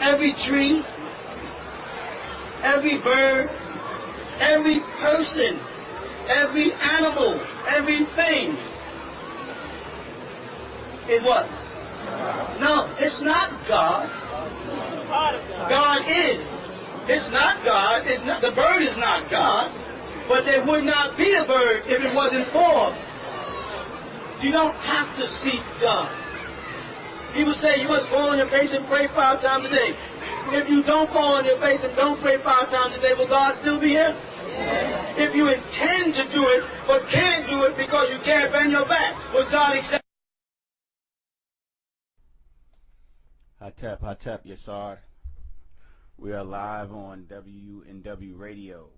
every tree, every bird, every person, every animal, everything is what? No, it's not God. God is. It's not God. It's not, the bird is not God. But there would not be a bird if it wasn't for. You don't have to seek God. People say you must fall on your face and pray 5 times a day. If you don't fall on your face and don't pray 5 times a day, will God still be here? If you intend to do it but can't do it because you can't bend your back, will God accept? Hatep, Yasar. We are live on WUNW Radio.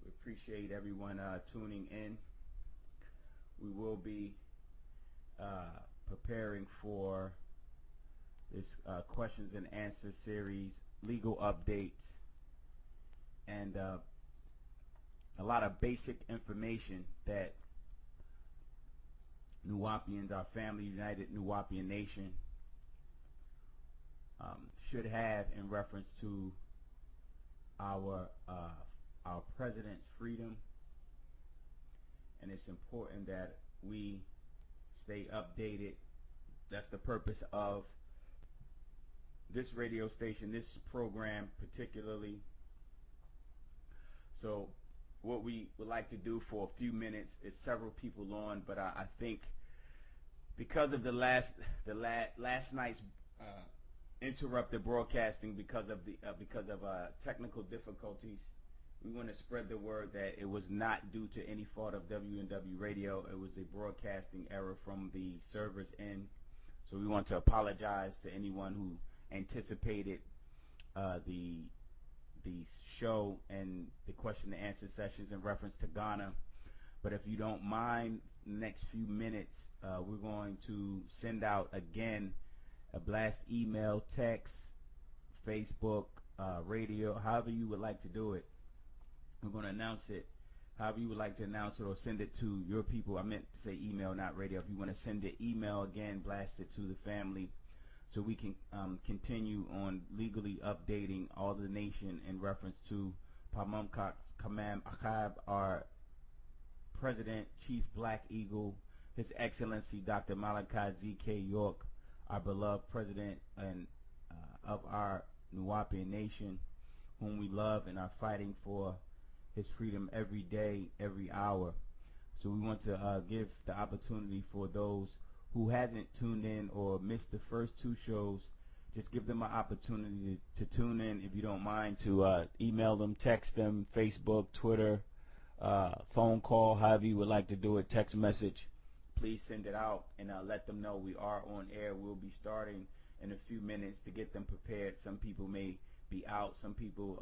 We appreciate everyone tuning in. We will be preparing for this questions and answer series, legal updates, and a lot of basic information that Nuwaupians, our family united Nuwaupian nation, should have in reference to our president's freedom. And it's important that we stay updated. That's the purpose of this radio station, this program particularly. So what we would like to do for a few minutes is several people on, but I think because of the last night's interrupted broadcasting because of technical difficulties, we want to spread the word that it was not due to any fault of WUNW Radio. It was a broadcasting error from the server's end. So we want to apologize to anyone who anticipated the show and the question and answer sessions in reference to Ghana. But if you don't mind, the next few minutes, we're going to send out again a blast email, text, Facebook, radio, however you would like to do it. We're going to announce it however you would like to announce it, or send it to your people. I meant to say email, not radio. If you want to send it email, again, blast it to the family so we can continue on legally updating all the nation in reference to Mumkak, Khamam, Aaqab, our President, Chief Black Eagle, His Excellency Dr. Malachi Z.K. York, our beloved President and of our Nuwaupian nation, whom we love and are fighting for his freedom every day, every hour. So we want to give the opportunity for those who hasn't tuned in or missed the first 2 shows, just give them an opportunity to tune in, if you don't mind, to email them, text them, Facebook, Twitter, phone call, however you would like to do it, text message. Please send it out and let them know we are on air. We'll be starting in a few minutes to get them prepared. Some people may be out. Some people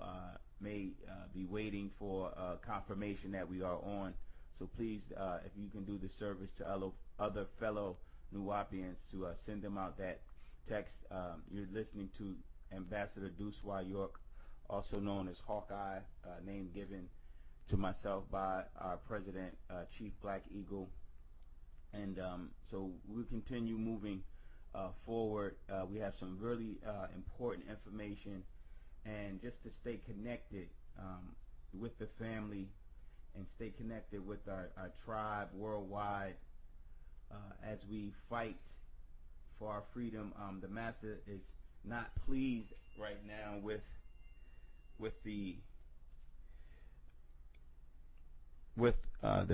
may be waiting for confirmation that we are on. So please, if you can do the service to other fellow Nuwaupians to send them out that text. You're listening to Ambassador Duswa York, also known as Hawkeye, name given to myself by our President, Chief Black Eagle. And so we'll continue moving forward. We have some really important information, and just to stay connected with the family and stay connected with our tribe worldwide as we fight for our freedom. The master is not pleased right now with the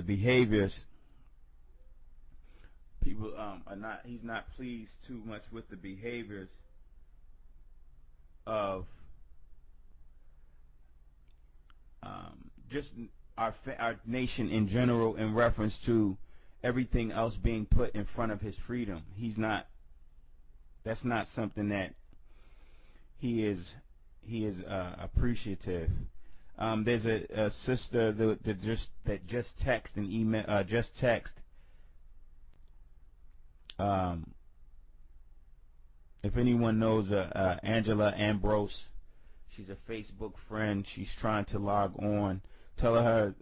behaviors. People are not. He's not pleased too much with the behaviors of just our nation in general in reference to everything else being put in front of his freedom. He's not. That's not something that he is appreciative. There's a sister that just text and email just text. If anyone knows Angela Ambrose, she's a Facebook friend. She's trying to log on. Tell her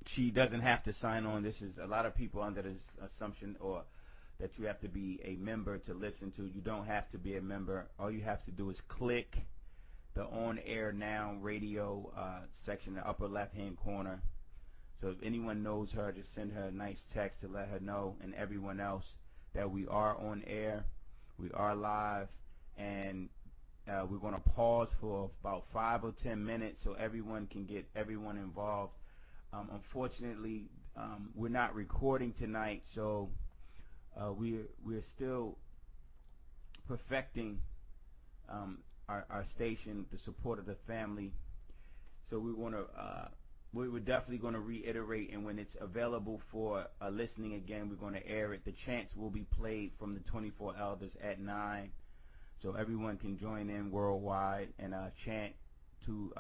she doesn't have to sign on. This is a lot of people under this assumption or that you have to be a member to listen to. You don't have to be a member. All you have to do is click the On Air Now radio section in the upper left-hand corner. So if anyone knows her, just send her a nice text to let her know, and everyone else, that we are on air, we are live, and we're going to pause for about 5 or 10 minutes so everyone can get everyone involved. Unfortunately, we're not recording tonight, so we're still perfecting our station, the support of the family. So we're definitely going to reiterate, and when it's available for listening again, we're going to air it. The chants will be played from the 24 elders at 9, so everyone can join in worldwide and chant to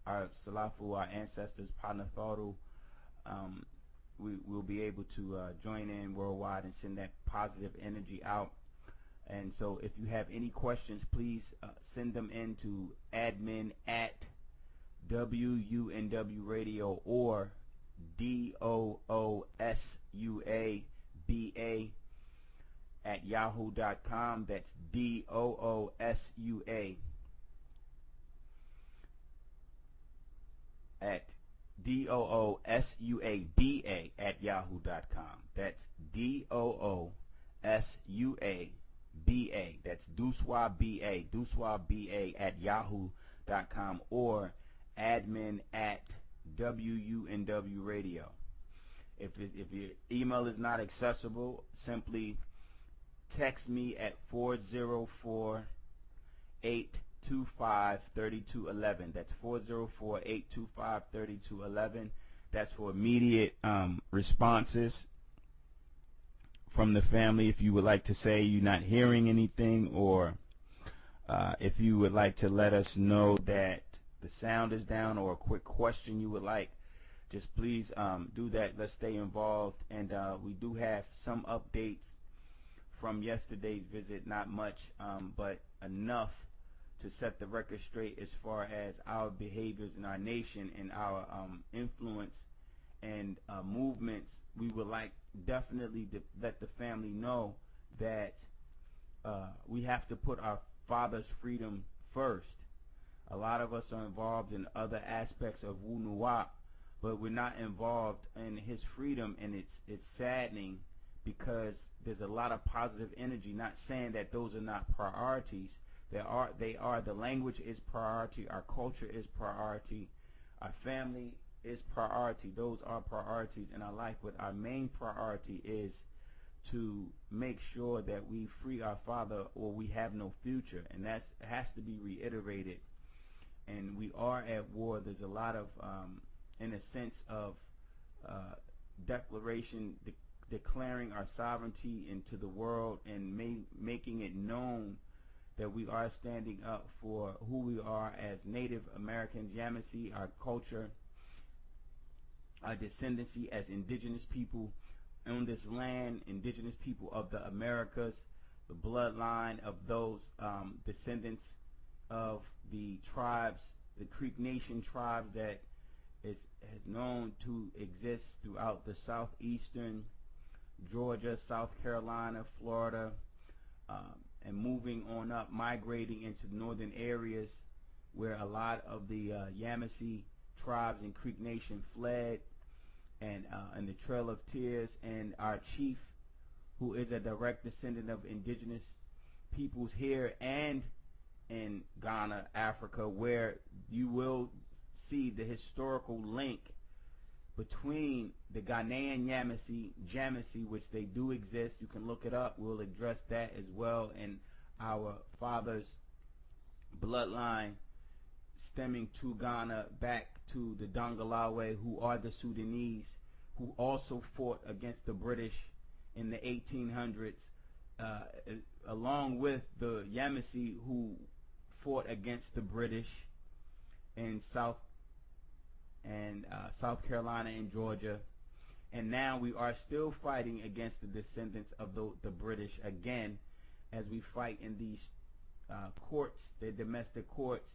our Salafu, our ancestors, Panatharu. We'll be able to join in worldwide and send that positive energy out. And so if you have any questions, please send them in to admin@WUNW Radio or DOOSUABA@yahoo.com. That's DOOSUA at DOOSUABA@yahoo.com. That's DOOSUABA. That's DUSWABA@yahoo.com or admin@WUNW Radio. If your email is not accessible, simply text me at 404-825-3211. That's 404-825-3211. That's for immediate responses from the family. If you would like to say you're not hearing anything, or if you would like to let us know that the sound is down, or a quick question you would like, just please do that. Let's stay involved. And we do have some updates from yesterday's visit. Not much, but enough to set the record straight as far as our behaviors in our nation and our influence and movements. We would like definitely to let the family know that we have to put our father's freedom first. A lot of us are involved in other aspects of WUNW, but we're not involved in his freedom, and it's saddening because there's a lot of positive energy. Not saying that those are not priorities. They are. The language is priority. Our culture is priority. Our family is priority. Those are priorities in our life, but our main priority is to make sure that we free our father, or we have no future, and that has to be reiterated. And we are at war. There's a lot of, in a sense of declaration, declaring our sovereignty into the world and making it known that we are standing up for who we are as Native Americans, Yamasee, our culture, our descendancy as indigenous people on this land, indigenous people of the Americas, the bloodline of those descendants of the tribes, the Creek Nation tribes that has known to exist throughout the southeastern Georgia, South Carolina, Florida, and moving on up, migrating into northern areas where a lot of the Yamasee tribes and Creek Nation fled, and the Trail of Tears, and our chief, who is a direct descendant of indigenous peoples here and in Ghana, Africa, where you will see the historical link between the Ghanaian Yamasee, which they do exist. You can look it up. We'll address that as well, and our father's bloodline stemming to Ghana back to the Dongolawe, who are the Sudanese, who also fought against the British in the 1800s, along with the Yamasee, who fought against the British in South Carolina and Georgia. And now we are still fighting against the descendants of the British again, as we fight in these courts, the domestic courts,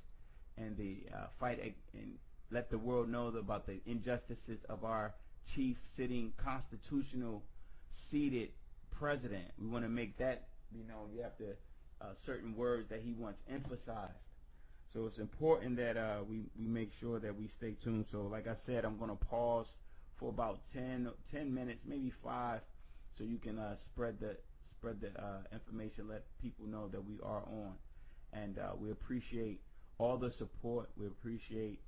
and the fight and let the world know about the injustices of our chief sitting constitutional seated president. We want to make that, you have to certain words that he wants emphasized. So it's important that we make sure that we stay tuned. So like I said, I'm going to pause for about 10 minutes, maybe 5, so you can spread the information, let people know that we are on. And we appreciate all the support. We appreciate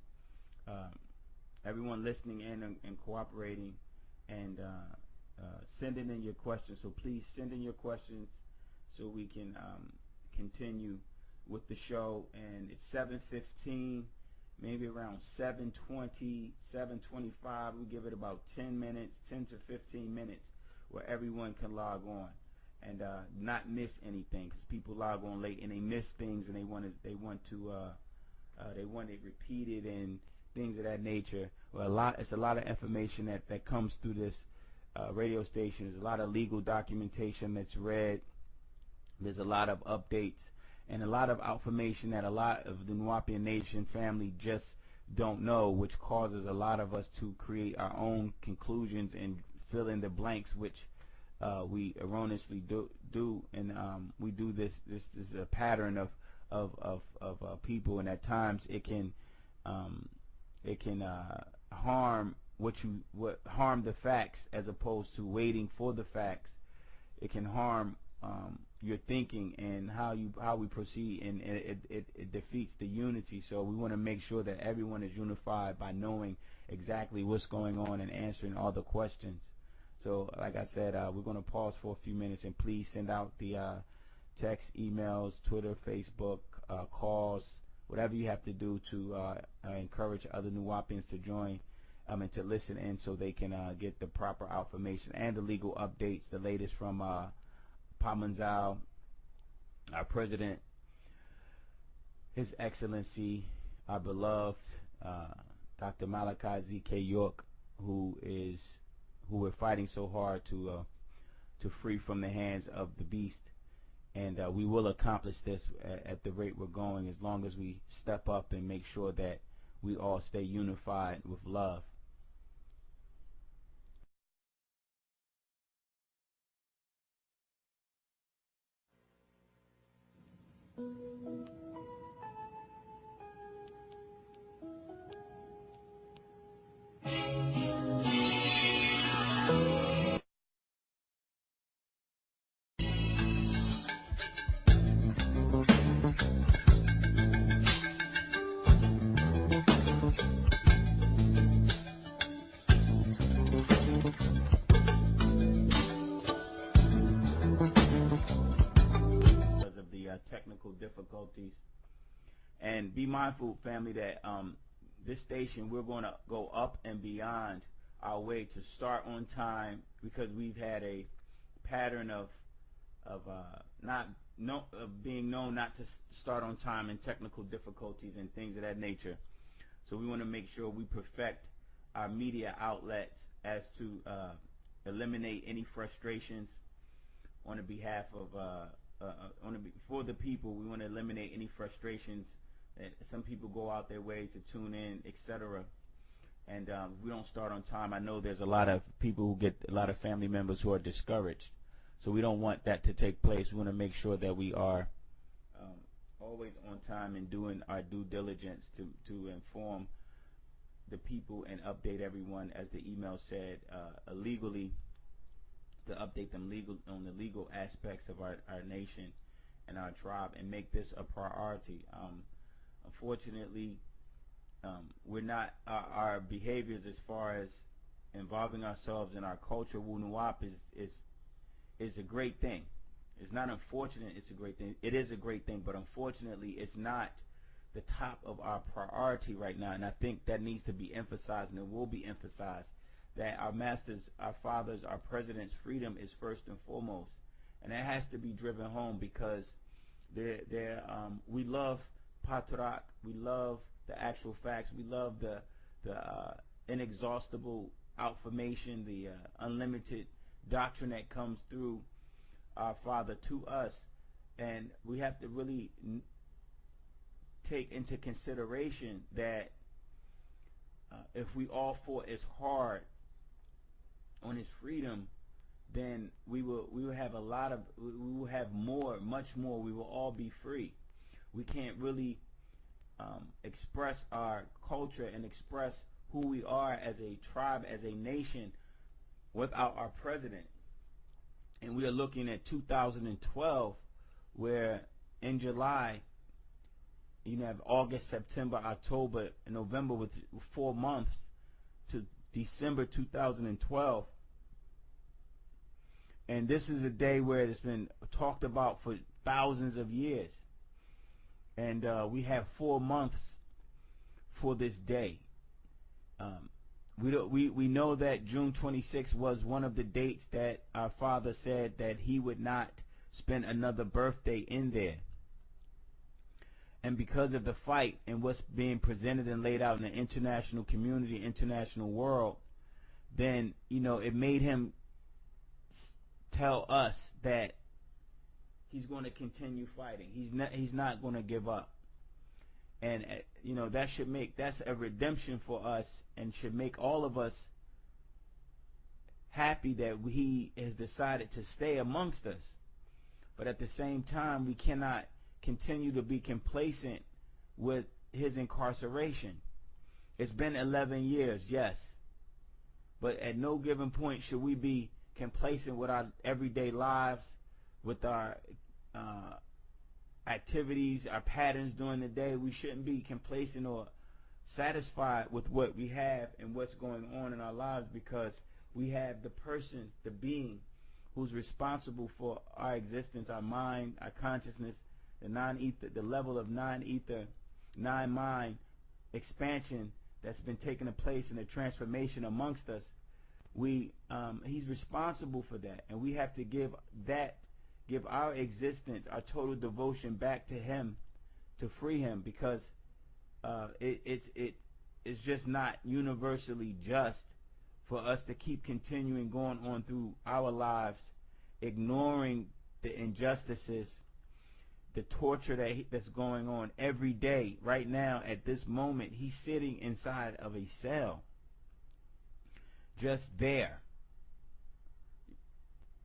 everyone listening in and cooperating and sending in your questions. So please send in your questions so we can continue with the show. And it's 7:15, maybe around 7:20, 7:25. We give it about 10 minutes, 10 to 15 minutes, where everyone can log on and not miss anything, because people log on late and they miss things and they want it repeated and things of that nature. Well, it's a lot of information that comes through this radio station. There's a lot of legal documentation that's read. There's a lot of updates and a lot of information that a lot of the Nuwaupian Nation family just don't know, which causes a lot of us to create our own conclusions and fill in the blanks, which we erroneously do, and we do this. This is a pattern of people, and at times it can harm harm the facts as opposed to waiting for the facts. It can harm your thinking and how we proceed, and it defeats the unity. So we want to make sure that everyone is unified by knowing exactly what's going on and answering all the questions. So like I said, we're going to pause for a few minutes, and please send out the text, emails, Twitter, Facebook, calls, whatever you have to do to encourage other Nuwaupians to join and to listen in, so they can get the proper information and the legal updates, the latest from Pamanzal, our president, His Excellency, our beloved Dr. Malachi Z.K. York, who we're fighting so hard to free from the hands of the beast. And we will accomplish this at the rate we're going, as long as we step up and make sure that we all stay unified with love. Technical difficulties, and be mindful, family, that this station, we're going to go up and beyond our way to start on time, because we've had a pattern of being known not to start on time, and technical difficulties and things of that nature. So we want to make sure we perfect our media outlets as to eliminate any frustrations on the behalf of for the people. We want to eliminate any frustrations that some people go out their way to tune in, etc. And we don't start on time. I know there's a lot of people who get a lot of family members who are discouraged. So we don't want that to take place. We want to make sure that we are always on time and doing our due diligence to inform the people and update everyone, as the email said, legally, to update them on the legal aspects of our nation and our tribe, and make this a priority. Unfortunately, we're not, our behaviors as far as involving ourselves in our culture, WUNW is a great thing. It's not unfortunate, it's a great thing. It is a great thing, but unfortunately it's not the top of our priority right now, and I think that needs to be emphasized, and it will be emphasized, that our masters, our fathers, our president's freedom is first and foremost. And that has to be driven home, because we love Patrak, we love the actual facts, we love the inexhaustible information, the unlimited doctrine that comes through our Father to us. And we have to really take into consideration that if we all fought as hard on his freedom, then we will have we will have much more. We will all be free. We can't really express our culture and express who we are as a tribe, as a nation, without our president. And we are looking at 2012, where in July you have August, September, October, and November, with 4 months to December 2012. And this is a day where it's been talked about for thousands of years. And we have 4 months for this day. We know that June 26 was one of the dates that our father said that he would not spend another birthday in there. And because of the fight and what's being presented and laid out in the international community, international world, then, you know, it made him tell us that he's going to continue fighting. He's not going to give up. And you know, that's a redemption for us, and should make all of us happy that he has decided to stay amongst us. But at the same time, we cannot continue to be complacent with his incarceration. It's been 11 years, yes, but at no given point should we be complacent with our everyday lives, with our activities, our patterns during the day. We shouldn't be complacent or satisfied with what we have and what's going on in our lives, because we have the person, the being, who's responsible for our existence, our mind, our consciousness, the non-ether, the level of non-ether, non-mind expansion that's been taking place in the transformation amongst us. He's responsible for that, and we have to give our existence, our total devotion back to him, to free him, because it's just not universally just for us to keep continuing going on through our lives, ignoring the injustices, the torture that's going on every day. Right now, at this moment, he's sitting inside of a cell, just there.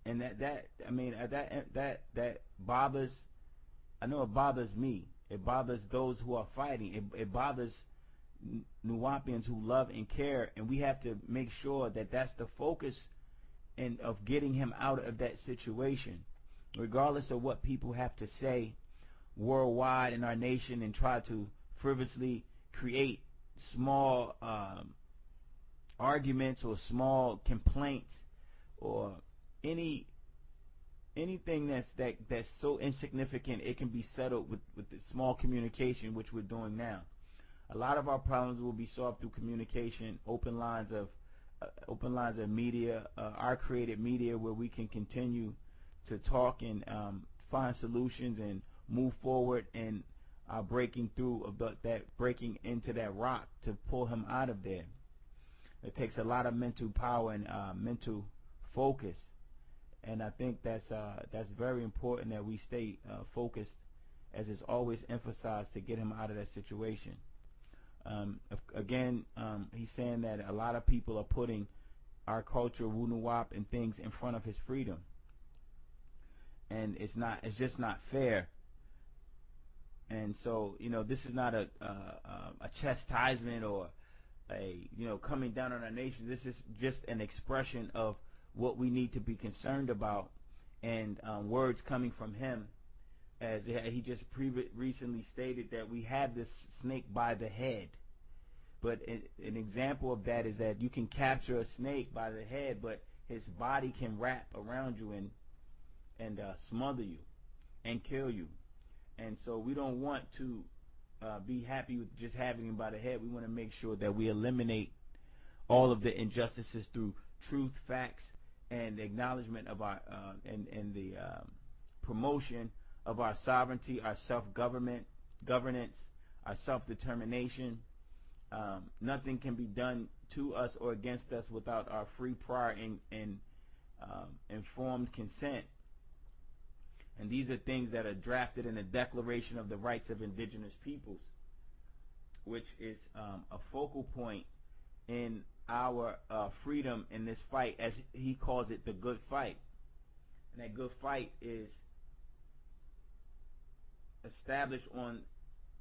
And that bothers. I know it bothers me. It bothers those who are fighting. It bothers Nuwaupians who love and care, and we have to make sure that that's the focus of getting him out of that situation, regardless of what people have to say worldwide in our nation and try to frivolously create small arguments or small complaints or anything that's so insignificant it can be settled with the small communication, which we're doing now. A lot of our problems will be solved through communication, open lines of media, our created media, where we can continue to talk and find solutions and move forward in our breaking through of breaking into that rock to pull him out of there. It takes a lot of mental power and mental focus, and I think that's very important that we stay focused, as is always emphasized, to get him out of that situation. Again, he's saying that a lot of people are putting our culture, WUNW, and things in front of his freedom, and it's just not fair. And so, you know, this is not a chastisement or a, you know, coming down on our nation. This is just an expression of what we need to be concerned about, and words coming from him, as he just recently stated that we have this snake by the head. But an example of that is that you can capture a snake by the head, but his body can wrap around you and smother you and kill you. And so we don't want to be happy with just having him by the head. We want to make sure that we eliminate all of the injustices through truth, facts, and acknowledgement of our and the promotion of our sovereignty, our self-governance, our self-determination. Nothing can be done to us or against us without our free, prior, and informed consent. And these are things that are drafted in the Declaration of the Rights of Indigenous Peoples, which is a focal point in our freedom in this fight, as he calls it, the good fight. And that good fight is established on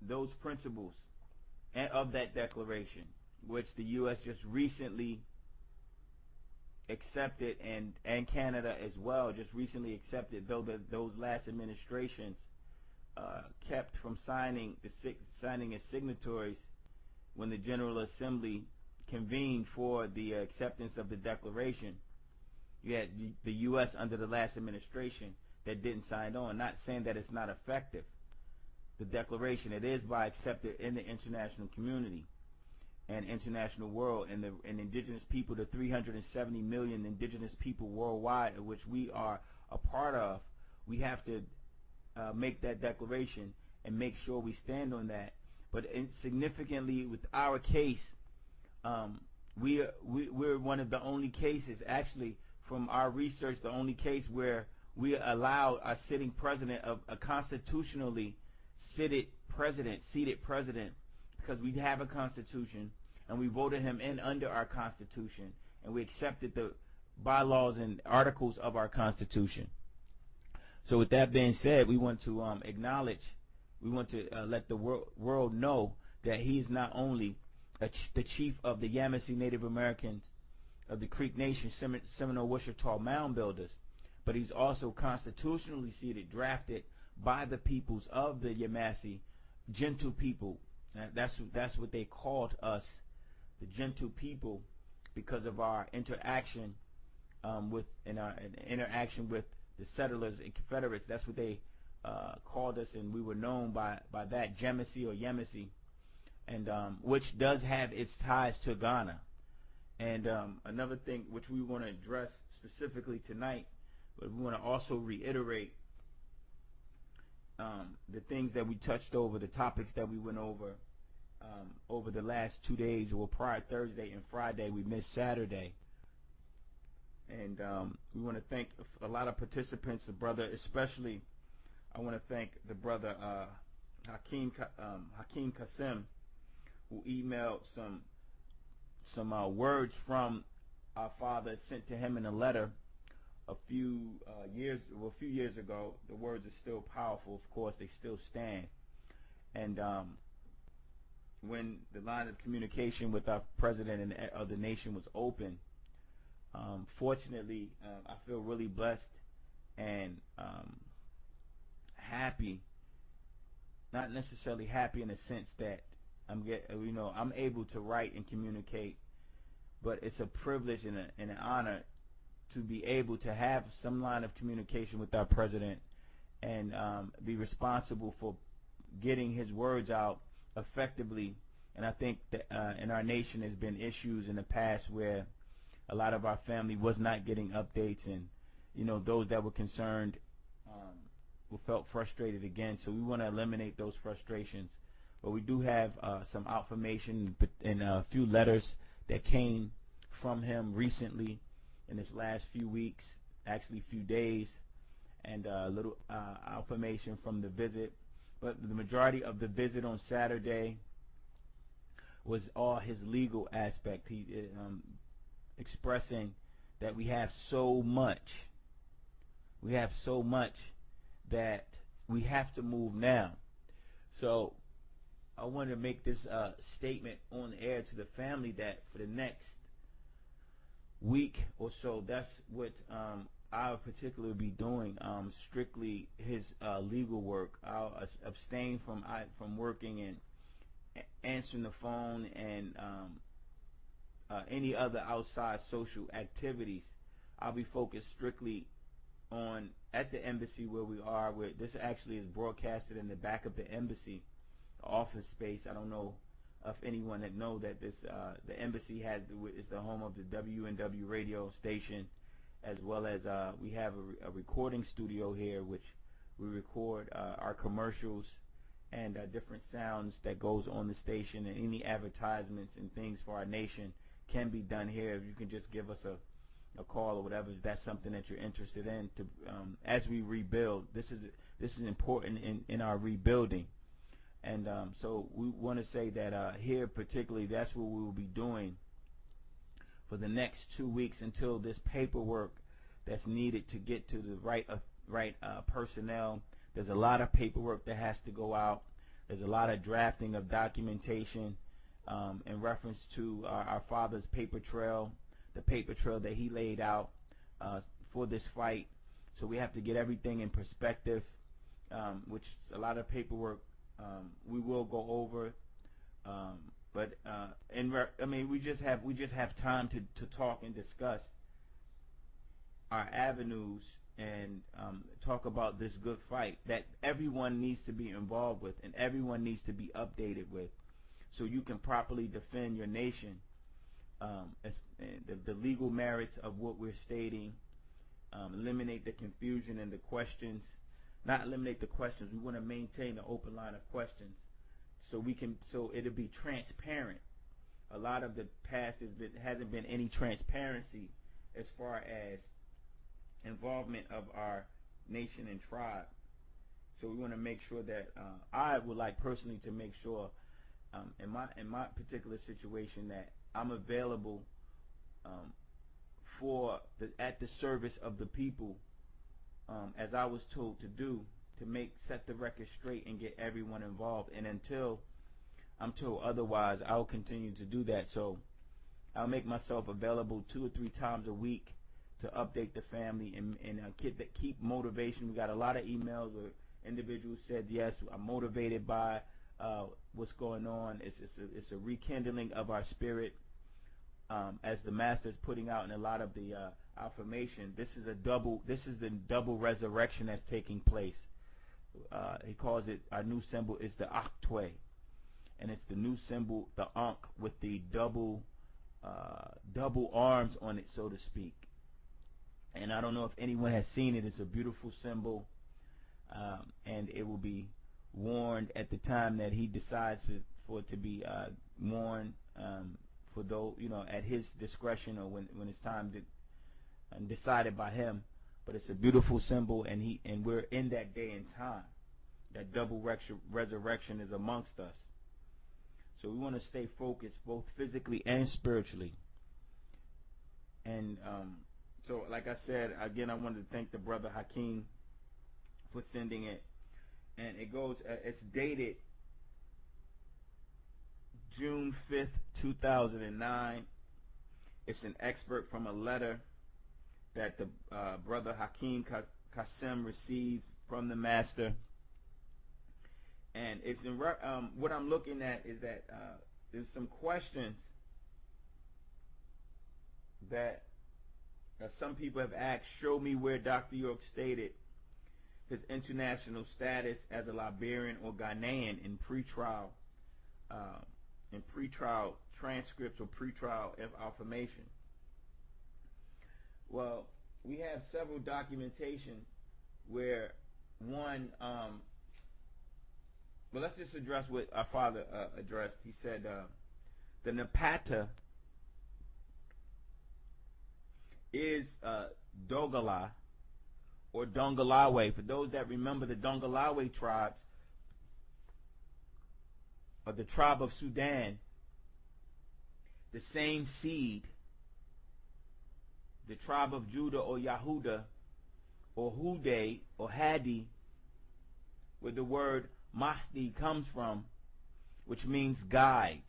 those principles and of that declaration, which the U.S. just recently accepted, and Canada as well just recently accepted, though those last administrations kept from signing as signatories when the General Assembly convened for the acceptance of the declaration. You had the U.S. under the last administration that didn't sign on. Not saying that it's not effective. The declaration, it is by accepted in the international community and international world, and indigenous people, the 370 million indigenous people worldwide, of which we are a part of. We have to make that declaration and make sure we stand on that. But significantly with our case, we're one of the only cases, actually from our research, the only case where we allowed our sitting president, of a constitutionally seated president, because we have a constitution and we voted him in under our constitution, and we accepted the bylaws and articles of our constitution. So with that being said, we want to acknowledge, we want to let the world know that he is not only the chief of the Yamasee Native Americans of the Creek Nation, Seminole Wichita Mound Builders, but he's also constitutionally seated, drafted by the peoples of the Yamasee, gentle people. That's what they called us, the gentle people, because of our interaction with the settlers and Confederates. That's what they called us, and we were known by that, Yamasee or Yamasee, and which does have its ties to Ghana. And another thing which we want to address specifically tonight, but we want to also reiterate the things that we touched over, the topics that we went over the last 2 days, or prior Thursday and Friday. We missed Saturday. And we want to thank a lot of participants, the brother, especially I want to thank the brother Hakeem Kasim, who emailed some words from our father, sent to him in a letter a few years ago. The words are still powerful, of course, they still stand. And when the line of communication with our president and of the nation was open, fortunately, I feel really blessed and happy. Not necessarily happy in the sense that I'm able to write and communicate, but it's a privilege and an honor to be able to have some line of communication with our president and be responsible for getting his words out effectively. And I think that in our nation there's been issues in the past where a lot of our family was not getting updates, and those that were concerned felt frustrated again. So we want to eliminate those frustrations. But we do have some information and a few letters that came from him recently in this last few weeks, actually few days, and a little information from the visit. But the majority of the visit on Saturday was all his legal aspect. He expressing that we have so much that we have to move now. So I want to make this statement on the air to the family that for the next week or so, that's what I would particularly be doing, strictly his legal work. I'll abstain from working and answering the phone and any other outside social activities. I'll be focused strictly on at the embassy where we are. Where this actually is broadcasted in the back of the embassy office space. I don't know if anyone that know that this the embassy is the home of the WUNW radio station, as well as we have a recording studio here, which we record our commercials and different sounds that goes on the station, and any advertisements and things for our nation can be done here. If you can just give us a call or whatever, if that's something that you're interested in, to as we rebuild. This is important in our rebuilding. And so we want to say that here particularly, that's what we will be doing for the next 2 weeks until this paperwork that's needed to get to the right personnel. There's a lot of paperwork that has to go out. There's a lot of drafting of documentation in reference to our father's paper trail, the paper trail that he laid out for this fight. So we have to get everything in perspective, which is a lot of paperwork. We will go over, but we just have time to talk and discuss our avenues and talk about this good fight that everyone needs to be involved with and everyone needs to be updated with, so you can properly defend your nation. The legal merits of what we're stating, eliminate the confusion and the questions. Not eliminate the questions. We want to maintain the open line of questions, so it'll be transparent. A lot of the past hasn't been any transparency as far as involvement of our nation and tribe. So we want to make sure that I would like personally to make sure in my particular situation that I'm available at the service of the people, as I was told to do, to set the record straight and get everyone involved. And until I'm told otherwise, I'll continue to do that. So I'll make myself available 2 or 3 times a week to update the family and keep motivation. We got a lot of emails where individuals said, yes, I'm motivated by what's going on. It's a rekindling of our spirit, as the Master's putting out in a lot of the affirmation. This is the double resurrection that's taking place. He calls it, our new symbol is the Aaqab, and it's the new symbol, the Ankh, with the double arms on it, so to speak. And I don't know if anyone has seen it. It's a beautiful symbol, and it will be worn at the time that he decides for it to be worn, for those, at his discretion, or when it's time and decided by him. But it's a beautiful symbol, and we're in that day and time. That double resurrection is amongst us. So we want to stay focused, both physically and spiritually. And so, like I said, again, I wanted to thank the brother Hakeem for sending it. And it's dated June 5th, 2009. It's an excerpt from a letter that the brother Hakeem Qasim received from the Master. And it's what I'm looking at is that there's some questions that some people have asked. Show me where Dr. York stated his international status as a Liberian or Ghanaian in pretrial transcripts or pretrial affirmation. Well, we have several documentations where one, well, let's just address what our father addressed. He said the Napata is Dogala or Dongolawe. For those that remember the Dongolawe tribes, or the tribe of Sudan, the same seed, the tribe of Judah or Yahuda or Hude or Hadi, where the word Mahdi comes from, which means guide.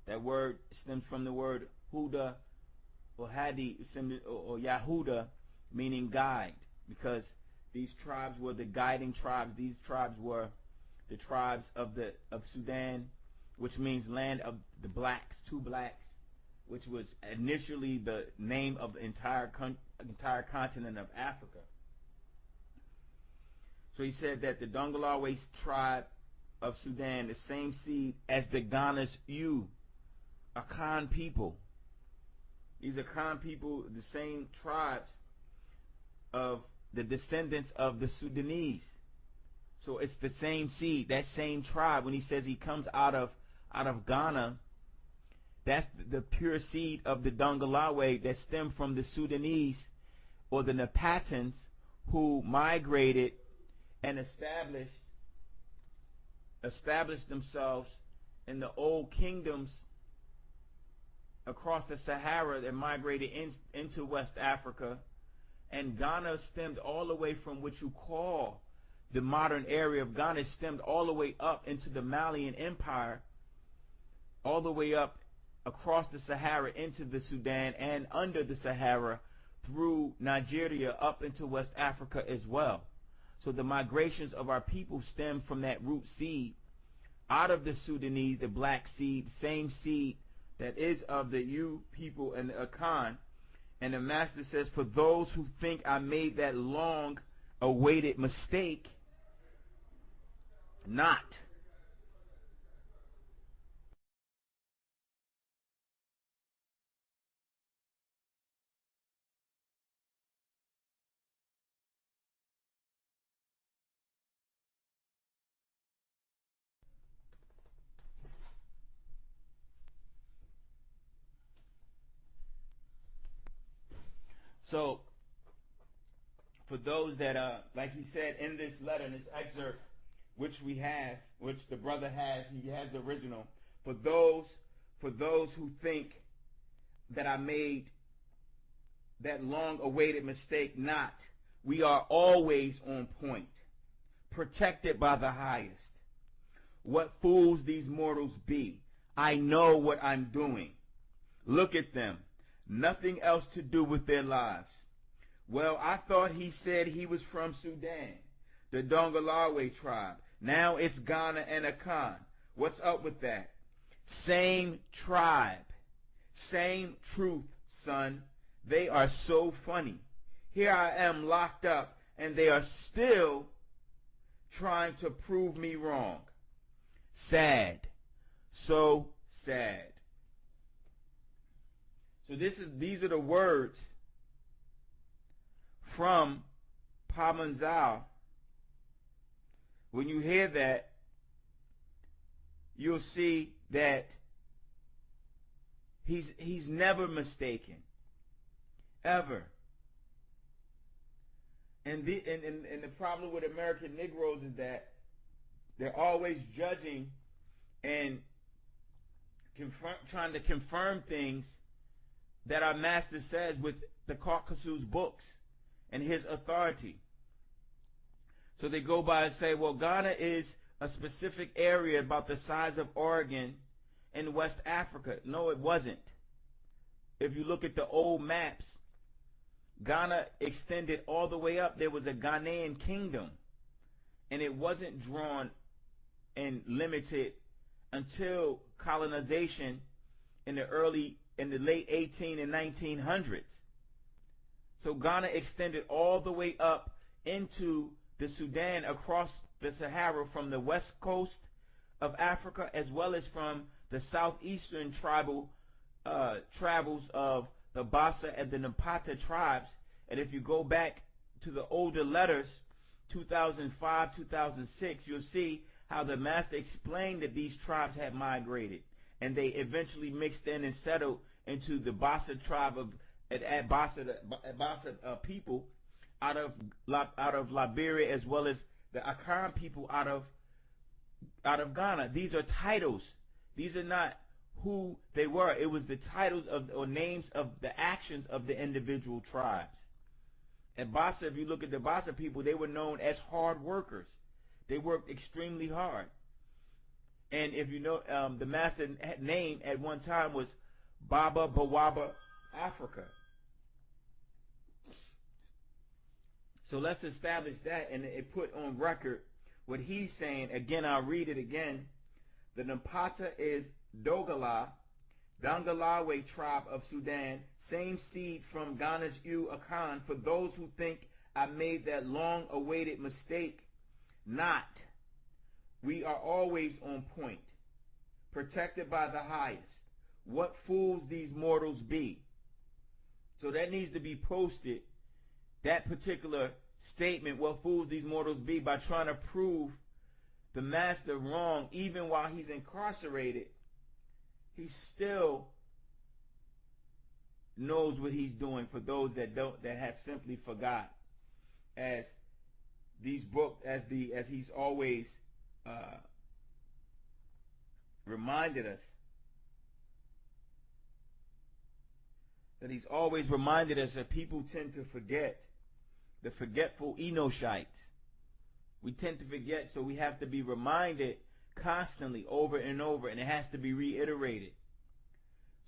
That word stems from the word Huda or Hadi or Yahuda, meaning guide, because these tribes were the guiding tribes. These tribes were the tribes of Sudan, which means land of the blacks, 2 blacks, which was initially the name of the entire continent of Africa. So he said that the Dongolawe tribe of Sudan, the same seed as the Ghana's a Khan people. These are Khan people, the same tribes of the descendants of the Sudanese. So it's the same seed, that same tribe. When he says he comes out of Ghana, that's the pure seed of the Dongolawe that stem from the Sudanese or the Napatans, who migrated and established themselves in the old kingdoms across the Sahara that migrated into West Africa, and Ghana stemmed all the way from what you call the modern area of Ghana, stemmed all the way up into the Malian Empire, all the way up across the Sahara into the Sudan, and under the Sahara through Nigeria up into West Africa as well. So the migrations of our people stem from that root seed out of the Sudanese, the black seed, same seed that is of the U people and the Akan. And the master says, for those who think I made that long awaited mistake, not. So, for those that, like he said in this letter, in this excerpt, which we have, which the brother has, he has the original. For those who think that I made that long-awaited mistake, not. We are always on point, protected by the highest. What fools these mortals be! I know what I'm doing. Look at them. Nothing else to do with their lives. Well, I thought he said he was from Sudan, the Dongolawe tribe. Now it's Ghana and Akan. What's up with that? Same tribe. Same truth, son. They are so funny. Here I am locked up, and they are still trying to prove me wrong. Sad. So sad. So these are the words from Pamanzal. When you hear that, you'll see that he's never mistaken, ever. And the problem with American Negroes is that they're always judging and trying to confirm things that our master says with the Caucasus books and his authority. So they go by and say, well, Ghana is a specific area about the size of Oregon in West Africa. No, it wasn't. If you look at the old maps, Ghana extended all the way up. There was a Ghanaian kingdom, and it wasn't drawn and limited until colonization in the late 18 and 1900s. So Ghana extended all the way up into the Sudan, across the Sahara, from the west coast of Africa, as well as from the southeastern travels of the Bassa and the Napata tribes. And if you go back to the older letters, 2005, 2006, you'll see how the master explained that these tribes had migrated, and they eventually mixed in and settled into the Bassa tribe of Bassa people out of Liberia, as well as the Akan people out of Ghana. These are titles. These are not who they were. It was the titles or names of the actions of the individual tribes. And Bassa, if you look at the Bassa people, they were known as hard workers. They worked extremely hard. And if you know, the master name at one time was Baba Bawaba Africa. So let's establish that, and it put on record what he's saying. Again, I'll read it again. The Napata is Dongolawe tribe of Sudan, same seed from Ghana's Akan. For those who think I made that long-awaited mistake, not. We are always on point, protected by the highest. What fools these mortals be. So that needs to be posted, that particular statement, what fools these mortals be, by trying to prove the master wrong. Even while he's incarcerated, he still knows what he's doing. For those that have simply forgot, as these books, as he's always reminded us, that he's always reminded us that people tend to forget, the forgetful Enoshites. We tend to forget, so we have to be reminded constantly over and over, and it has to be reiterated.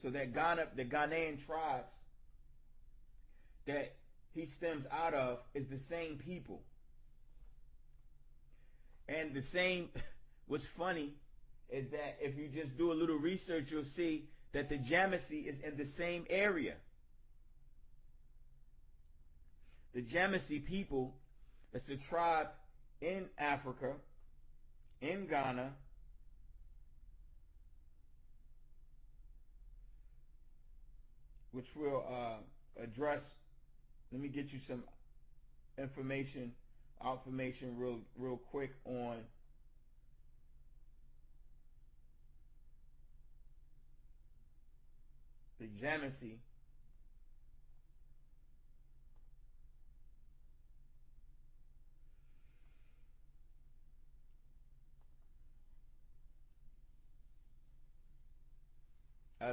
So that the Ghanaian tribes that he stems out of is the same people. And the same, what's funny is that if you just do a little research, you'll see that the Jamasi is in the same area. The Jamasi people, it's a tribe in Africa, in Ghana, which we'll address. Let me get you some information real quick on the Jamasi.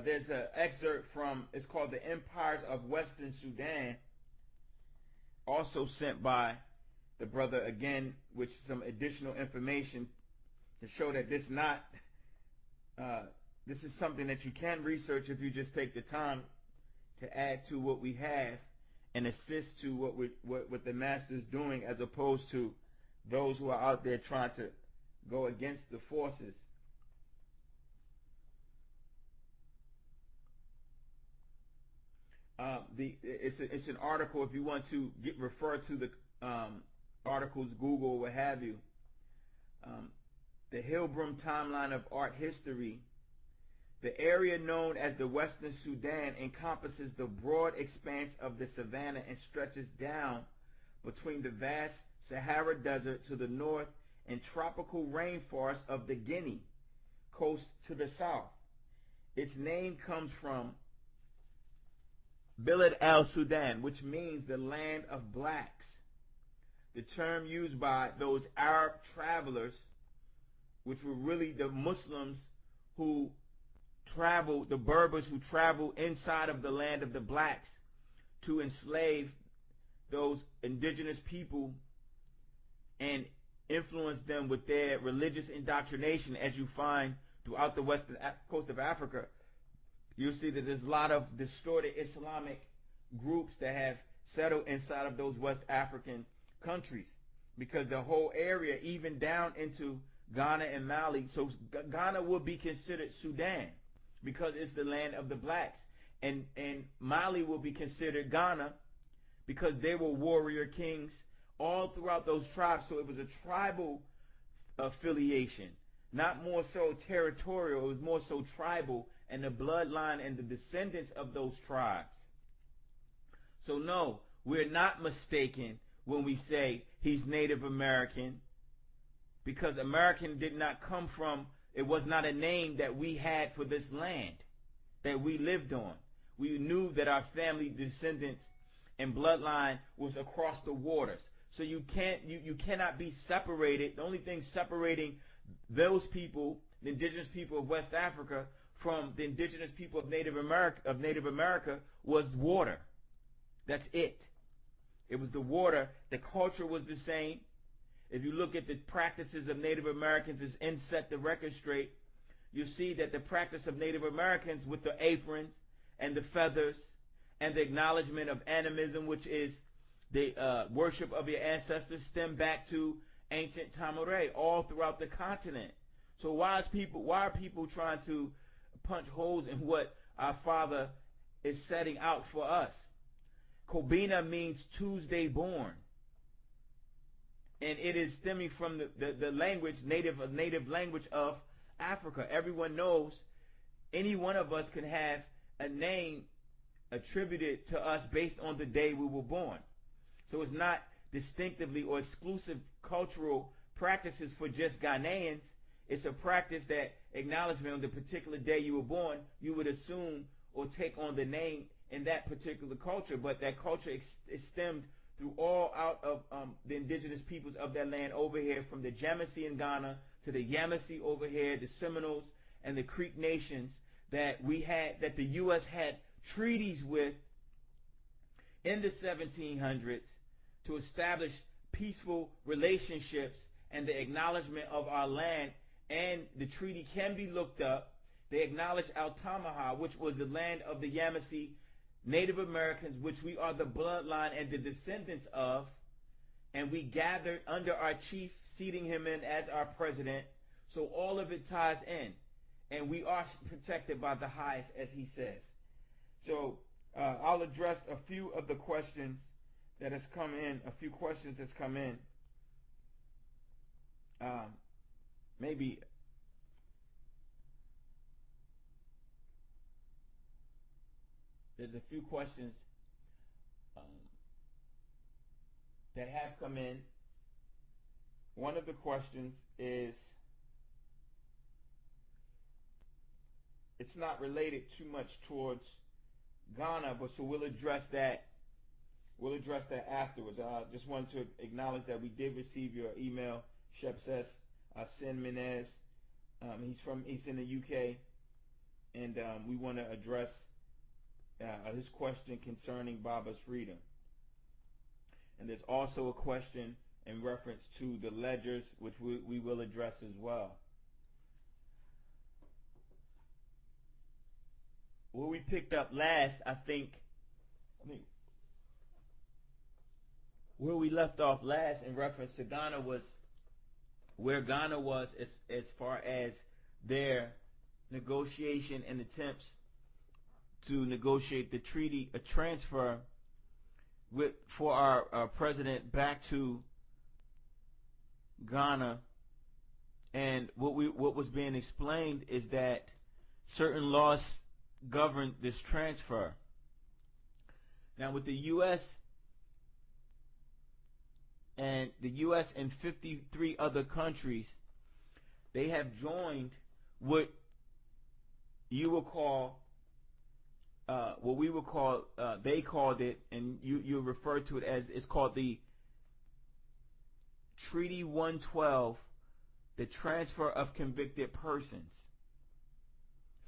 There's an excerpt from, it's called The Empires of Western Sudan, also sent by the brother again, with some additional information to show that this is something that you can research if you just take the time to add to what we have and assist to what the master's doing, as opposed to those who are out there trying to go against the forces. It's an article, if you want to refer to the articles, Google, what have you. The Hilbram Timeline of Art History. The area known as the Western Sudan encompasses the broad expanse of the savanna and stretches down between the vast Sahara Desert to the north and tropical rainforest of the Guinea coast to the south. Its name comes from Bilad al-Sudan, which means the land of blacks. The term used by those Arab travelers, which were really the Muslims who traveled, the Berbers who traveled inside of the land of the blacks to enslave those indigenous people and influence them with their religious indoctrination, as you find throughout the western coast of Africa. You'll see that there's a lot of distorted Islamic groups that have settled inside of those West African countries, because the whole area, even down into Ghana and Mali, so Ghana would be considered Sudan because it's the land of the blacks, and Mali will be considered Ghana because they were warrior kings all throughout those tribes. So it was a tribal affiliation, not more so territorial. It was more so tribal, and the bloodline and the descendants of those tribes. So no, we're not mistaken when we say he's Native American, because American did not come from, it was not a name that we had for this land that we lived on. We knew that our family descendants and bloodline was across the waters. So you cannot be separated. The only thing separating those people, the indigenous people of West Africa, from the indigenous people of Native America was water. That's it. It was the water. The culture was the same. If you look at the practices of Native Americans, as N set the record straight, you see that the practice of Native Americans with the aprons and the feathers and the acknowledgement of animism, which is the worship of your ancestors, stem back to ancient Tamure all throughout the continent. So why are people trying to punch holes in what our Father is setting out for us? Kobina means Tuesday born, and it is stemming from the language, native language of Africa. Everyone knows any one of us can have a name attributed to us based on the day we were born. So it's not distinctively or exclusive cultural practices for just Ghanaians. It's a practice that acknowledgement on the particular day you were born, you would assume or take on the name in that particular culture. But that culture is stemmed through all out of the indigenous peoples of that land over here, from the Jamasi in Ghana to the Yamasi over here, the Seminoles and the Creek nations that we had, that the U.S. had treaties with in the 1700s to establish peaceful relationships and the acknowledgement of our land, and the treaty can be looked up. They acknowledge Altamaha, which was the land of the Yamasee Native Americans, which we are the bloodline and the descendants of, and we gathered under our chief, seating him in as our president. So all of it ties in, and we are protected by the highest, as he says. So I'll address a few of the questions that has come in, maybe there's a few questions that have come in. One of the questions is, it's not related too much towards Ghana, but so we'll address that. We'll address that afterwards. I just wanted to acknowledge that we did receive your email, Shepses Sin Menez. He's in the UK, and we want to address his question concerning Baba's freedom. And there's also a question in reference to the ledgers, which we will address as well. Where we picked up last, I think where we left off last in reference to Ghana was where Ghana was as far as their negotiation and attempts to negotiate the treaty, a transfer for our president back to Ghana. And what was being explained is that certain laws govern this transfer. Now with the U.S. and 53 other countries, they have joined what you will call, what we will call, they called it, and you refer to it as, it's called the Treaty 112, the Transfer of Convicted Persons.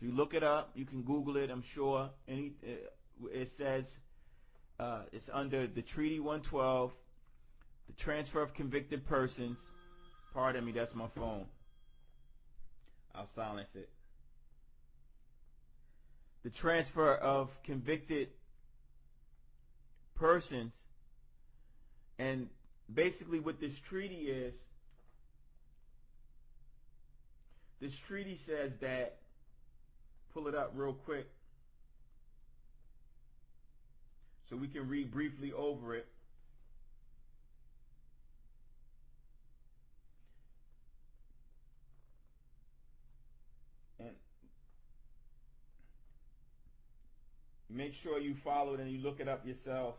If you look it up, you can Google it, I'm sure. It says it's under the Treaty 112, the Transfer of Convicted Persons. Pardon me, that's my phone. I'll silence it. The Transfer of Convicted Persons. And basically what this treaty is, this treaty says that, pull it up real quick so we can read briefly over it. And make sure you follow it and you look it up yourselves.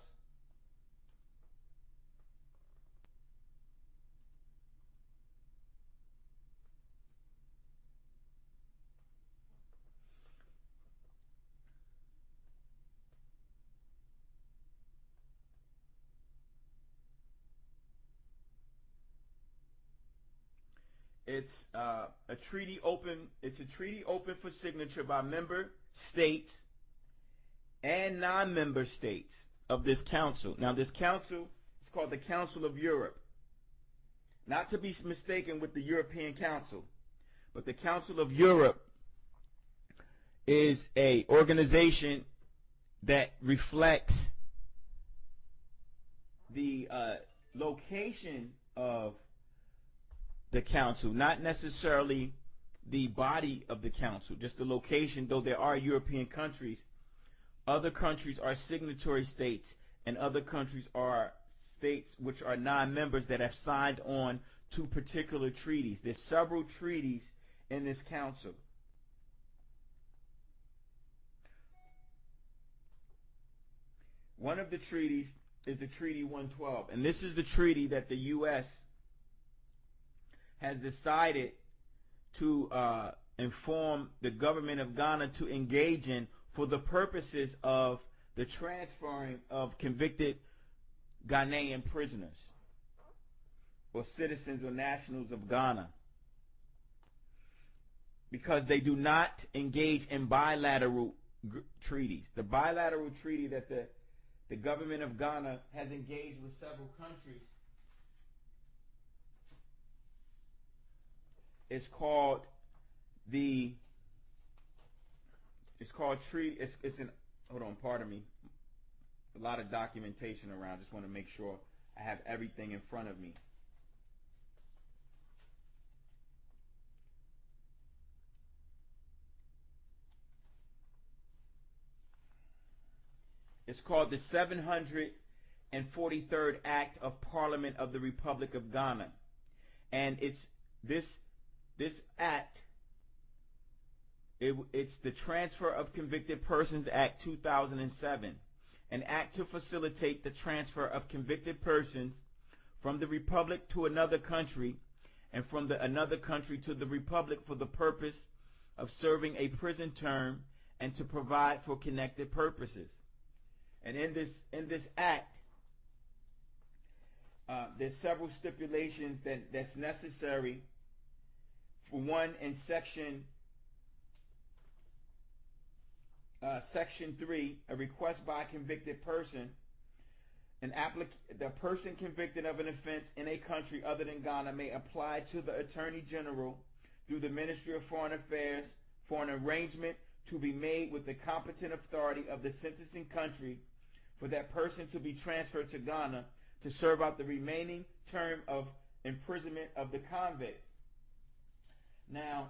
It's a treaty open. It's a treaty open for signature by member states and non-member states of this council. Now, this council is called the Council of Europe, not to be mistaken with the European Council, but the Council of Europe is a organization that reflects the location of the council, not necessarily the body of the council, just the location. Though there are European countries, other countries are signatory states, and other countries are states which are non-members that have signed on to particular treaties. There's several treaties in this council. One of the treaties is the Treaty 112, and this is the treaty that the U.S. has decided to inform the government of Ghana to engage in for the purposes of the transferring of convicted Ghanaian prisoners or citizens or nationals of Ghana, because they do not engage in bilateral treaties. The bilateral treaty that the the government of Ghana has engaged with several countries. It's called treaty. Hold on, pardon me. A lot of documentation around. Just want to make sure I have everything in front of me. It's called the 743rd Act of Parliament of the Republic of Ghana. And it's this act, it's the Transfer of Convicted Persons Act 2007, an act to facilitate the transfer of convicted persons from the Republic to another country and from another country to the Republic for the purpose of serving a prison term and to provide for connected purposes. And in this act, there's several stipulations that's necessary. For one, in section 3, a request by a convicted person, the person convicted of an offense in a country other than Ghana may apply to the Attorney General through the Ministry of Foreign Affairs for an arrangement to be made with the competent authority of the sentencing country for that person to be transferred to Ghana to serve out the remaining term of imprisonment of the convict. Now,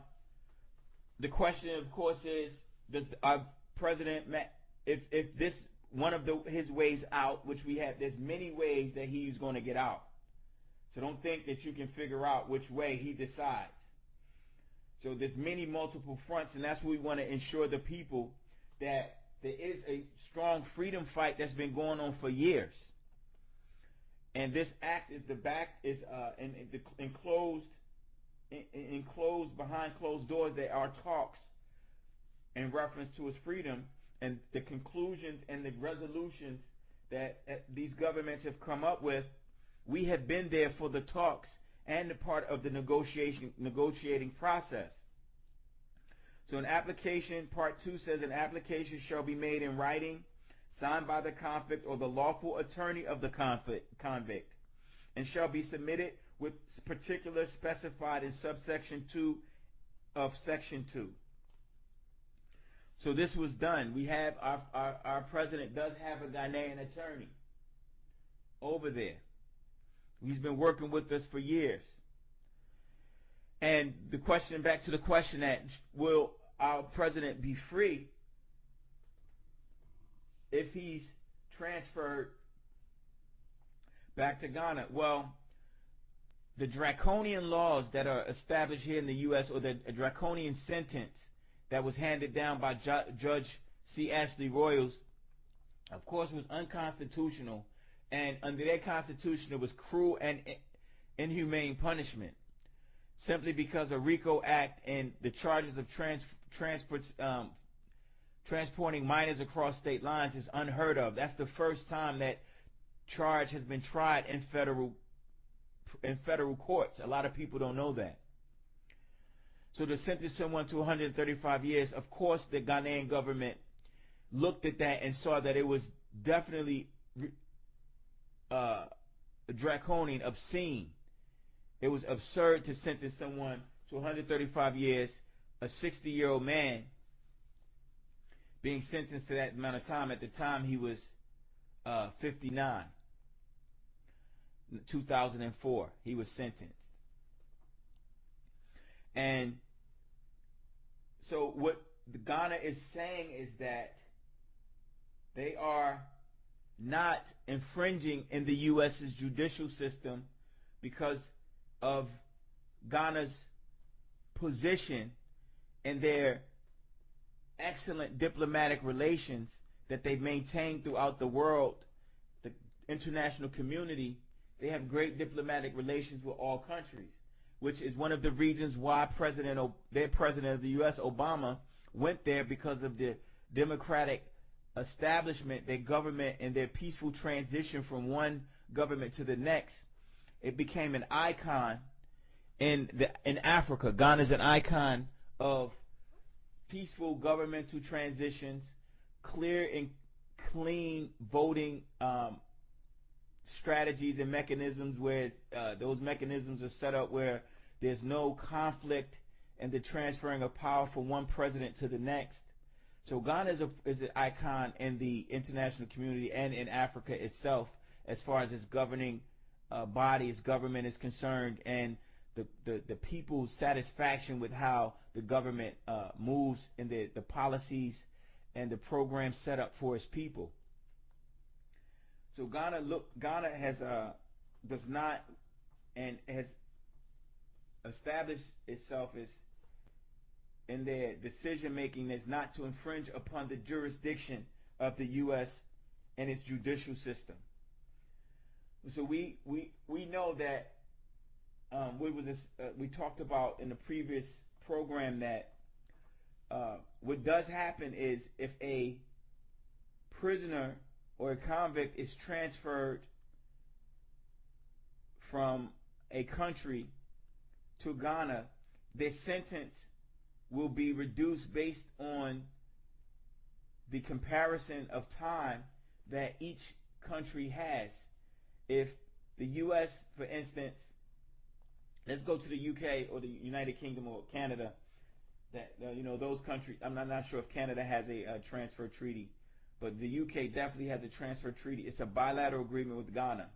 the question, of course, is: does our president, if this one of his ways out, which we have, there's many ways that he's going to get out. So don't think that you can figure out which way he decides. So there's multiple fronts, and that's what we want to ensure the people that there is a strong freedom fight that's been going on for years. And this act is enclosed behind closed doors. There are talks in reference to its freedom, and the conclusions and the resolutions that these governments have come up with. We have been there for the talks and the part of the negotiating process. So an application, part 2 says, an application shall be made in writing, signed by the convict or the lawful attorney of the convict, and shall be submitted with particulars specified in subsection 2 of section 2. So this was done. We have our president does have a Ghanaian attorney over there. He's been working with us for years. And the question, back to the question that will our president be free if he's transferred back to Ghana? Well, the draconian laws that are established here in the U.S., or the draconian sentence that was handed down by Judge C. Ashley Royals, of course, was unconstitutional. And under their constitution, it was cruel and inhumane punishment, simply because of RICO Act and the charges of transporting minors across state lines is unheard of. That's the first time that charge has been tried in federal courts. A lot of people don't know that. So to sentence someone to 135 years, of course, the Ghanaian government looked at that and saw that it was definitely draconian, obscene. It was absurd to sentence someone to 135 years, a 60-year-old man being sentenced to that amount of time. At the time, he was 59. 2004, he was sentenced. And so what Ghana is saying is that they are not infringing in the U.S.'s judicial system because of Ghana's position and their excellent diplomatic relations that they've maintained throughout the world, the international community. They have great diplomatic relations with all countries, which is one of the reasons why their president of the U.S., Obama, went there, because of the democratic establishment, their government, and their peaceful transition from one government to the next. It became an icon in Africa. Ghana is an icon of peaceful governmental transitions, clear and clean voting strategies and mechanisms where those mechanisms are set up where there's no conflict and the transferring of power from one president to the next. So Ghana is an icon in the international community and in Africa itself as far as its governing body, its government is concerned, and the people's satisfaction with how the government moves and the policies and the programs set up for its people. So Ghana has does not and has established itself as in their decision making is not to infringe upon the jurisdiction of the U.S. and its judicial system. So we know that we talked about in the previous program that what does happen is if a prisoner or a convict is transferred from a country to Ghana, their sentence will be reduced based on the comparison of time that each country has. If the U.S., for instance, let's go to the UK or the United Kingdom or Canada, that those countries, I'm not sure if Canada has a transfer treaty, but the UK definitely has a transfer treaty. It's a bilateral agreement with Ghana.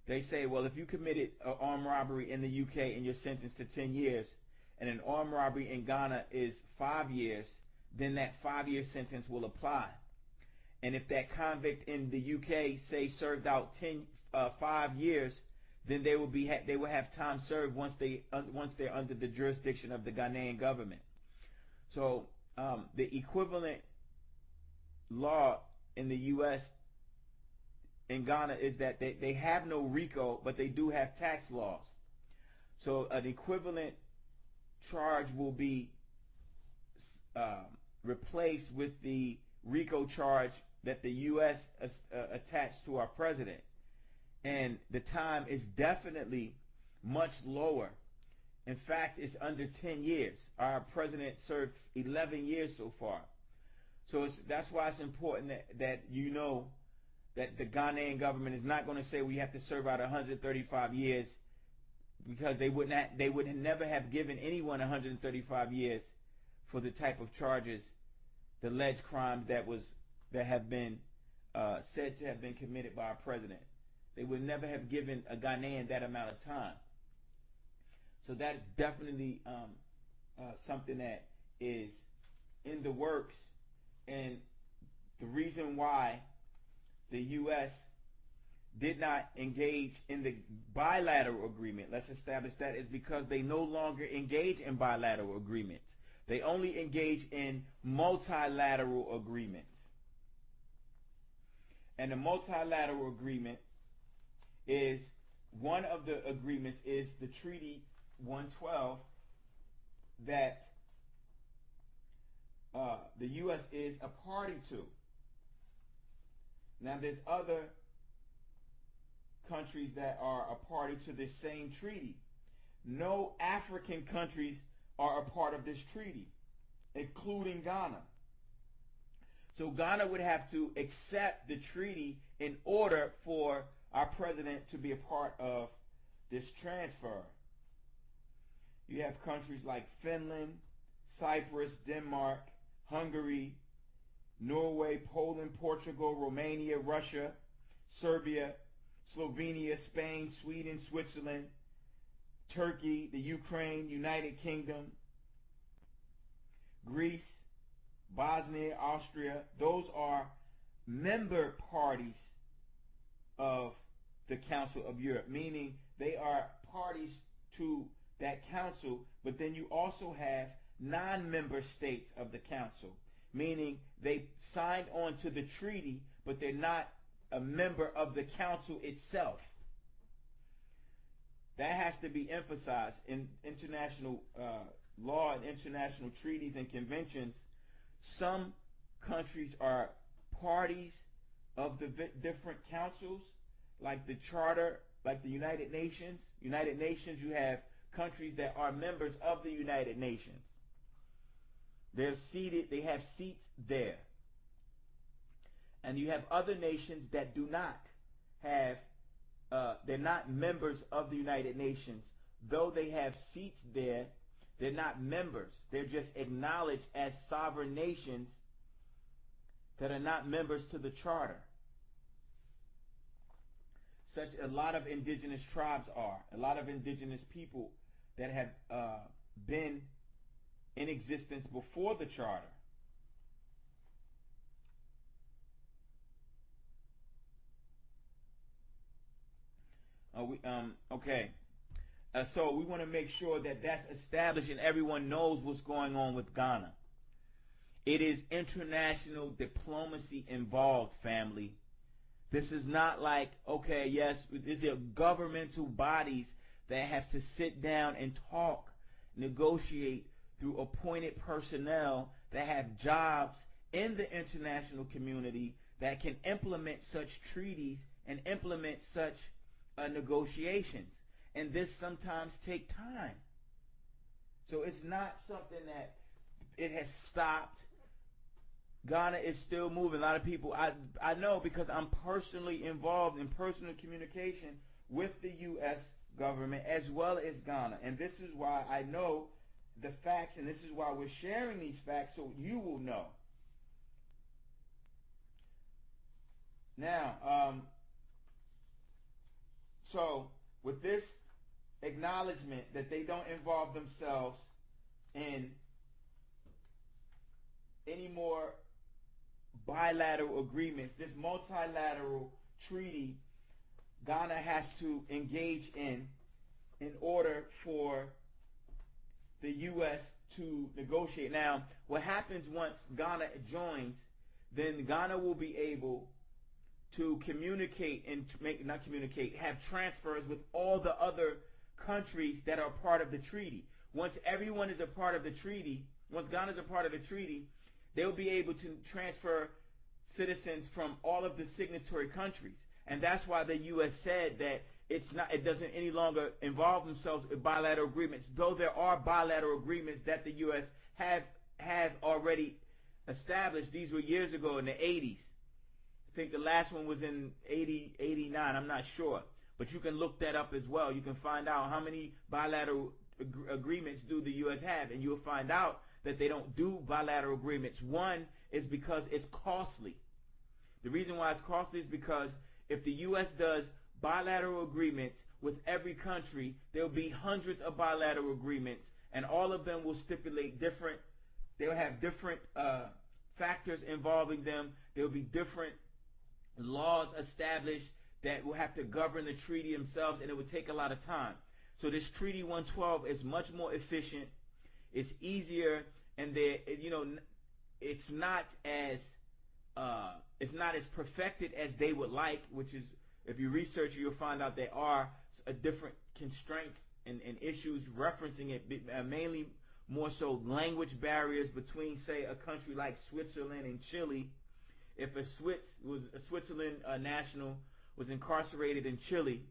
They say, well, if you committed an armed robbery in the UK and you're sentenced to 10 years, and an armed robbery in Ghana is 5 years, then that 5-year sentence will apply. And if that convict in the UK, say, served out 5 years, then they will have time served once they're under the jurisdiction of the Ghanaian government. So the equivalent law in the U.S. in Ghana is that they have no RICO, but they do have tax laws. So an equivalent charge will be replaced with the RICO charge that the U.S. attached to our president. And the time is definitely much lower. In fact, it's under 10 years. Our president served 11 years so far. So that's why it's important that you know that the Ghanaian government is not going to say we have to serve out 135 years, because they would never have given anyone 135 years for the type of charges, the alleged crimes that have been said to have been committed by our president. They would never have given a Ghanaian that amount of time. So that's definitely something that is in the works, and the reason why the U.S. did not engage in the bilateral agreement, let's establish that, is because they no longer engage in bilateral agreements. They only engage in multilateral agreements. And the multilateral agreement is, one of the agreements is the Treaty 112 that the U.S. is a party to. Now there's other countries that are a party to this same treaty. No African countries are a part of this treaty, including Ghana. So Ghana would have to accept the treaty in order for our president to be a part of this transfer. You have countries like Finland, Cyprus, Denmark, Hungary, Norway, Poland, Portugal, Romania, Russia, Serbia, Slovenia, Spain, Sweden, Switzerland, Turkey, the Ukraine, United Kingdom, Greece, Bosnia, Austria. Those are member parties of the Council of Europe, meaning they are parties to that council, but then you also have non-member states of the council, meaning they signed on to the treaty, but they're not a member of the council itself. That has to be emphasized in international law and international treaties and conventions. Some countries are parties of the different councils, like the Charter, like the United Nations. United Nations, you have countries that are members of the United Nations. They have seats there. And you have other nations that do not have, they're not members of the United Nations. Though they have seats there, they're not members. They're just acknowledged as sovereign nations that are not members to the charter. Such a lot of indigenous tribes are, a lot of indigenous people that have been in existence before the charter. Okay. So we want to make sure that that's established and everyone knows what's going on with Ghana. It is international diplomacy involved, family. This is not like, okay, yes, these are governmental bodies that have to sit down and talk, negotiate through appointed personnel that have jobs in the international community that can implement such treaties and implement such negotiations. And this sometimes takes time. So it's not something that it has stopped. Ghana is still moving. A lot of people, I know because I'm personally involved in personal communication with the U.S. government as well as Ghana. And this is why I know the facts, and this is why we're sharing these facts so you will know. Now, so with this acknowledgement that they don't involve themselves in any more bilateral agreements, this multilateral treaty Ghana has to engage in order for the U.S. to negotiate. Now, what happens once Ghana joins, then Ghana will be able to communicate and have transfers with all the other countries that are part of the treaty. Once everyone is a part of the treaty, once Ghana is a part of the treaty, they'll be able to transfer citizens from all of the signatory countries. And that's why the U.S. said that it doesn't any longer involve themselves in bilateral agreements, though there are bilateral agreements that the U.S. have already established. These were years ago in the 80s. I think the last one was in 89, I'm not sure. But you can look that up as well. You can find out how many bilateral agreements do the U.S. have, and you'll find out that they don't do bilateral agreements. One is because it's costly. The reason why it's costly is because if the U.S. does bilateral agreements with every country, there'll be hundreds of bilateral agreements, and all of them will stipulate different, they'll have different factors involving them. There'll be different laws established that will have to govern the treaty themselves, and it would take a lot of time. So this Treaty 112 is much more efficient. It's easier, and it's not as perfected as they would like. Which is, if you research it, you'll find out there are different constraints and issues referencing it, mainly more so language barriers between, say, a country like Switzerland and Chile. If a Switzerland national was incarcerated in Chile,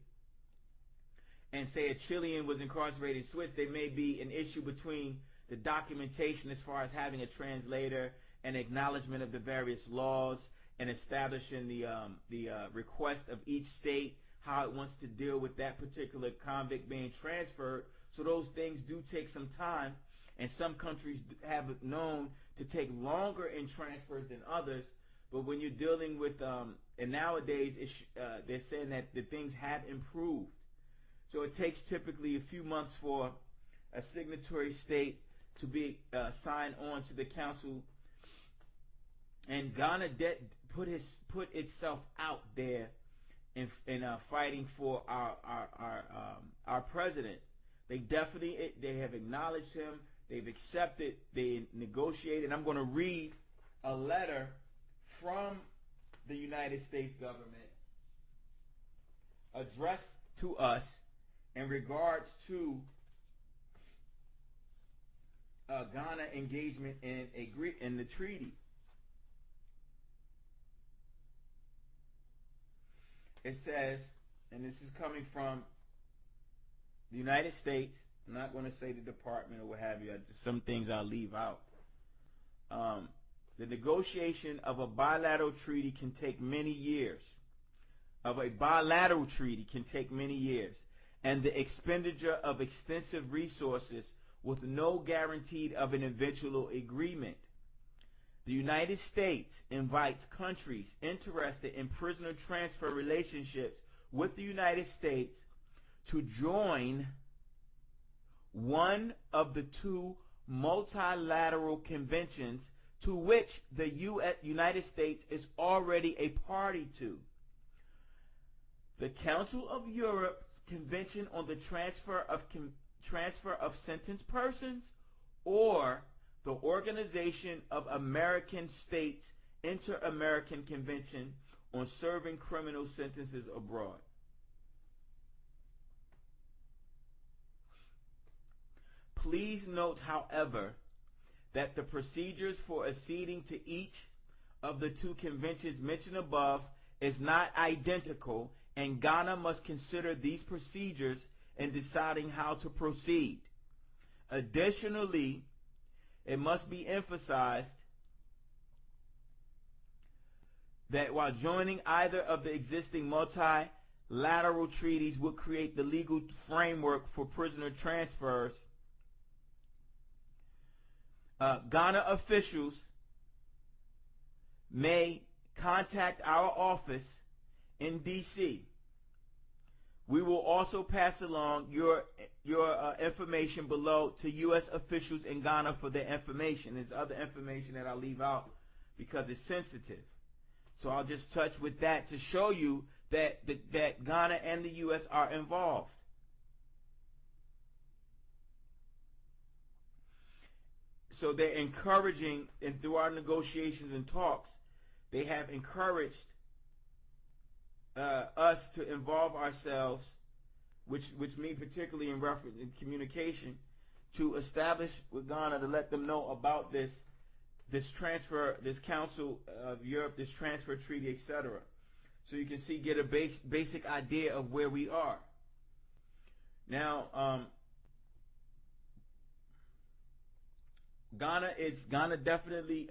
and say a Chilean was incarcerated in Swiss, there may be an issue between the documentation as far as having a translator and acknowledgement of the various laws and establishing the request of each state, how it wants to deal with that particular convict being transferred. So those things do take some time, and some countries have known to take longer in transfers than others. But when you're dealing with, and nowadays they're saying that the things have improved. So it takes typically a few months for a signatory state to be signed on to the council. And Ghana put itself out there in fighting for our president. They have acknowledged him. They've accepted. They negotiated. I'm going to read a letter from the United States government addressed to us in regards to Ghana engagement in the treaty. It says, and this is coming from the United States. I'm not going to say the department or what have you. Some things I'll leave out. The negotiation of a bilateral treaty can take many years. And the expenditure of extensive resources with no guarantee of an eventual agreement. The United States invites countries interested in prisoner transfer relationships with the United States to join one of the two multilateral conventions to which the United States is already a party to. The Council of Europe's Convention on the Transfer of Sentenced Persons, or the Organization of American States Inter-American Convention on Serving Criminal Sentences Abroad. Please note, however, that the procedures for acceding to each of the two conventions mentioned above is not identical, and Ghana must consider these procedures in deciding how to proceed. Additionally, it must be emphasized that while joining either of the existing multilateral treaties would create the legal framework for prisoner transfers, Ghana officials may contact our office in D.C. We will also pass along your information below to U.S. officials in Ghana for their information. There's other information that I'll leave out because it's sensitive. So I'll just touch with that to show you that Ghana and the U.S. are involved. So they're encouraging, and through our negotiations and talks, they have encouraged us to involve ourselves, which me particularly in reference in communication, to establish with Ghana to let them know about this transfer, this Council of Europe, this transfer treaty, etc. So you can get a basic idea of where we are. Now, Ghana definitely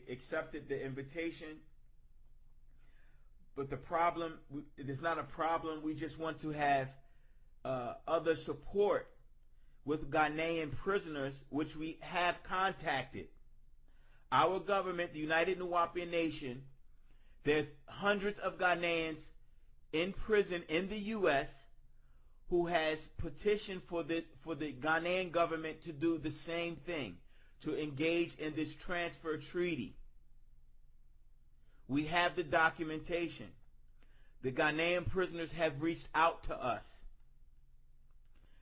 accepted the invitation, but the problem, it is not a problem. We just want to have other support with Ghanaian prisoners, which we have contacted. Our government, the United Nuwaupian Nation, there's hundreds of Ghanaians in prison in the U.S. who has petitioned for the Ghanaian government to do the same thing, to engage in this transfer treaty. We have the documentation. The Ghanaian prisoners have reached out to us.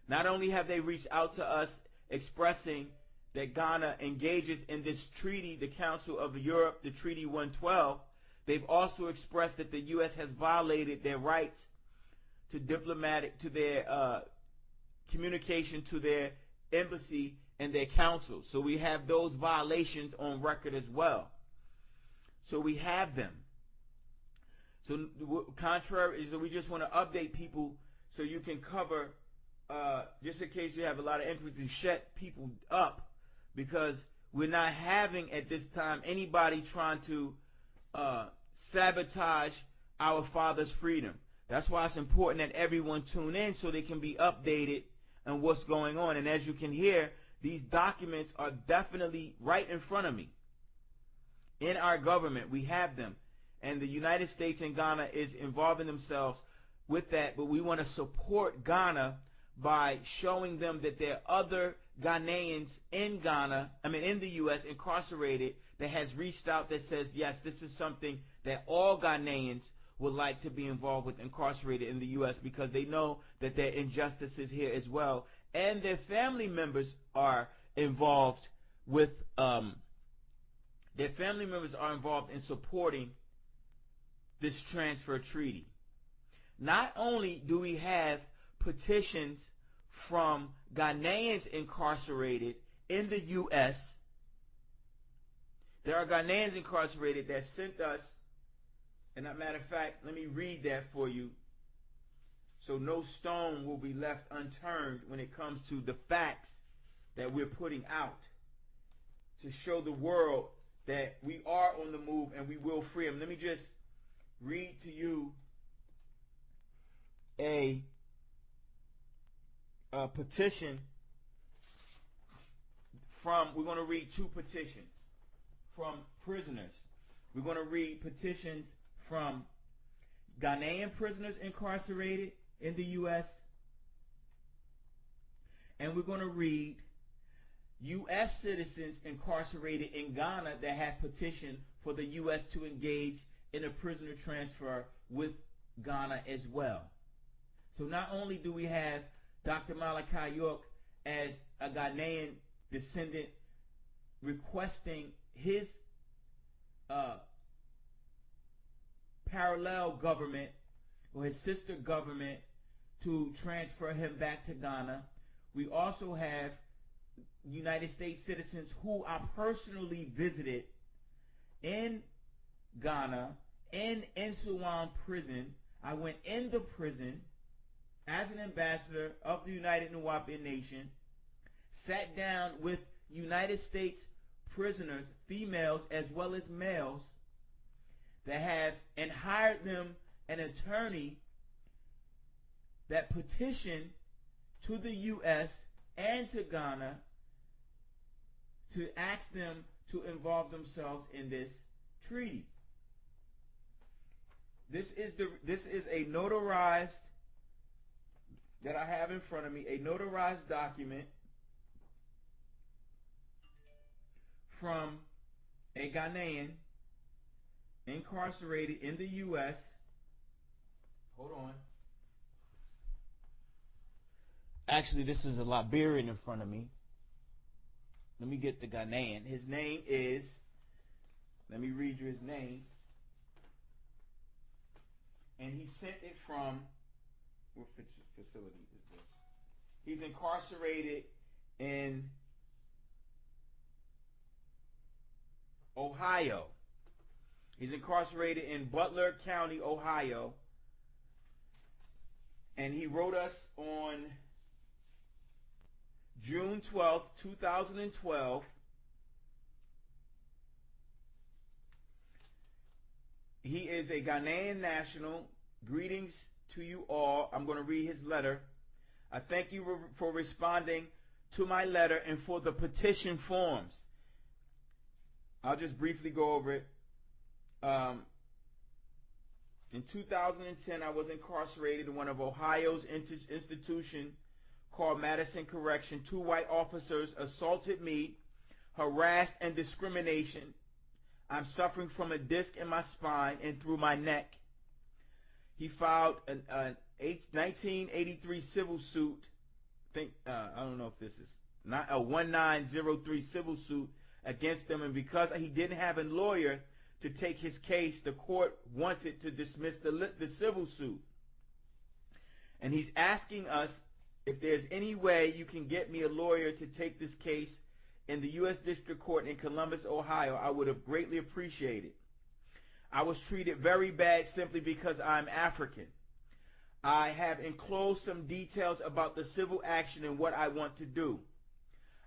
Not only have they reached out to us expressing that Ghana engages in this treaty, the Council of Europe, the Treaty 112, they've also expressed that the U.S. has violated their rights to their communication to their embassy and their council. So we have those violations on record as well. So we have them. So contrary, so we just want to update people so you can cover, just in case you have a lot of interest, to shut people up, because we're not having at this time anybody trying to sabotage our Father's freedom. That's why it's important that everyone tune in so they can be updated on what's going on. And as you can hear, these documents are definitely right in front of me. In our government, we have them. And the United States and Ghana is involving themselves with that. But we want to support Ghana by showing them that there are other Ghanaians in in the U.S. incarcerated, that has reached out that says, yes, this is something that all Ghanaians would like to be involved with, incarcerated in the U.S., because they know that there are injustices here as well. And their family members are involved with, in supporting this transfer treaty. Not only do we have petitions from Ghanaians incarcerated in the U.S., there are Ghanaians incarcerated that sent us, and as a matter of fact, let me read that for you, so no stone will be left unturned when it comes to the facts that we're putting out to show the world that we are on the move and we will free him. Let me just read to you a petition from, we're going to read two petitions from prisoners. We're going to read petitions from Ghanaian prisoners incarcerated in the U.S. and we're going to read U.S. citizens incarcerated in Ghana that have petitioned for the U.S. to engage in a prisoner transfer with Ghana as well. So not only do we have Dr. Malachi York as a Ghanaian descendant requesting his parallel government or his sister government to transfer him back to Ghana, we also have United States citizens who I personally visited in Ghana, in Nuwaupian prison. I went in the prison as an ambassador of the United Nuwaupian Nation, sat down with United States prisoners, females as well as males, that have, and hired them an attorney that petitioned to the U.S. and to Ghana to ask them to involve themselves in this treaty. This is a notarized, that I have in front of me, a notarized document from a Ghanaian incarcerated in the U.S. Hold on. Actually, this is a Liberian in front of me. Let me get the Ghanaian. His name is, let me read you his name. And he sent it from, what facility is this? He's incarcerated in Ohio. He's incarcerated in Butler County, Ohio. And he wrote us on June 12th, 2012. He is a Ghanaian national. Greetings to you all. I'm going to read his letter. I thank you for responding to my letter and for the petition forms. I'll just briefly go over it. In 2010, I was incarcerated in one of Ohio's institutions called Madison Correction. 2 white officers assaulted me, harassed, and discrimination. I'm suffering from a disc in my spine and through my neck. He filed a 1983 civil suit. I don't know if this is not a 1903 civil suit against them, and because he didn't have a lawyer to take his case, the court wanted to dismiss the civil suit. And he's asking us if there's any way you can get me a lawyer to take this case in the U.S. District Court in Columbus, Ohio. I would have greatly appreciated. I was treated very bad simply because I'm African. I have enclosed some details about the civil action and what I want to do.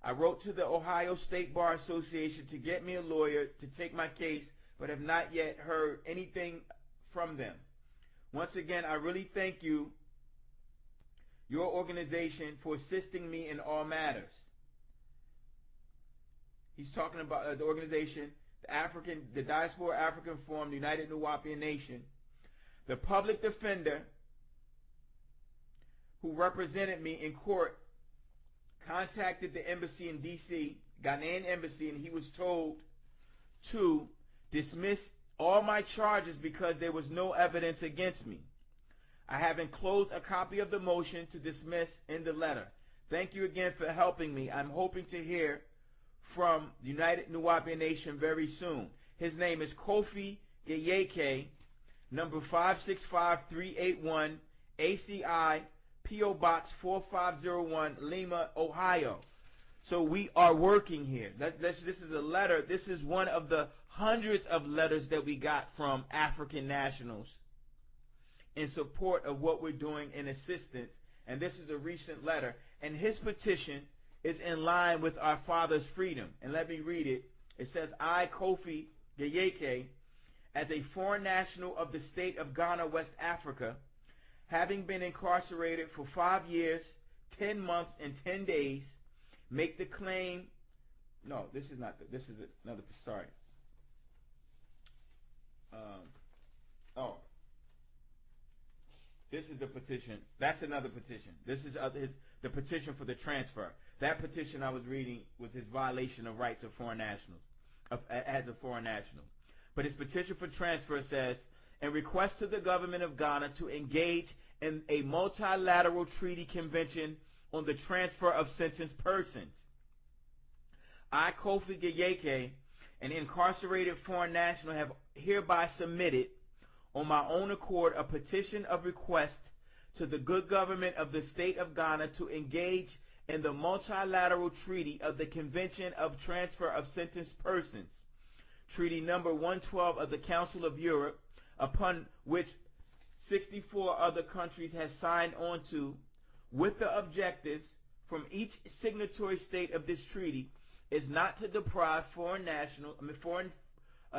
I wrote to the Ohio State Bar Association to get me a lawyer to take my case, but have not yet heard anything from them. Once again, I really thank you, your organization, for assisting me in all matters. He's talking about the organization, the Diaspora African Forum, the United Nuwaupian Nation. The public defender who represented me in court contacted the embassy in D.C., Ghanaian embassy, and he was told to dismiss all my charges because there was no evidence against me. I have enclosed a copy of the motion to dismiss in the letter. Thank you again for helping me. I'm hoping to hear from the United Nuwaupian Nation very soon. His name is Kofi Geyeke, number 565381, ACI, P.O. Box 4501, Lima, Ohio. So we are working here. This is a letter. This is one of the hundreds of letters that we got from African nationals in support of what we're doing in assistance. And this is a recent letter. And his petition is in line with our father's freedom. And let me read it. It says, I, Kofi Gayeke, as a foreign national of the state of Ghana, West Africa, having been incarcerated for 5 years, 10 months, and 10 days, make the claim. No, this is not. This is another. Sorry. This is the petition. That's another petition. This is the petition for the transfer. That petition I was reading was his violation of rights of foreign nationals, as a foreign national. But his petition for transfer says, and request to the government of Ghana to engage in a multilateral treaty convention on the transfer of sentenced persons. I, Kofi Gayeke, an incarcerated foreign national, have hereby submitted on my own accord a petition of request to the good government of the state of Ghana to engage in the multilateral treaty of the Convention of Transfer of Sentenced Persons, Treaty number 112 of the Council of Europe, upon which 64 other countries have signed on to, with the objectives from each signatory state of this treaty is not to deprive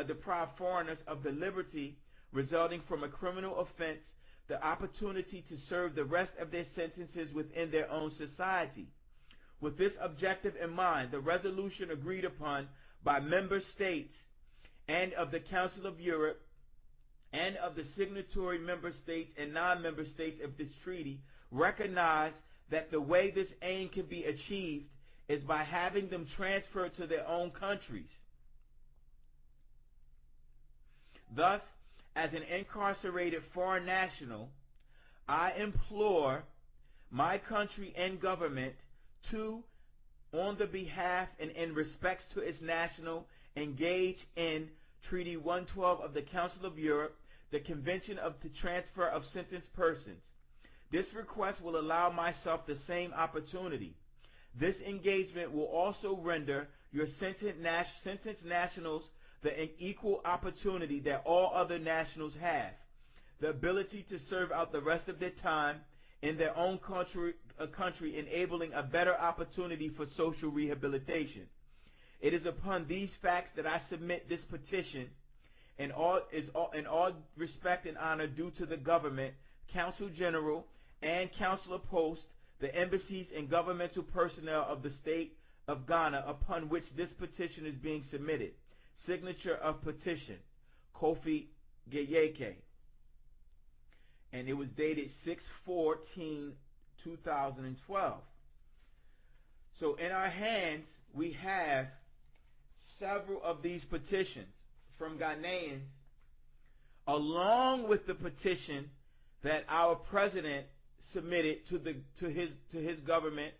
deprive foreigners of the liberty resulting from a criminal offense, the opportunity to serve the rest of their sentences within their own society. With this objective in mind, the resolution agreed upon by member states and of the Council of Europe and of the signatory member states and non-member states of this treaty recognize that the way this aim can be achieved is by having them transferred to their own countries. Thus, as an incarcerated foreign national, I implore my country and government to, on the behalf and in respects to its national, engage in Treaty 112 of the Council of Europe, the Convention of the Transfer of Sentenced Persons. This request will allow myself the same opportunity. This engagement will also render your sentenced nationals the equal opportunity that all other nationals have, the ability to serve out the rest of their time in their own country, enabling a better opportunity for social rehabilitation. It is upon these facts that I submit this petition, in all respect and honor due to the government, Council General, and Council of Post, the embassies and governmental personnel of the state of Ghana, upon which this petition is being submitted. Signature of petition, Kofi Gayeke. And it was dated 6/14/2012. So in our hands, we have several of these petitions from Ghanaians, along with the petition that our president submitted to his government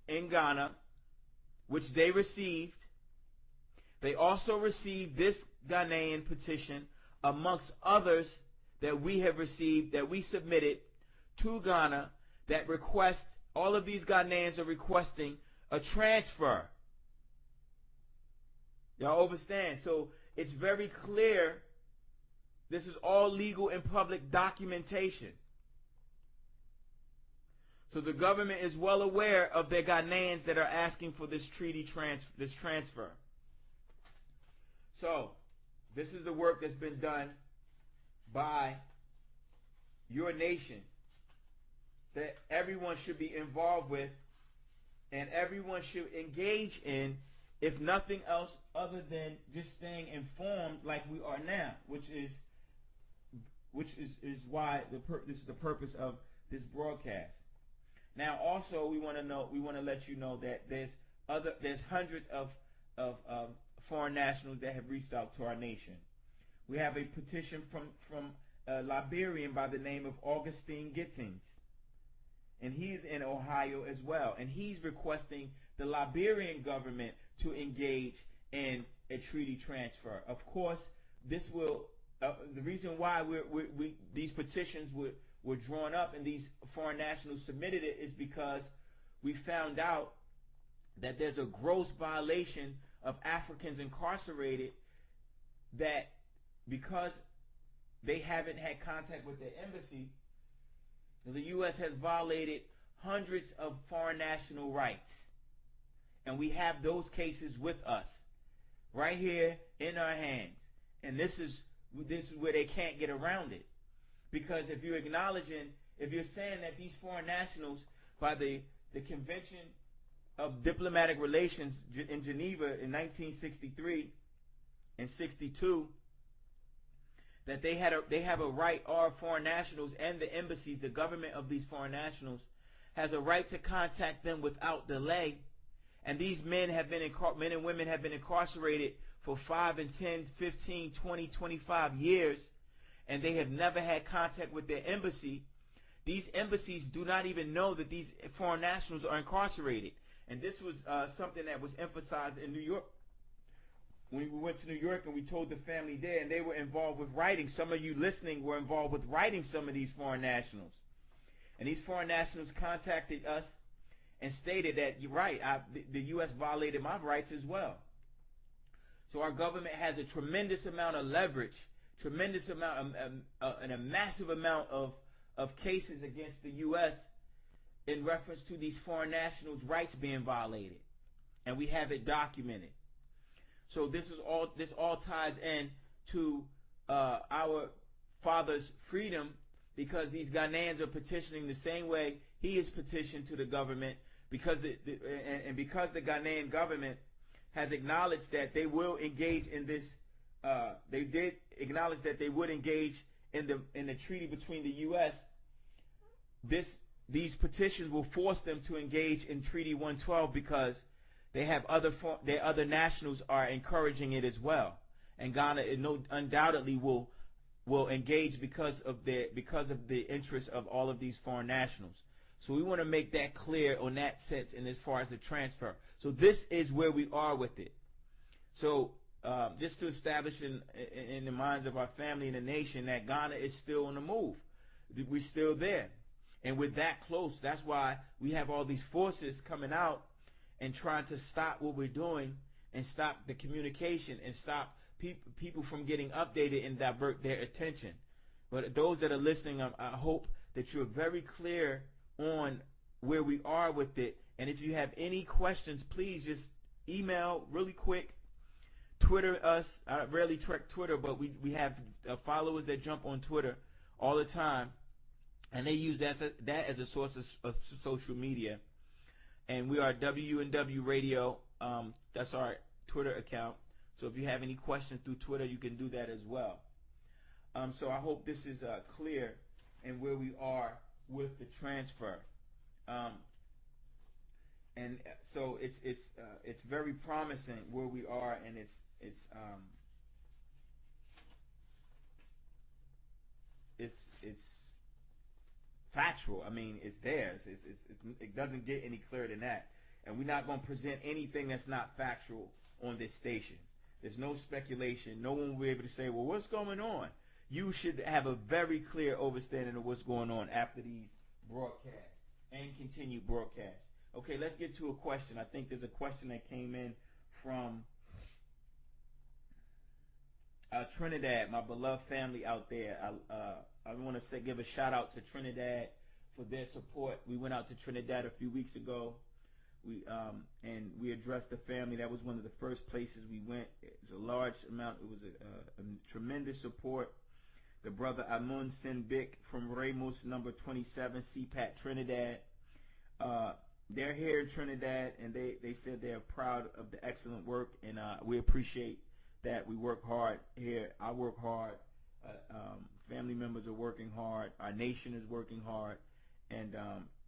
in Ghana, which they received. They also received this Ghanaian petition, amongst others that we have received, that we submitted to Ghana, that request, all of these Ghanaians are requesting a transfer. Y'all understand? So it's very clear, this is all legal and public documentation. So the government is well aware of their Ghanaians that are asking for this transfer. So this is the work that's been done by your nation that everyone should be involved with and everyone should engage in, if nothing else other than just staying informed like we are now, which is why this is the purpose of this broadcast. Now, also, we want to let you know that there's hundreds of foreign nationals that have reached out to our nation. We have a petition from a Liberian by the name of Augustine Gittins, and he's in Ohio as well, and he's requesting the Liberian government to engage in a treaty transfer. Of course, this will the reason why these petitions were drawn up and these foreign nationals submitted it is because we found out that there's a gross violation of Africans incarcerated, that because they haven't had contact with their embassy, the U.S. has violated hundreds of foreign national rights. And we have those cases with us. right here in our hands. And this is where they can't get around it. Because if you're saying that these foreign nationals, by the Convention of Diplomatic Relations in Geneva in 1963 and 62, that they have a right, our foreign nationals and the embassies, the government of these foreign nationals, has a right to contact them without delay. And these men and women have been incarcerated for 5 and 10, 15, 20, 25 years, and they have never had contact with their embassy. These embassies do not even know that these foreign nationals are incarcerated. And this was something that was emphasized in New York. When we went to New York and we told the family there, and they were involved with writing. Some of you listening were involved with writing some of these foreign nationals. And these foreign nationals contacted us and stated that, you're right, the U.S. violated my rights as well. So our government has a tremendous amount of leverage, tremendous amount and a massive amount of cases against the U.S. in reference to these foreign nationals' rights being violated. And we have it documented. So this all ties in to our father's freedom, because these Ghanaians are petitioning the same way he is petitioned to the government, because because the Ghanaian government has acknowledged that they will engage in this. They did acknowledge that they would engage in the treaty between the U.S. These petitions will force them to engage in Treaty 112, because they have their other nationals are encouraging it as well, and Ghana undoubtedly will engage because of the interest of all of these foreign nationals. So we want to make that clear on that sense, and as far as the transfer. So this is where we are with it. So just to establish in the minds of our family and the nation that Ghana is still on the move. We're still there. And we're that close. That's why we have all these forces coming out and trying to stop what we're doing and stop the communication and stop people from getting updated and divert their attention. But those that are listening, I hope that you're very clear on where we are with it. And if you have any questions, please just email really quick, Twitter us. I rarely check Twitter, but we have followers that jump on Twitter all the time, and they use that as a source of social media. And we are WUNW Radio. That's our Twitter account. So if you have any questions through Twitter, you can do that as well. So I hope this is clear in where we are with the transfer. And so it's very promising where we are, and it's factual. I mean, it's theirs. It doesn't get any clearer than that. And we're not going to present anything that's not factual on this station. There's no speculation. No one will be able to say, well, what's going on? You should have a very clear understanding of what's going on after these broadcasts and continued broadcasts. Okay, let's get to a question. I think there's a question that came in from Trinidad, my beloved family out there. I want to give a shout out to Trinidad for their support. We went out to Trinidad a few weeks ago. And we addressed the family. That was one of the first places we went. It was a large amount. It was a tremendous support. The brother Amun Sinbik from Ramos, number 27, CPAT Trinidad. They're here in Trinidad, and they said they're proud of the excellent work, and we appreciate that. We work hard here. I work hard. Family members are working hard. Our nation is working hard, and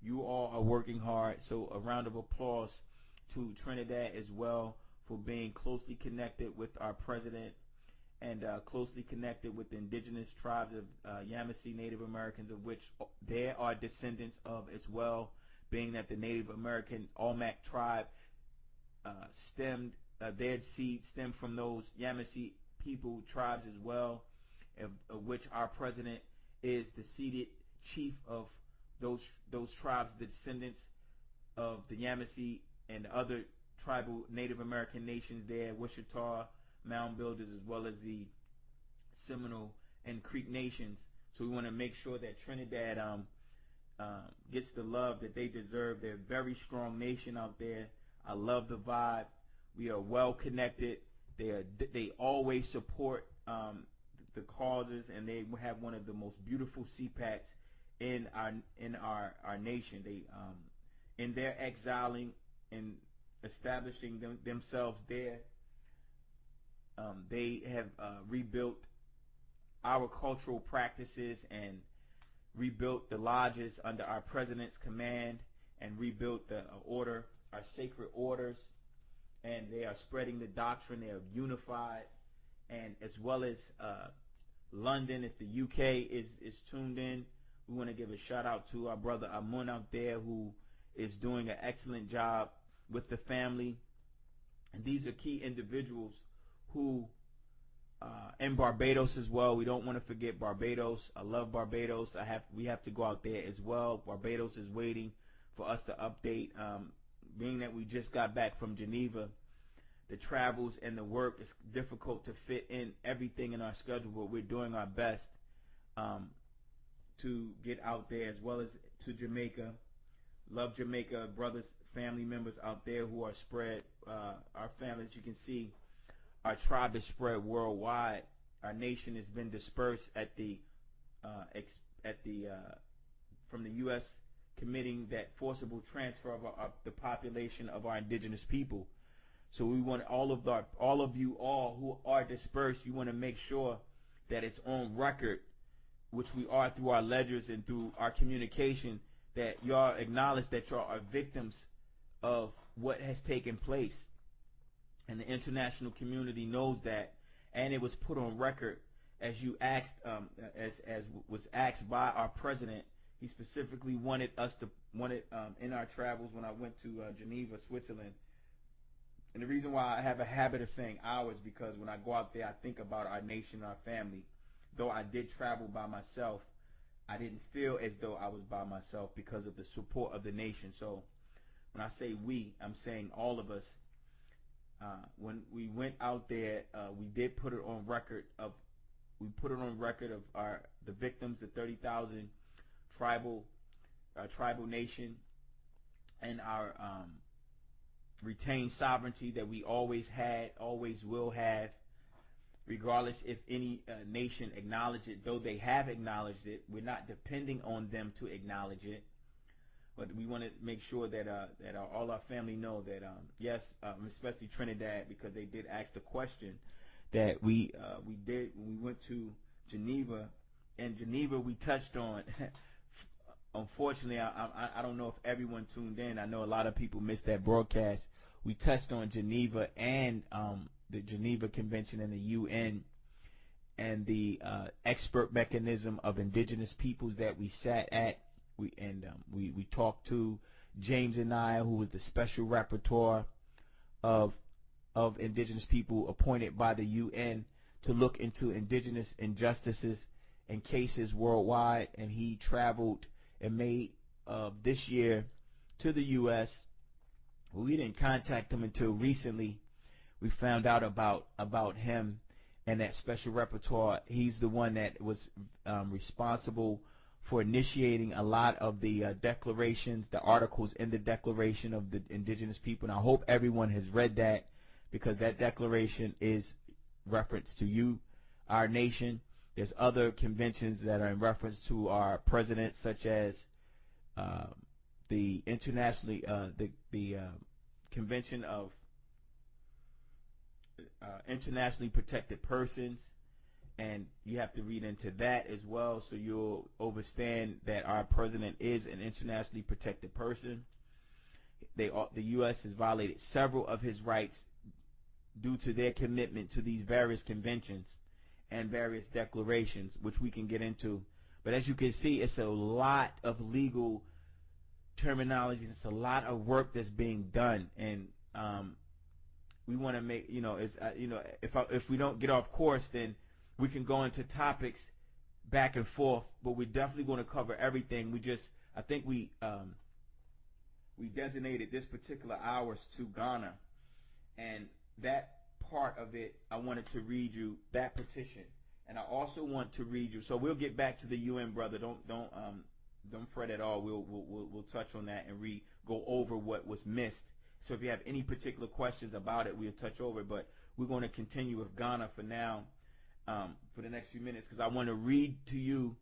you all are working hard. So a round of applause to Trinidad as well for being closely connected with our president and closely connected with the indigenous tribes of Yamasee Native Americans, of which there are descendants of as well, being that the Native American Almac tribe their seed stemmed from those Yamasee people tribes as well, of which our president is the seated chief of those tribes, the descendants of the Yamasee and other tribal Native American nations there, Wichita, Mound Builders, as well as the Seminole and Creek nations. So we want to make sure that Trinidad gets the love that they deserve. They're a very strong nation out there. I love the vibe. We are well connected, They always support the causes, and they have one of the most beautiful CPACs in our nation. They in their exiling and establishing themselves there, they have rebuilt our cultural practices and rebuilt the lodges under our president's command, and rebuilt the order, our sacred orders, and they are spreading the doctrine. They are unified, and as well as London, if the UK is tuned in, we want to give a shout out to our brother Amun out there, who is doing an excellent job with the family. And these are key individuals who in Barbados as well. We don't want to forget Barbados. I love Barbados. We have to go out there as well. Barbados is waiting for us to update. Being that we just got back from Geneva, the travels and the work is difficult to fit in everything in our schedule, but we're doing our best to get out there, as well as to Jamaica. Love Jamaica, brothers, family members out there who are spread. Our family, as you can see, our tribe is spread worldwide. Our nation has been dispersed from the U.S. committing that forcible transfer of the population of our indigenous people. So we want all of you who are dispersed. You want to make sure that it's on record, which we are through our ledgers and through our communication, that y'all acknowledge that y'all are victims of what has taken place. And the international community knows that, and it was put on record, as you asked, as was asked by our president. He specifically wanted in our travels when I went to Geneva, Switzerland. And the reason why I have a habit of saying ours, because when I go out there, I think about our nation, our family. Though I did travel by myself, I didn't feel as though I was by myself because of the support of the nation. So when I say we, I'm saying all of us. When we went out there, we did put it on record of the victims, the 30,000 tribal nation, and our retained sovereignty that we always had, always will have, regardless if any nation acknowledge it. Though they have acknowledged it, we're not depending on them to acknowledge it. But we want to make sure that all our family know that yes, especially Trinidad, because they did ask the question, that we did when we went to Geneva. And Geneva, we touched on. Unfortunately, I don't know if everyone tuned in. I know a lot of people missed that broadcast. We touched on Geneva and the Geneva Convention and the UN and the expert mechanism of indigenous peoples that we sat at. We talked to James and I, who was the special rapporteur of indigenous people appointed by the UN to look into indigenous injustices and cases worldwide. And he traveled in May of this year to the U.S. We didn't contact him until recently. We found out about him and that special rapporteur. He's the one that was responsible for initiating a lot of the declarations, the articles in the Declaration of the Indigenous People. And I hope everyone has read that, because that declaration is reference to you, our nation. There's other conventions that are in reference to our president, such as the internationally the Convention of Internationally Protected Persons. And you have to read into that as well, so you'll understand that our president is an internationally protected person. The U.S. has violated several of his rights due to their commitment to these various conventions and various declarations, which we can get into. But as you can see, it's a lot of legal terminology. It's a lot of work that's being done, and we want to make, if we don't get off course, then we can go into topics back and forth, but we're definitely going to cover everything. I think we designated this particular hours to Ghana, and that part of it, I wanted to read you that petition, and I also want to read you. So we'll get back to the UN, brother. Don't fret at all. We'll touch on that and go over what was missed, So if you have any particular questions about it, we'll touch over it. But we're going to continue with Ghana for now, for the next few minutes, because I want to read to you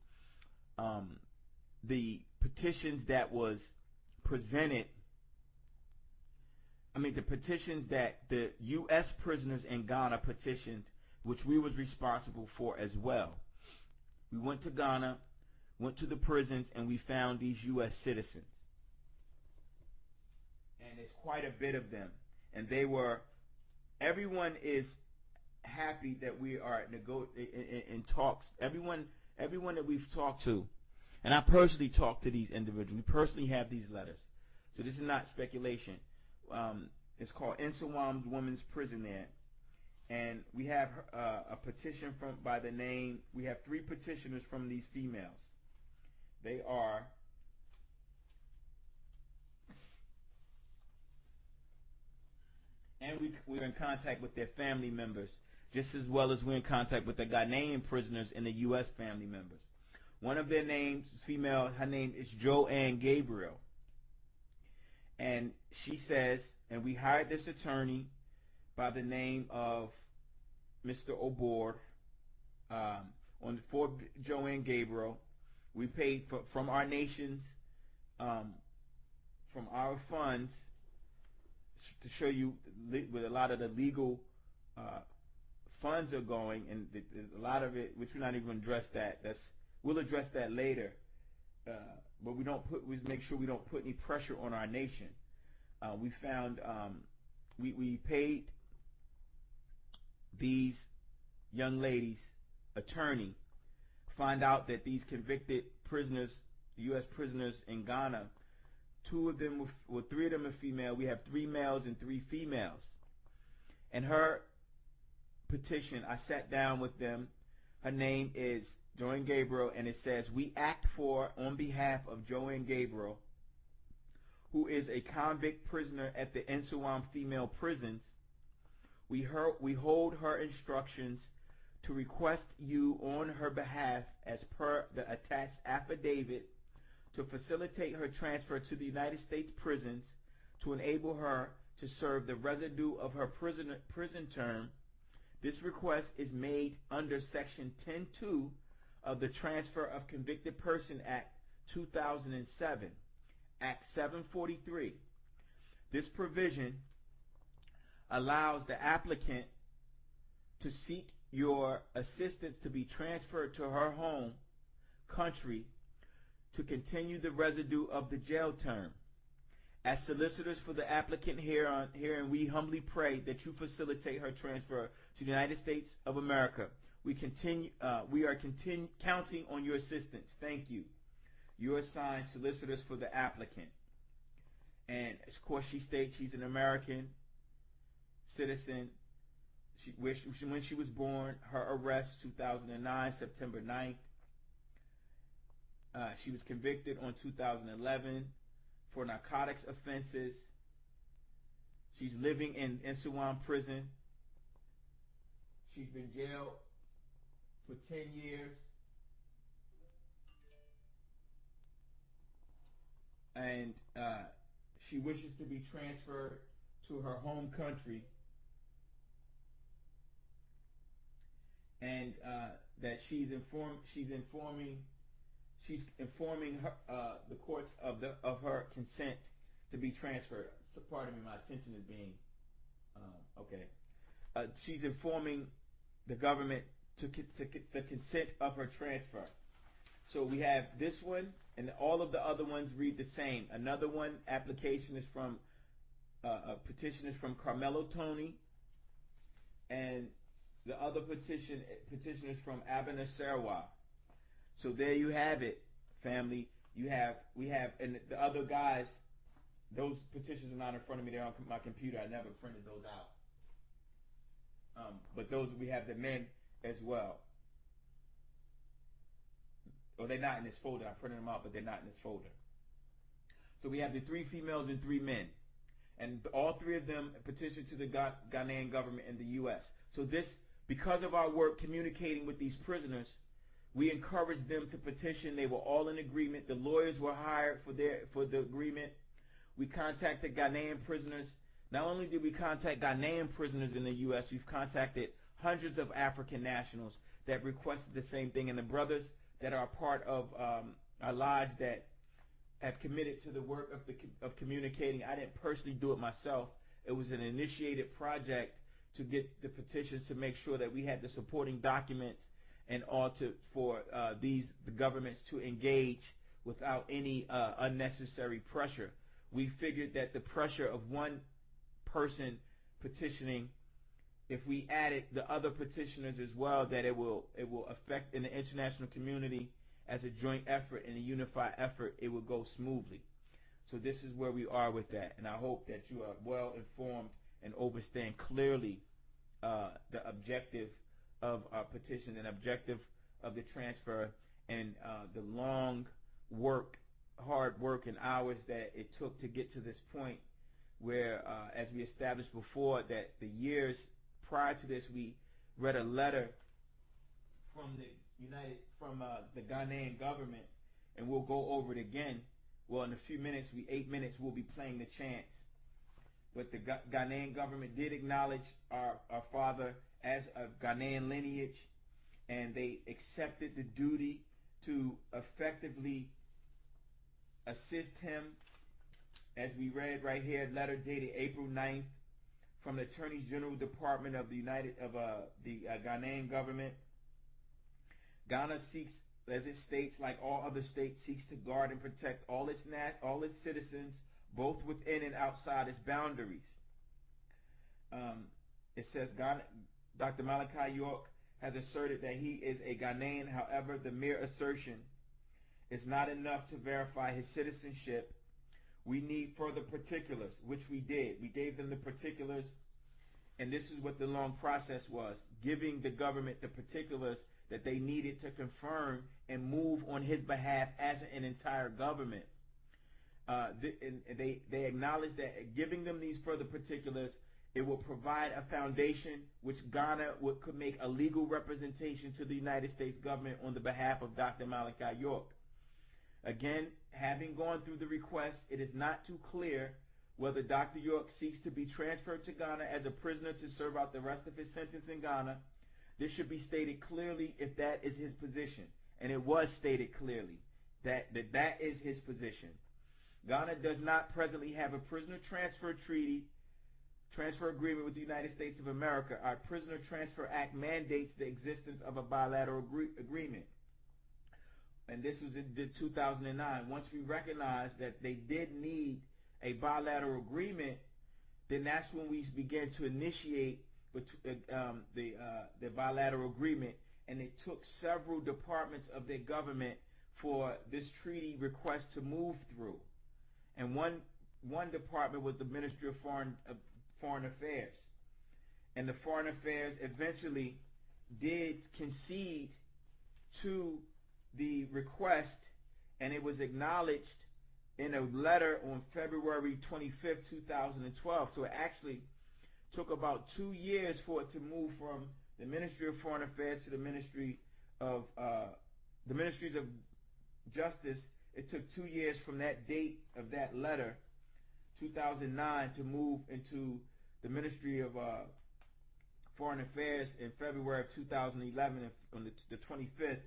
the petitions that was presented. The petitions that the U.S. prisoners in Ghana petitioned, which we was responsible for as well. We went to Ghana, went to the prisons, and we found these U.S. citizens. And there's quite a bit of them. And everyone is happy that we are in talks. Everyone that we've talked to, and I personally talked to these individuals. We personally have these letters. So this is not speculation. It's called Nsawam Women's Prison there. And we have a petition by the name, we have 3 petitioners from these females. They are and we're in contact with their family members, just as well as we're in contact with the Ghanaian prisoners and the U.S. family members. One of their names, female, her name is Joanne Gabriel. And she says, and we hired this attorney by the name of Mr. Obor, for Joanne Gabriel. We paid from our nations, from our funds, to show you where a lot of the legal funds are going, and a lot of it, which we're not even going to address that. We'll address that later. But we make sure we don't put any pressure on our nation. We found we paid these young ladies attorney, find out that these convicted prisoners, U.S. prisoners in Ghana, 3 of them are female. We have 3 males and 3 females. And her petition, I sat down with them. Her name is Joanne Gabriel, and it says, we act on behalf of Joanne Gabriel, who is a convict prisoner at the Nsawam female prisons. We hold her instructions to request you on her behalf, as per the attached affidavit, to facilitate her transfer to the United States prisons to enable her to serve the residue of her prison term. This request is made under Section 10.2 of the Transfer of Convicted Person Act 2007, Act 743. This provision allows the applicant to seek your assistance to be transferred to her home country to continue the residue of the jail term. As solicitors for the applicant herein, we humbly pray that you facilitate her transfer to the United States of America. We are counting on your assistance. Thank you. You are assigned solicitors for the applicant. And of course, she states she's an American citizen. When she was born, her arrest 2009, September 9th. She was convicted on 2011 for narcotics offenses. She's living in Nsawam prison. She's been jailed for 10 years. And she wishes to be transferred to her home country. And that she's informing her, the courts of her consent to be transferred. So pardon me, my attention is being okay. She's informing the government to the consent of her transfer. So we have this one, and all of the other ones read the same. Another one application is from a petition is from Carmelo Tony, and the other petition is from Abner Serwa. So there you have it, family. We have, and the other guys, those petitions are not in front of me. They're on my computer. I never printed those out. But those, we have the men as well. Or they're not in this folder. I printed them out, but they're not in this folder. So we have the 3 females and 3 men. And all 3 of them petitioned to the Ghanaian government and the U.S. So this, because of our work communicating with these prisoners, we encouraged them to petition. They were all in agreement. The lawyers were hired for the agreement. We contacted Ghanaian prisoners Not only did we contact Ghanaian prisoners in the U.S., we've contacted hundreds of African nationals that requested the same thing, and the brothers that are part of our lodge that have committed to the work of communicating. I didn't personally do it myself. It was an initiated project to get the petitions to make sure that we had the supporting documents and all for the governments to engage without any unnecessary pressure. We figured that the pressure of one person petitioning, if we added the other petitioners as well, that it will affect in the international community as a joint effort and a unified effort, it will go smoothly. So this is where we are with that, and I hope that you are well informed and understand clearly the objective of our petition and objective of the transfer, and the long work, hard work and hours that it took to get to this point where, as we established before, that the years prior to this, we read a letter from the Ghanaian government, and we'll go over it again. Well, in a few minutes, 8 minutes, we'll be playing the chants. But the Ghanaian government did acknowledge our father as a Ghanaian lineage, and they accepted the duty to effectively assist him, as we read right here, letter dated April 9th from the Attorney General Department of the Ghanaian government. Ghana seeks, as it states, like all other states, seeks to guard and protect all its citizens, both within and outside its boundaries. It says Dr. Malachi York has asserted that he is a Ghanaian. However, the mere assertion is not enough to verify his citizenship. We need further particulars, which we did. We gave them the particulars, and this is what the long process was, giving the government the particulars that they needed to confirm and move on his behalf as an entire government. They acknowledged that giving them these further particulars, it will provide a foundation which Ghana could make a legal representation to the United States government on the behalf of Dr. Malachi York. Again, having gone through the request, it is not too clear whether Dr. York seeks to be transferred to Ghana as a prisoner to serve out the rest of his sentence in Ghana. This should be stated clearly if that is his position, and it was stated clearly that is his position. Ghana does not presently have a prisoner transfer agreement with the United States of America. Our Prisoner Transfer Act mandates the existence of a bilateral agreement. And this was in 2009. Once we recognized that they did need a bilateral agreement, then that's when we began to initiate the bilateral agreement. And it took several departments of their government for this treaty request to move through. And one department was the Ministry of Foreign Affairs. And the Foreign Affairs eventually did concede to the request, and it was acknowledged in a letter on February 25th, 2012. So it actually took about 2 years for it to move from the Ministry of Foreign Affairs to the Ministries of Justice. It took 2 years from that date of that letter, 2009, to move into the Ministry of Foreign Affairs in February of 2011 on the 25th,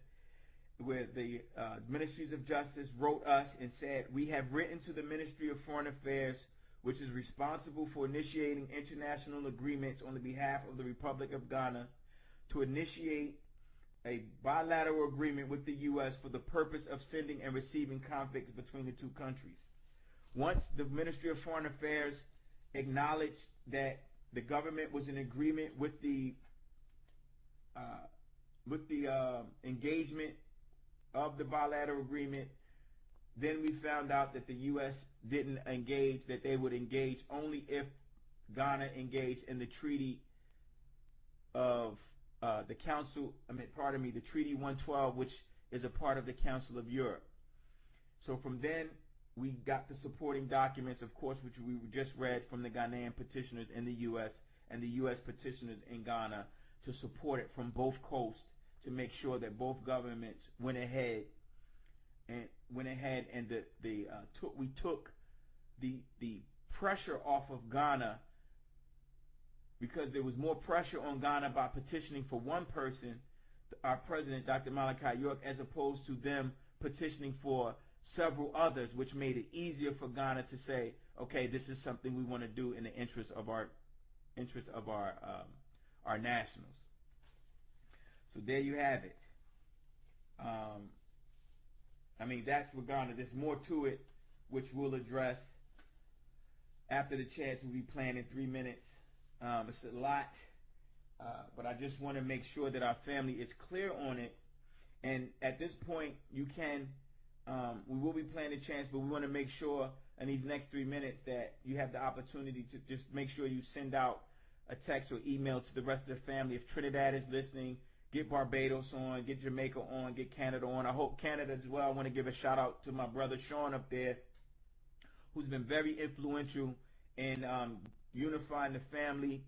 where the Ministries of Justice wrote us and said, we have written to the Ministry of Foreign Affairs, which is responsible for initiating international agreements on the behalf of the Republic of Ghana, to initiate a bilateral agreement with the U.S. for the purpose of sending and receiving convicts between the two countries. Once the Ministry of Foreign Affairs acknowledged that the government was in agreement with the engagement of the bilateral agreement, then we found out that the U.S. didn't engage, that they would engage only if Ghana engaged in the treaty of the Treaty 112, which is a part of the Council of Europe. So from then, we got the supporting documents, of course, which we just read from the Ghanaian petitioners in the U.S. and the U.S. petitioners in Ghana, to support it from both coasts, to make sure that both governments went ahead and we took the pressure off of Ghana because there was more pressure on Ghana by petitioning for one person, our president, Dr. Malachi York, as opposed to them petitioning for several others, which made it easier for Ghana to say, okay, this is something we want to do in the interest of our nationals. So there you have it. I mean, that's what Ghana. There's more to it, which we'll address after the chats. We'll be playing in 3 minutes. It's a lot, but I just want to make sure that our family is clear on it. And at this point, you can. We will be playing the chants, but we want to make sure in these next 3 minutes that you have the opportunity to just make sure you send out a text or email to the rest of the family. If Trinidad is listening, get Barbados on, get Jamaica on, get Canada on. I hope Canada as well. I want to give a shout out to my brother Sean up there, who's been very influential in unifying the family,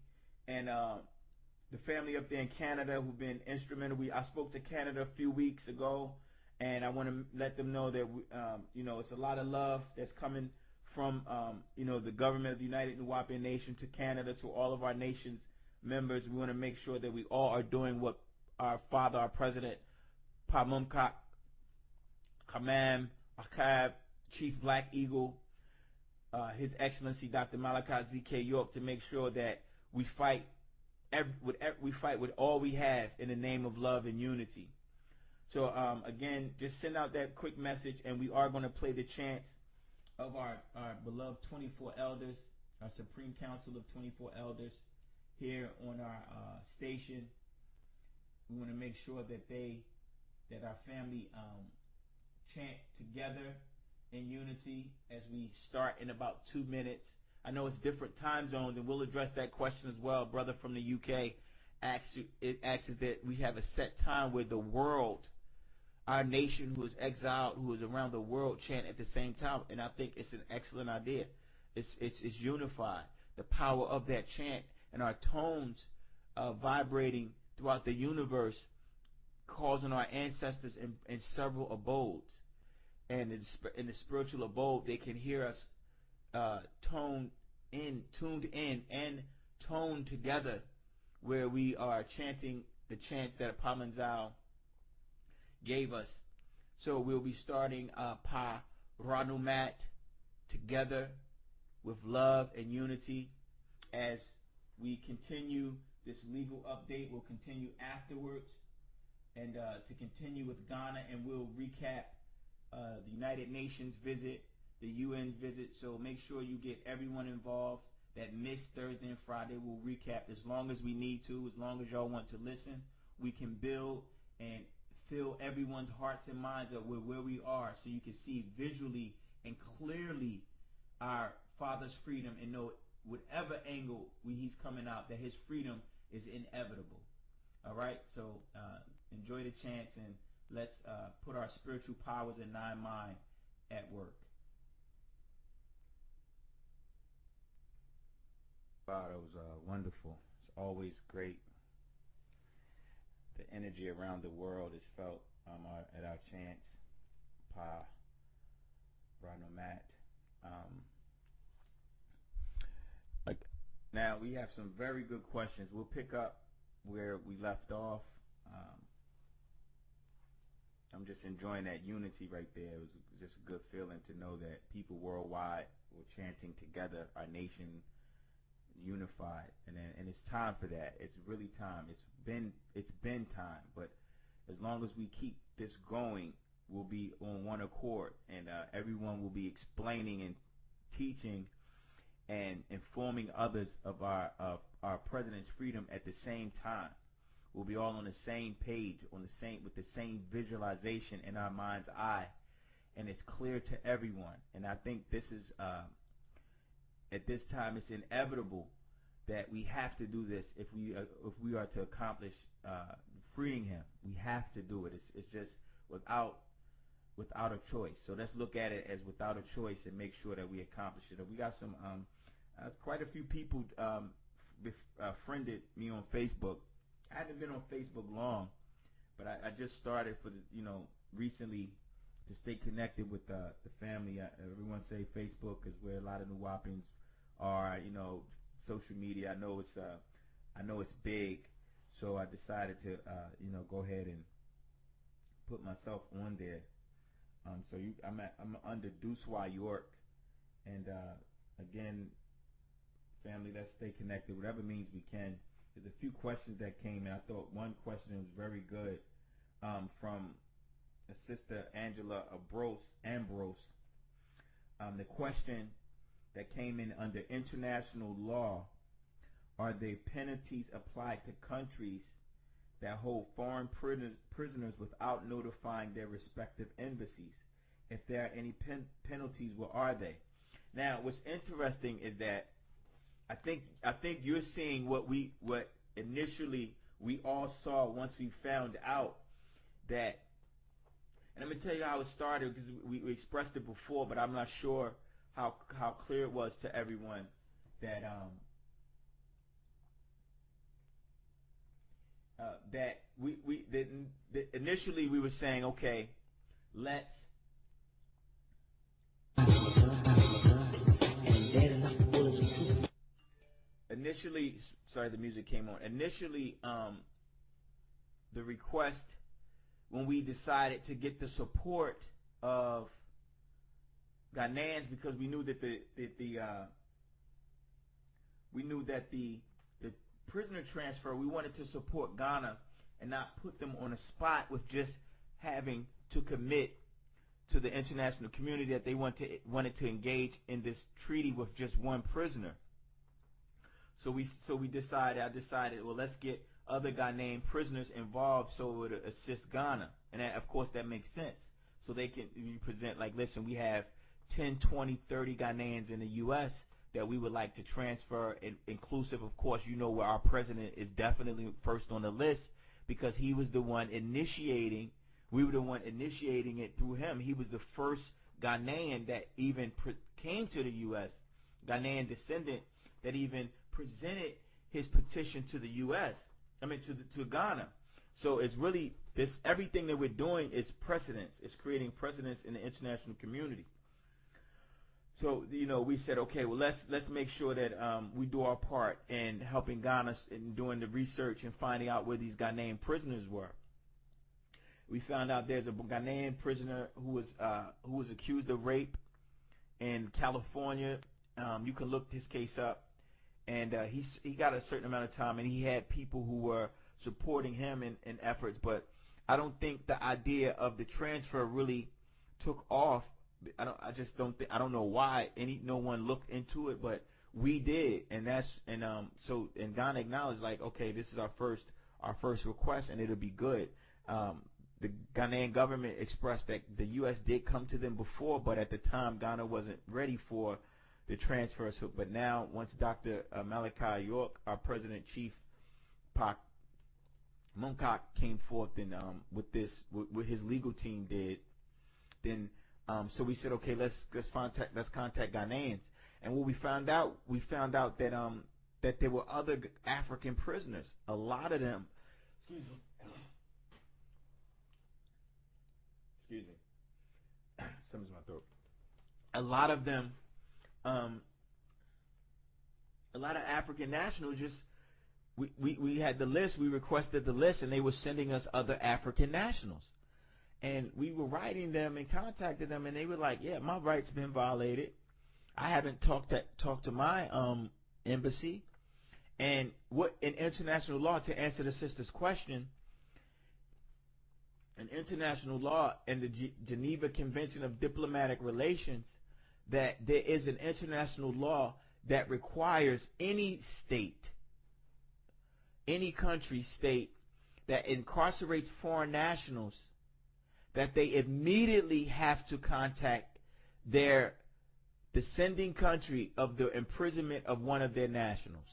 and the family up there in Canada who've been instrumental. I spoke to Canada a few weeks ago, and I want to let them know that it's a lot of love that's coming from the government of the United Nuwaupian Nation to Canada, to all of our nation's members. We want to make sure that we all are doing what our father, our president, Mumkak, Khamam, Aaqab, Chief Black Eagle, His Excellency Dr. Malachi Z.K. York, to make sure that we fight with all we have in the name of love and unity. So again, just send out that quick message, and we are going to play the chants of our beloved 24 elders, our Supreme Council of 24 elders here on our station. We want to make sure that our family chant together in unity as we start in about 2 minutes. I know it's different time zones, and we'll address that question as well. Brother from the UK asks that we have a set time where the world, our nation who is exiled, who is around the world, chant at the same time, and I think it's an excellent idea. It's unified. The power of that chant and our tones vibrating throughout the universe, causing our ancestors in several abodes, and in the spiritual abode, they can hear us tuned in, and toned together, where we are chanting the chants that Pamanzal gave us. So we'll be starting Pa Ranumat, together with love and unity. As we continue this legal update, we'll continue afterwards, and to continue with Ghana, and we'll recap the United Nations visit, the UN visit. So make sure you get everyone involved that missed Thursday and Friday. We'll recap as long as we need to, as long as y'all want to listen. We can build and fill everyone's hearts and minds up with where we are, so you can see visually and clearly our Father's freedom, and know whatever angle he's coming out, that his freedom is inevitable. All right, so enjoy the chants, and let's put our spiritual powers and nine mind at work. Wow, that was wonderful. It's always great. The energy around the world is felt at our chants. Pa Ranomat. Now we have some very good questions. We'll pick up where we left off. I'm just enjoying that unity right there. It was just a good feeling to know that people worldwide were chanting together, our nation unified, and it's time for that. It's really time. It's been time. But as long as we keep this going, we'll be on one accord, and everyone will be explaining and teaching and informing others of our president's freedom at the same time. We'll be all on the same page, with the same visualization in our mind's eye, and it's clear to everyone. And I think this is at this time, it's inevitable that we have to do this if we are to accomplish freeing him. We have to do it. It's just without a choice. So let's look at it as without a choice and make sure that we accomplish it. We got some quite a few people friended me on Facebook. I haven't been on Facebook long, but I just started recently to stay connected with the family. Everyone say Facebook is where a lot of Nuwaupians are. Social media. I know it's I know it's big, so I decided to go ahead and put myself on there. I'm under WUNW, and again, family, let's stay connected, whatever means we can. There's a few questions that came in. I thought one question was very good, from Sister Angela Ambrose. The question that came in: under international law, are there penalties applied to countries that hold foreign prisoners without notifying their respective embassies? If there are any penalties, what are they? Now, what's interesting is that I think you're seeing what initially we all saw once we found out that. And I'm going to tell you how it started, because we expressed it before, but I'm not sure how clear it was to everyone that initially we were saying, okay, let's initially, sorry, the music came on. Initially, the request, when we decided to get the support of Ghanaians, because we knew that the prisoner transfer, we wanted to support Ghana and not put them on a spot with just having to commit to the international community that they wanted to engage in this treaty with just one prisoner. So I decided, well, let's get other Ghanaian prisoners involved so it would assist Ghana. And that, of course, that makes sense. So they can present, like, listen, we have 10, 20, 30 Ghanaians in the U.S. that we would like to transfer, inclusive, of course, where our president is definitely first on the list, because he was the one initiating. We were the one initiating it through him. He was the first Ghanaian that even came to the U.S., Ghanaian descendant, that even presented his petition to the U.S., to Ghana. So it's really everything that we're doing is precedence. It's creating precedence in the international community. So, we said, okay, well, let's make sure that we do our part in helping Ghana in doing the research and finding out where these Ghanaian prisoners were. We found out there's a Ghanaian prisoner who was accused of rape in California. You can look his case up, and he got a certain amount of time, and he had people who were supporting him in efforts. But I don't think the idea of the transfer really took off. I don't know why no one looked into it, but we did, and Ghana acknowledged, like, okay, this is our first request, and it'll be good. The Ghanaian government expressed that the U.S. did come to them before, but at the time Ghana wasn't ready for the transfer. So, but now, once Dr. Malachi York, our president-chief, Mumkak, came forth and with what his legal team did, then so we said, okay, let's contact Ghanaians. And what we found out that there were other African prisoners. A lot of them. Excuse me. Something's in my throat. A lot of them. A lot of African nationals just. We had the list. We requested the list, and they were sending us other African nationals. And we were writing them and contacted them, and they were like, yeah, my rights been violated. I haven't talked to my embassy. And what in international law, to answer the sister's question, in international law and the Geneva Convention of Diplomatic Relations, that there is an international law that requires any state, any country, state, that incarcerates foreign nationals, that they immediately have to contact their descending country of the imprisonment of one of their nationals.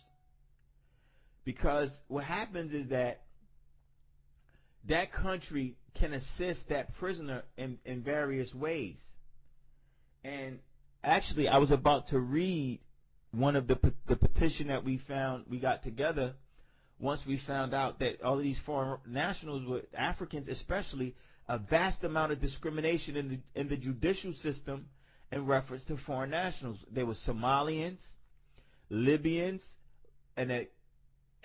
Because what happens is that country can assist that prisoner in various ways. And actually, I was about to read one of the petition that we got together once we found out that all of these foreign nationals were Africans, especially, a vast amount of discrimination in the judicial system in reference to foreign nationals. There were Somalians, Libyans, and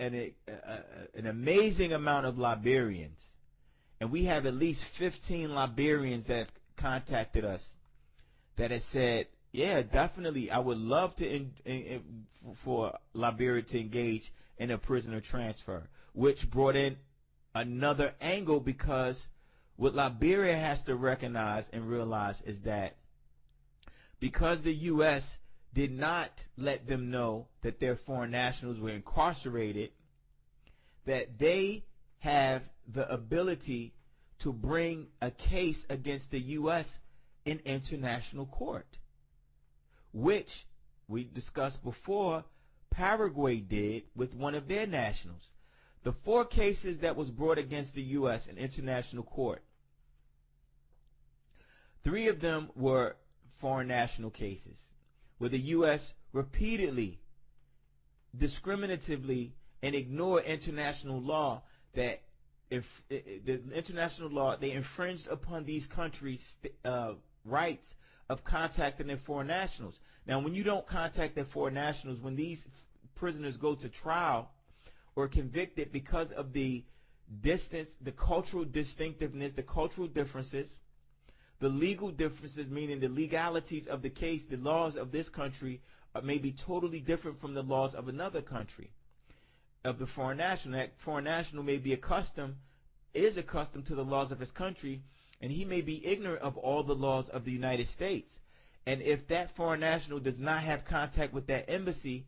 an amazing amount of Liberians, and we have at least 15 Liberians that have contacted us that has said, yeah, definitely, I would love to for Liberia to engage in a prisoner transfer, which brought in another angle, because what Liberia has to recognize and realize is that because the U.S. did not let them know that their foreign nationals were incarcerated, that they have the ability to bring a case against the U.S. in international court, which we discussed before Paraguay did with one of their nationals. The 4 cases that was brought against the U.S. in international court, 3 of them were foreign national cases, where the U.S. repeatedly, discriminatively, and ignored international law, that if the international law, they infringed upon these countries' rights of contacting their foreign nationals. Now, when you don't contact their foreign nationals, when these prisoners go to trial or convicted because of the distance, the cultural distinctiveness, the cultural differences, the legal differences, meaning the legalities of the case, the laws of this country may be totally different from the laws of another country, of the foreign national. That foreign national may be accustomed to the laws of his country, and he may be ignorant of all the laws of the United States. And if that foreign national does not have contact with that embassy,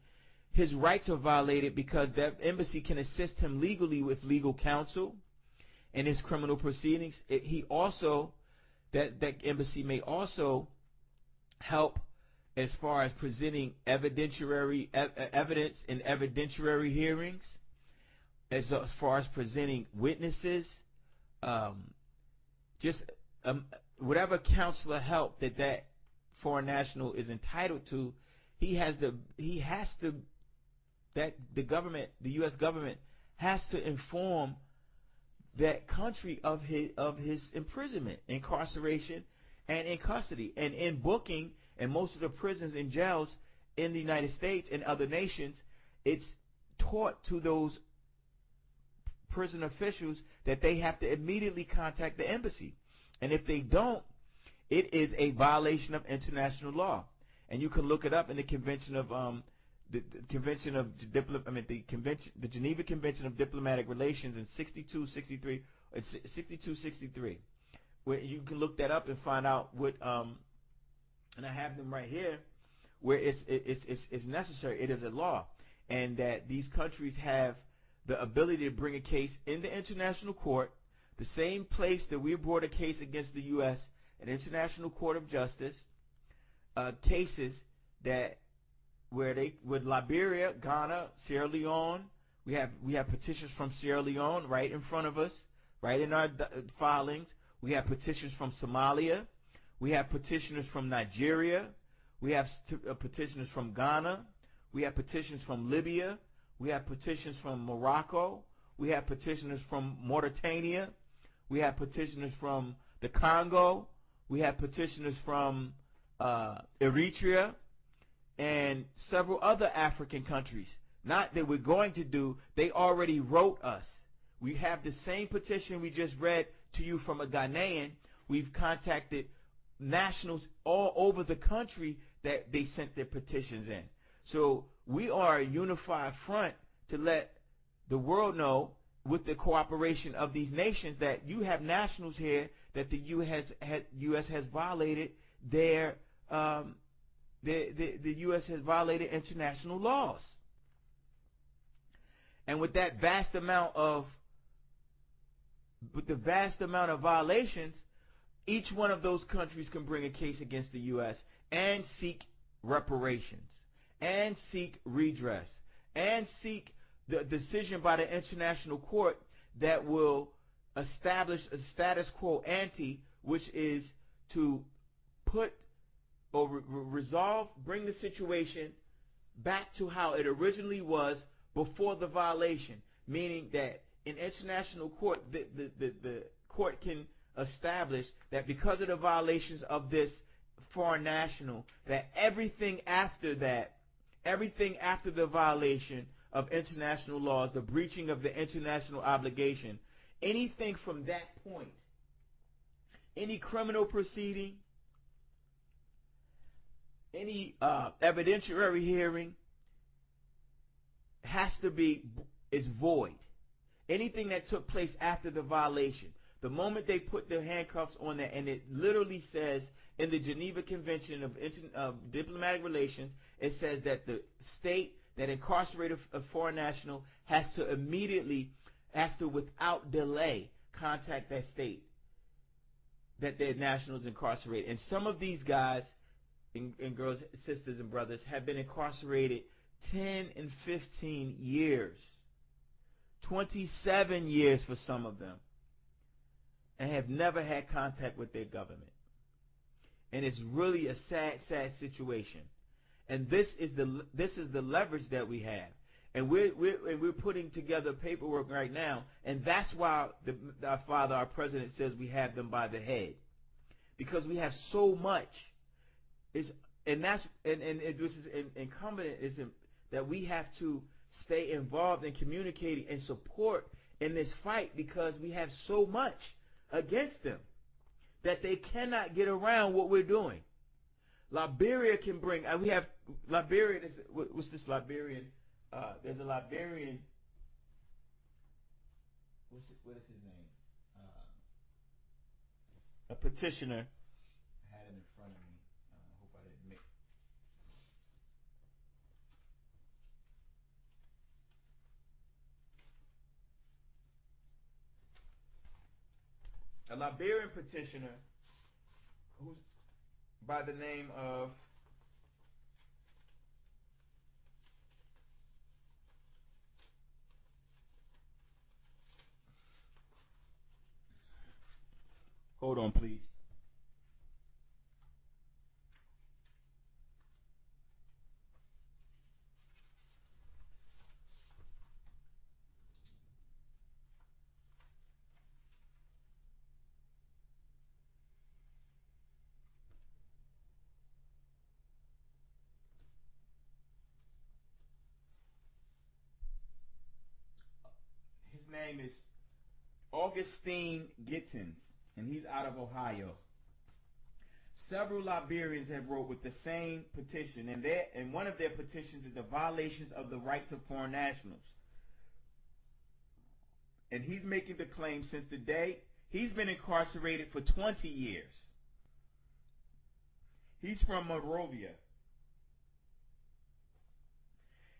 his rights are violated, because that embassy can assist him legally with legal counsel in his criminal proceedings. That embassy may also help as far as presenting evidence in evidentiary hearings, as far as presenting witnesses, whatever counselor help that foreign national is entitled to, the U.S. government has to inform that country of his imprisonment, incarceration, and in custody, and in booking. And most of the prisons and jails in the United States and other nations, it's taught to those prison officials that they have to immediately contact the embassy, and if they don't, it is a violation of international law. And you can look it up in the Convention of the Geneva Convention of Diplomatic Relations in 6263, where you can look that up and find out what and I have them right here, where it's necessary, it is a law, and that these countries have the ability to bring a case in the international court, the same place that we brought a case against the U.S. an International Court of Justice, cases that with Liberia, Ghana, Sierra Leone. We have petitions from Sierra Leone right in front of us, right in our filings. We have petitions from Somalia. We have petitioners from Nigeria. We have petitioners from Ghana. We have petitions from Libya. We have petitions from Morocco. We have petitioners from Mauritania. We have petitioners from the Congo. We have petitioners from Eritrea and several other African countries. Not that we're going to do, they already wrote us. We have the same petition we just read to you from a Ghanaian. We've contacted nationals all over the country that they sent their petitions in. So we are a unified front to let the world know, with the cooperation of these nations, that you have nationals here that the U.S. has violated the U.S. has violated international laws. And with that vast amount of violations, each one of those countries can bring a case against the U.S. and seek reparations, and seek redress, and seek the decision by the International Court that will establish a status quo ante, which is to put or bring the situation back to how it originally was before the violation, meaning that in international court, the court can establish that because of the violations of this foreign national, that everything after the violation of international laws, the breaching of the international obligation, anything from that point, any criminal proceeding, any evidentiary hearing is void. Anything that took place after the violation, the moment they put their handcuffs on there, and it literally says in the Geneva Convention of Diplomatic Relations, it says that the state that incarcerated a foreign national has to without delay contact that state that their national is incarcerated. And some of these guys and girls, sisters and brothers, have been incarcerated 10 and 15 years, 27 years for some of them, and have never had contact with their government. And it's really a sad, sad situation. And this is the leverage that we have. And we're putting together paperwork right now, and that's why our father, our president, says we have them by the head, because we have so much. This is incumbent that we have to stay involved in communicating and support in this fight, because we have so much against them that they cannot get around what we're doing. Liberia can bring. We have Liberia. What's this Liberian? There's a Liberian. What is his name? A petitioner. I had it in front of me. I hope I didn't make. A Liberian petitioner who's by the name of hold on, please. His name is Augustine Gittins, and he's out of Ohio. Several Liberians have wrote with the same petition, and one of their petitions is the violations of the rights of foreign nationals. And he's making the claim since the day he's been incarcerated for 20 years. He's from Monrovia.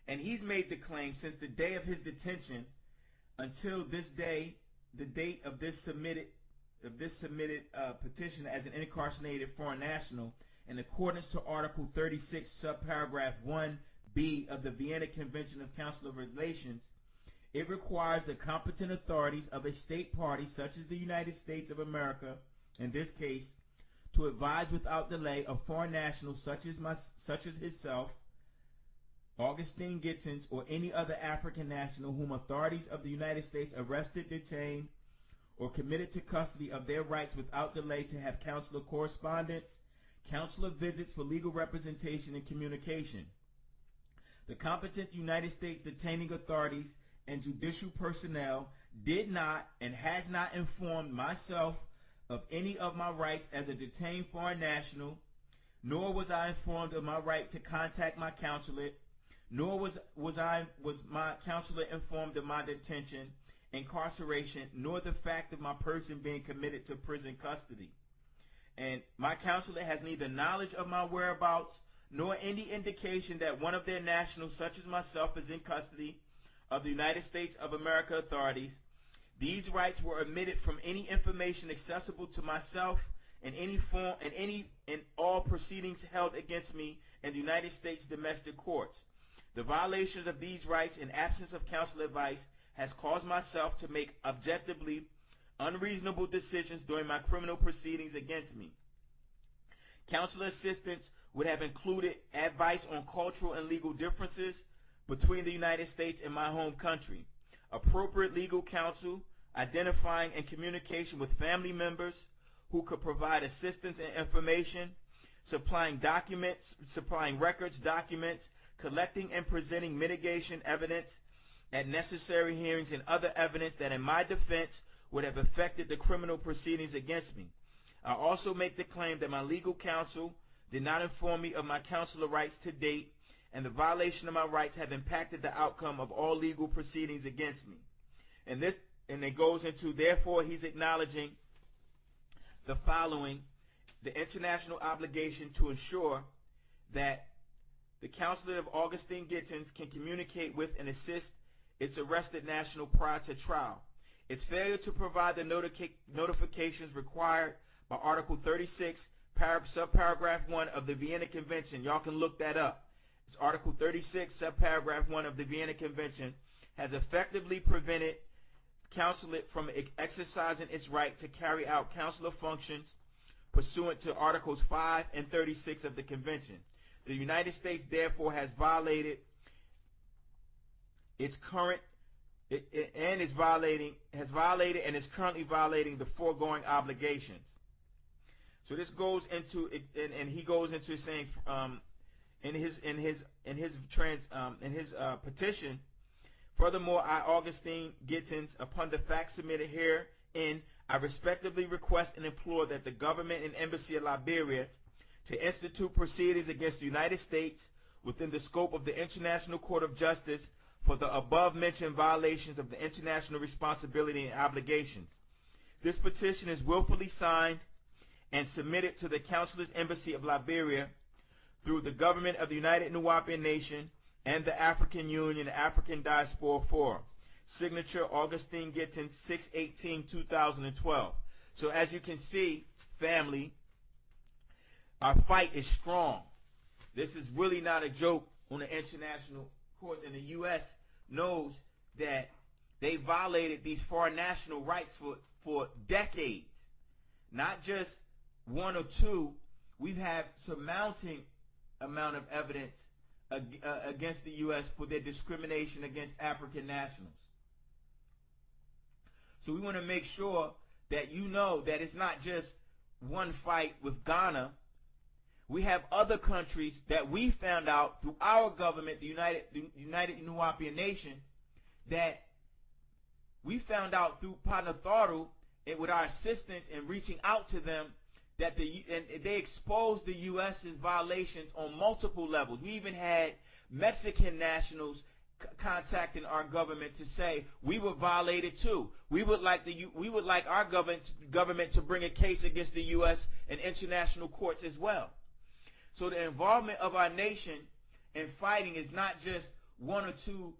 And he's made the claim since the day of his detention until this day, the date of this submitted petition as an incarcerated foreign national, in accordance to Article 36, subparagraph 1b of the Vienna Convention of Council of Relations, it requires the competent authorities of a state party, such as the United States of America, in this case, to advise without delay a foreign national such as himself, Augustine Gittins, or any other African national whom authorities of the United States arrested, detained, or committed to custody of their rights without delay, to have consular correspondence, consular visits for legal representation and communication. The competent United States detaining authorities and judicial personnel did not and has not informed myself of any of my rights as a detained foreign national, nor was I informed of my right to contact my consulate, nor was my consulate informed of my detention, incarceration, nor the fact of my person being committed to prison custody. And my consulate has neither knowledge of my whereabouts nor any indication that one of their nationals, such as myself, is in custody of the United States of America authorities. These rights were omitted from any information accessible to myself in any form in all proceedings held against me in the United States domestic courts. The violations of these rights in absence of consular advice has caused myself to make objectively unreasonable decisions during my criminal proceedings against me. Consular assistance would have included advice on cultural and legal differences between the United States and my home country, appropriate legal counsel, identifying and communication with family members who could provide assistance and information, supplying records, documents, collecting and presenting mitigation evidence, at necessary hearings and other evidence that in my defense would have affected the criminal proceedings against me. I also make the claim that my legal counsel did not inform me of my consular rights to date, and the violation of my rights have impacted the outcome of all legal proceedings against me. And it goes into, therefore, he's acknowledging the following: the international obligation to ensure that the consulate of Augustine Gittins can communicate with and assist its arrested national prior to trial. Its failure to provide the notifications required by Article 36, subparagraph 1 of the Vienna Convention. Y'all can look that up. It's Article 36, subparagraph 1 of the Vienna Convention, has effectively prevented consulate from exercising its right to carry out consular functions pursuant to Articles 5 and 36 of the Convention. The United States, therefore, has violated its current and is currently violating the foregoing obligations. So this goes into, and he goes into saying in his petition, furthermore, I, Augustine Gittins, upon the facts submitted herein, I respectfully request and implore that the government and embassy of Liberia to institute proceedings against the United States within the scope of the International Court of Justice for the above-mentioned violations of the international responsibility and obligations. This petition is willfully signed and submitted to the Consulate Embassy of Liberia through the government of the United Nuwaupian Nation and the African Union and African Diaspora Forum. Signature, Augustine Gittins, 6/18/2012. So as you can see, family, our fight is strong. This is really not a joke on the international court, and the U.S. knows that they violated these foreign national rights for decades. Not just one or two. We've had surmounting amount of evidence against the U.S. for their discrimination against African nationals. So we want to make sure that you know that it's not just one fight with Ghana. We have other countries that we found out through our government, the United Nuwaupian Nation, that we found out through Panatharu and with our assistance in reaching out to them, that they exposed the U.S.'s violations on multiple levels. We even had Mexican nationals contacting our government to say we were violated too. We would like our government to bring a case against the U.S. and international courts as well. So the involvement of our nation in fighting is not just one or two,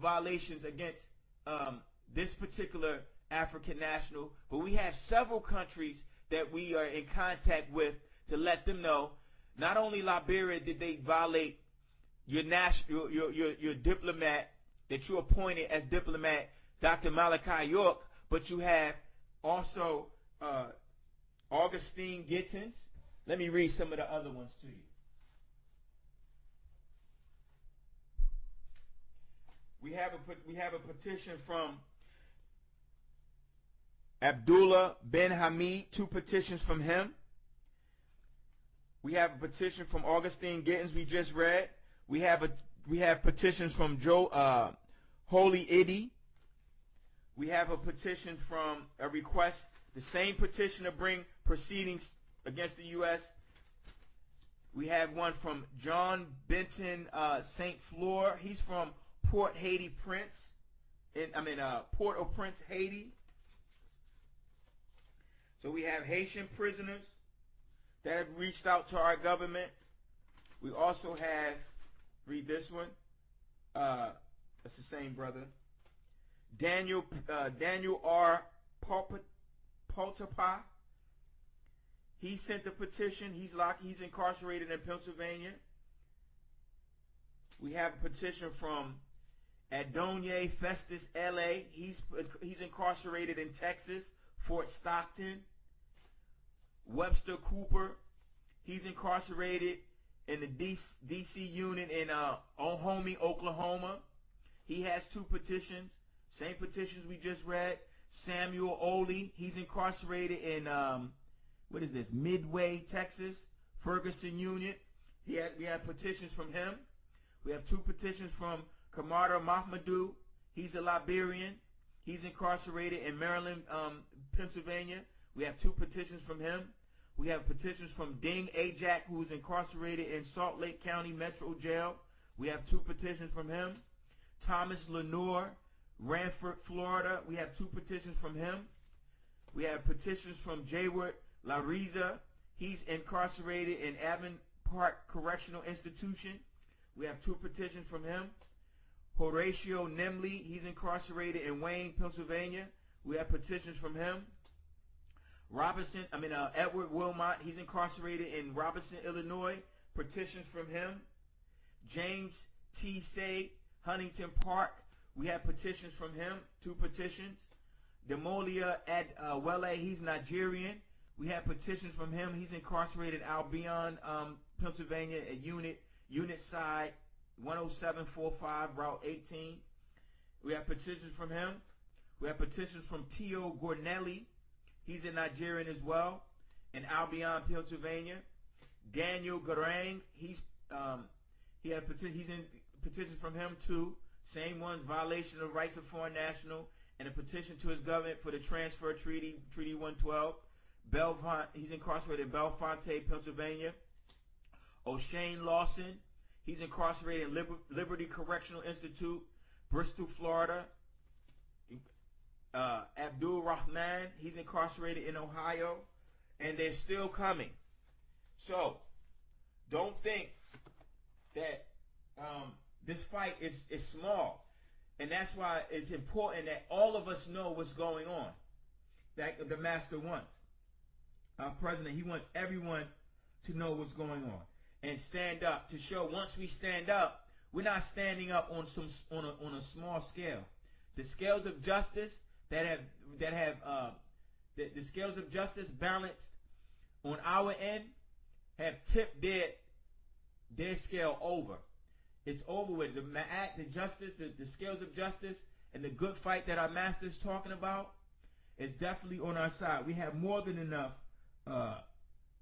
violations against this particular African national, but we have several countries that we are in contact with to let them know. Not only Liberia did they violate your diplomat that you appointed as diplomat, Dr. Malachi York, but you have also Augustine Gittins. Let me read some of the other ones to you. We have a petition from Abdullah bin Hamid, 2 petitions from him. We have a petition from Augustine Gittins we just read. We have petitions from Holy Idi. We have a petition from a request, the same petition to bring proceedings against the U.S. We have one from John Benton St. Fleur. He's from Port-au-Prince, Haiti. So we have Haitian prisoners that have reached out to our government. We also have, read this one. That's the same brother. Daniel R. Poltapa. He sent the petition. He's incarcerated in Pennsylvania. We have a petition from Adonye Festus L.A. He's incarcerated in Texas, Fort Stockton. Webster Cooper, he's incarcerated in the D.C. unit in Ohomie, Oklahoma. He has 2 petitions, same petitions we just read. Samuel Oley, he's incarcerated in Midway, Texas, Ferguson unit. We have petitions from him. We have 2 petitions from Kamada Mahmoudou He's a Liberian. He's incarcerated in Maryland, Pennsylvania. We have 2 petitions from him. We have petitions from Ding Ajak, who is incarcerated in Salt Lake County Metro Jail. We have 2 petitions from him. Thomas Lenore, Ranford, Florida. We have 2 petitions from him. We have petitions from Jayward Lariza. He's incarcerated in Avon Park Correctional Institution. We have 2 petitions from him. Horatio Nemley, he's incarcerated in Wayne, Pennsylvania. We have petitions from him. Edward Wilmot, he's incarcerated in Robinson, Illinois. Petitions from him. James T. Say, Huntington Park, we have petitions from him, 2 petitions. Demolia Wele, he's Nigerian. We have petitions from him. He's incarcerated in Albion, Pennsylvania at Unit Side 10745, Route 18. We have petitions from him. We have petitions from Tio Gornelli. He's a Nigerian as well, in Albion, Pennsylvania. Daniel Garang, he's in petitions from him too. Same ones, violation of rights of foreign national, and a petition to his government for the transfer treaty, Treaty 112. He's incarcerated in Bellefonte, Pennsylvania. O'Shane Lawson, he's incarcerated in Liberty Correctional Institute, Bristol, Florida. Abdul Rahman, he's incarcerated in Ohio, and they're still coming. So, don't think that this fight is small, and that's why it's important that all of us know what's going on, that the master wants. Our president, he wants everyone to know what's going on and stand up to show. Once we stand up, we're not standing up on a small scale. The scales of justice the scales of justice balanced on our end have tipped their scale over. It's over with. The justice, the scales of justice, and the good fight that our master is talking about is definitely on our side. We have more than enough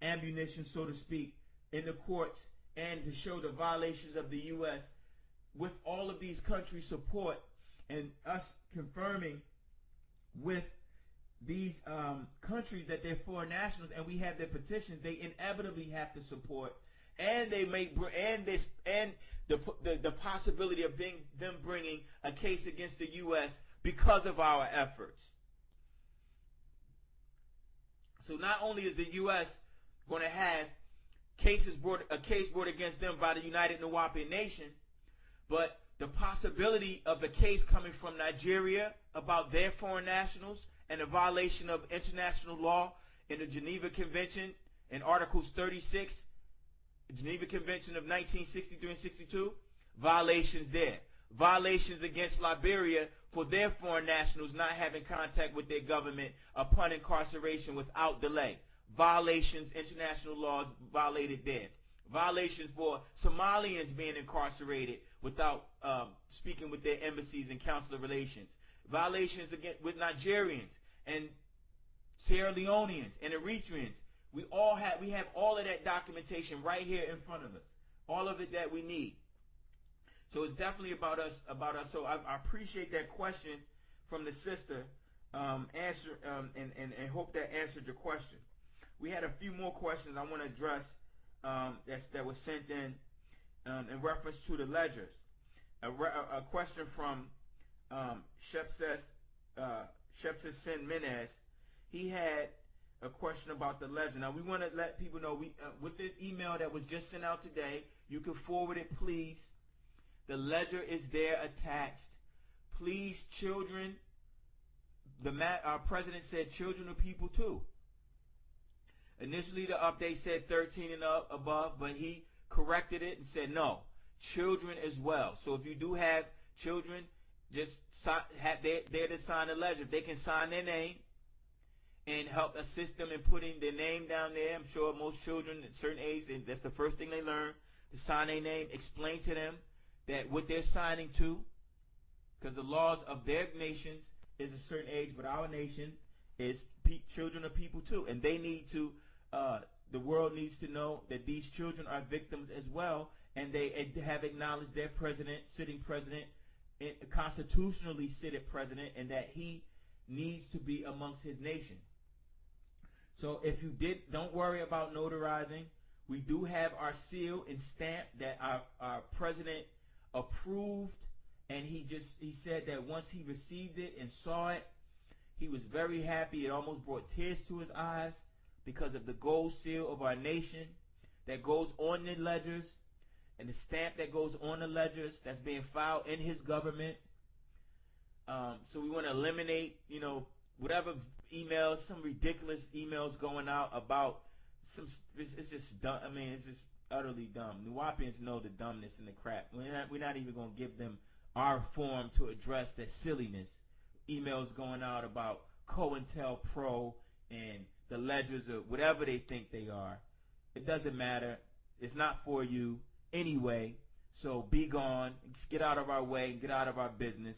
ammunition, so to speak, in the courts and to show the violations of the U.S. with all of these countries' support and us confirming with these countries that they're foreign nationals, and we have their petitions, they inevitably have to support, and they make the possibility of them bringing a case against the U.S. because of our efforts. So not only is the U.S. going to have a case brought against them by the United Nuwaupian Nation, but the possibility of a case coming from Nigeria about their foreign nationals and a violation of international law in the Geneva Convention in Articles 36, Geneva Convention of 1963 and 62, violations there. Violations against Liberia for their foreign nationals not having contact with their government upon incarceration without delay. Violations, international laws violated there. Violations for Somalians being incarcerated without speaking with their embassies and consular relations. Violations against with Nigerians and Sierra Leoneans and Eritreans. We have all of that documentation right here in front of us. All of it that we need. So it's definitely about us. So I appreciate that question from the sister. And hope that answered your question. We had a few more questions I want to address that was sent in reference to the ledgers. A question from Shepses Sin Menez. He had a question about the ledger. Now we want to let people know with this email that was just sent out today, you can forward it, please. The ledger is there attached. Please, children. Our president said children are people too. Initially, the update said 13 and above, but he corrected it and said no, children as well. So if you do have children, just they're to sign the ledger. They can sign their name and help assist them in putting their name down there. I'm sure most children at a certain age, that's the first thing they learn, to sign their name. Explain to them that what they're signing to, because the laws of their nations is a certain age, but our nation is children of people too, and they need to. The world needs to know that these children are victims as well, and they have acknowledged their president, sitting president, constitutionally seated president, and that he needs to be amongst his nation. So if you don't worry about notarizing. We do have our seal and stamp that our president approved, and he said that once he received it and saw it, he was very happy. It almost brought tears to his eyes because of the gold seal of our nation that goes on the ledgers, and the stamp that goes on the ledgers that's being filed in his government. So we want to eliminate, whatever emails, some ridiculous emails going out about it's just dumb. I mean, it's just utterly dumb. Nuwaupians know the dumbness and the crap. We're not even going to give them our forum to address that silliness. Emails going out about COINTELPRO and the ledgers or whatever they think they are. It doesn't matter. It's not for you anyway. So be gone. Just get out of our way. Get out of our business.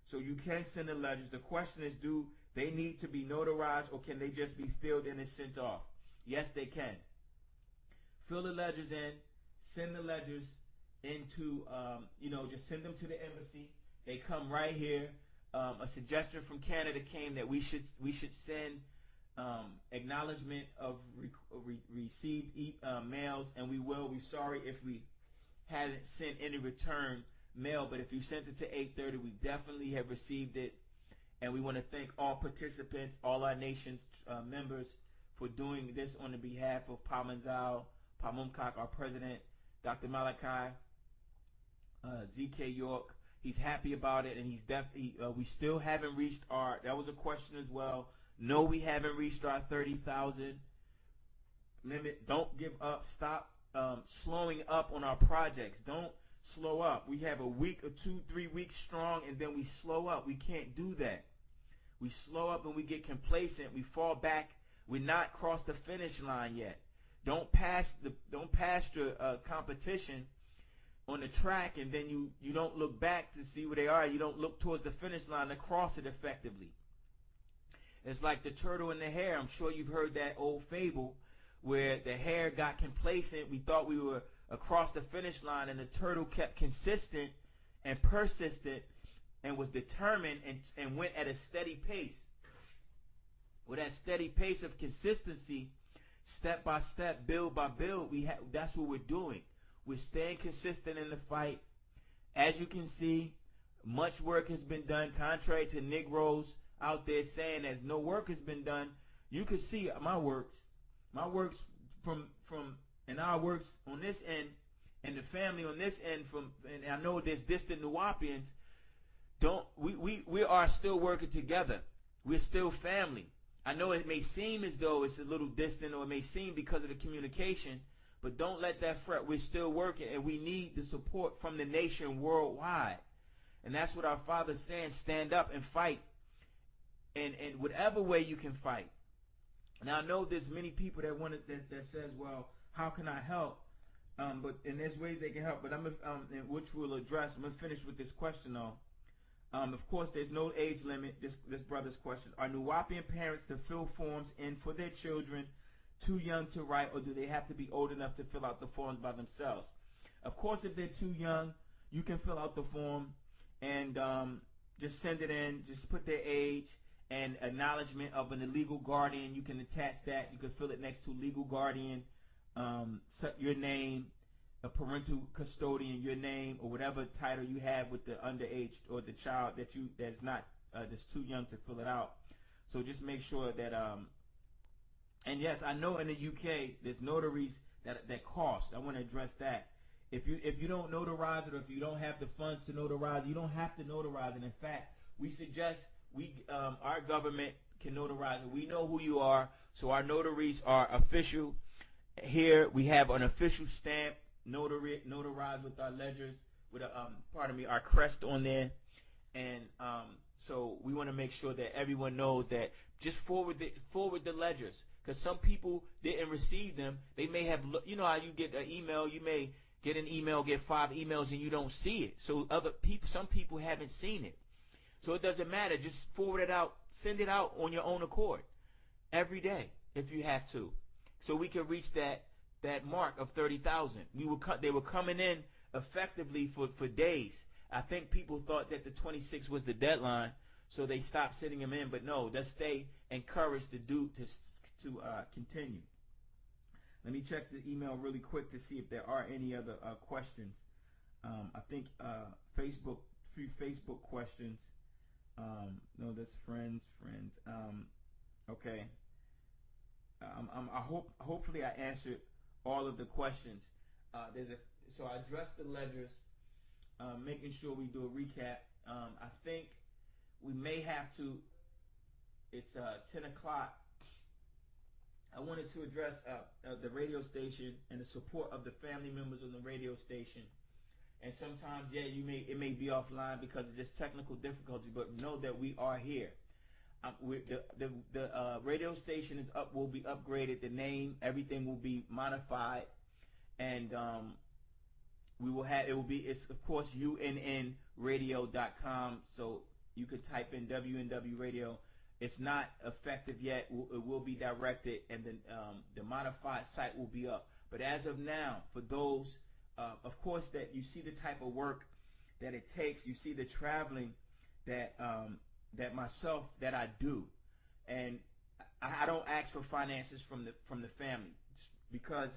So you can send the ledgers. The question is, do they need to be notarized, or can they just be filled in and sent off? Yes, they can. Fill the ledgers in, send the ledgers into, just send them to the embassy. They come right here. A suggestion from Canada came that we should send acknowledgement of received mails, and we will. We're sorry if we hadn't sent any return mail, but if you sent it to 8:30, we definitely have received it. And we want to thank all participants, all our nation's members, for doing this on the behalf of Pamanzal, Mumkak, our president, Dr. Malachi, ZK York. He's happy about it, and he's definitely. We still haven't reached our. That was a question as well. No, we haven't reached our 30,000 limit. Don't give up. Stop slowing up on our projects. Don't slow up. We have a week or 2-3 weeks strong, and then we slow up. We can't do that. We slow up and we get complacent. We fall back. We're not crossed the finish line yet. Don't pass your competition on the track, and then you don't look back to see where they are. You don't look towards the finish line to cross it effectively. It's like the turtle and the hare. I'm sure you've heard that old fable where the hare got complacent. We thought we were across the finish line, and the turtle kept consistent and persistent and was determined and went at a steady pace. With that steady pace of consistency, step by step, build by build, that's what we're doing. We're staying consistent in the fight. As you can see, much work has been done, contrary to Negroes out there saying that no work has been done. You can see my works and our works on this end, and the family on this end. And I know there's distant Nuwaupians. We are still working together. We're still family. I know it may seem as though it's a little distant, or it may seem because of the communication, but don't let that fret. We're still working, and we need the support from the nation worldwide. And that's what our Father's saying: stand up and fight, and whatever way you can fight. Now I know there's many people that says, well, how can I help? And there's ways they can help, but which we'll address. I'm gonna finish with this question though. Of course, there's no age limit. This brother's question: are Nuwaupian parents to fill forms in for their children too young to write, or do they have to be old enough to fill out the forms by themselves? Of course, if they're too young, you can fill out the form and just send it in. Just put their age and acknowledgement of an illegal guardian. You can attach that. You can fill it next to legal guardian, your name, a parental custodian, your name, or whatever title you have with the underage or the child that's too young to fill it out. So just make sure that and yes, I know in the UK there's notaries that cost. I want to address that. If you don't notarize it, or if you don't have the funds to notarize, you don't have to notarize it. In fact, we suggest our government can notarize it. We know who you are, so our notaries are official. Here we have an official stamp, notarized with our ledgers, with our crest on there, and so we want to make sure that everyone knows that. Just forward the ledgers, because some people didn't receive them. They may have, how you get an email, you may get an email, get 5 emails, and you don't see it. So some people haven't seen it. So it doesn't matter. Just forward it out, send it out on your own accord every day if you have to, so we can reach that mark of 30,000. They were coming in effectively for days. I think people thought that the 26th was the deadline, so they stopped sitting them in. But no, let's stay encouraged to continue. Let me check the email really quick to see if there are any other questions. I think few Facebook questions. No, that's friends. Okay. Hopefully I answered all of the questions. So I addressed the ledgers, making sure we do a recap. I think we may have to. It's 10 o'clock. I wanted to address the radio station and the support of the family members on the radio station. And sometimes, yeah, it may be offline because of just technical difficulties, but know that we are here. The radio station is up, will be upgraded. The name, everything will be modified, and it's of course UNNradio.com. So you could type in WNW Radio. It's not effective yet. It will be directed, and then the modified site will be up. But as of now, for those, of course, that you see the type of work that it takes, you see the traveling that that I do, and I don't ask for finances from the family, because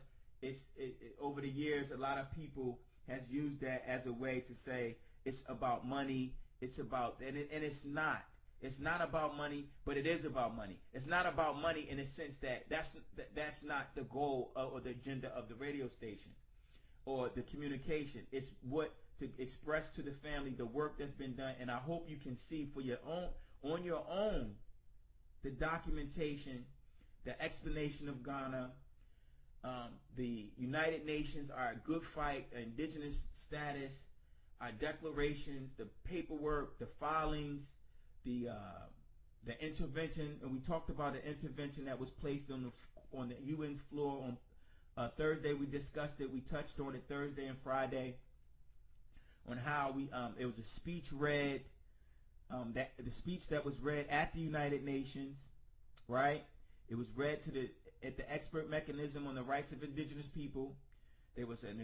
over the years a lot of people has used that as a way to say it's about money. It's about and it's not. It's not about money, but it is about money. It's not about money in the sense that that's not the goal or the agenda of the radio station or the communication. It's what to express to the family the work that's been done, and I hope you can see for your own on your own the documentation, the explanation of Ghana, the United Nations, our good fight, indigenous status, our declarations, the paperwork, the filings, the intervention, and we talked about the intervention that was placed on the UN's floor on Thursday. We discussed it. We touched on it Thursday and Friday on how it was a speech read, the speech that was read at the United Nations, right? It was read at the expert mechanism on the rights of indigenous people. There was a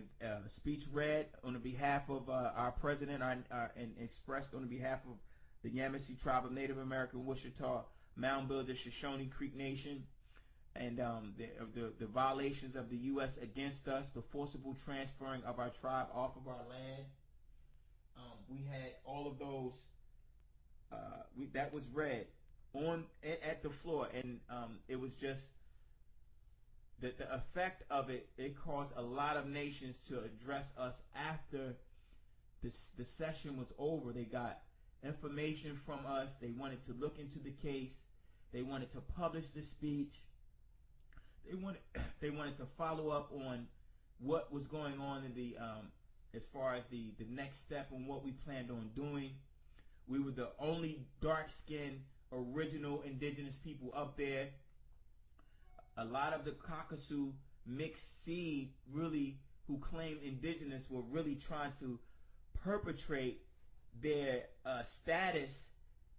speech read on the behalf of our president and expressed on the behalf of the Yamasee tribe of Native American Wichita, Mound Builder, Shoshone Creek Nation, and the violations of the U.S. against us, the forcible transferring of our tribe off of our land. We had all of those. That was read at the floor, and it was just the effect of it. It caused a lot of nations to address us after the session was over. They got information from us. They wanted to look into the case. They wanted to publish the speech. They wanted to follow up on what was going on in the as far as the next step and what we planned on doing. We were the only dark-skinned original indigenous people up there. A lot of the Caucasus mixed seed really who claim indigenous were really trying to perpetrate their status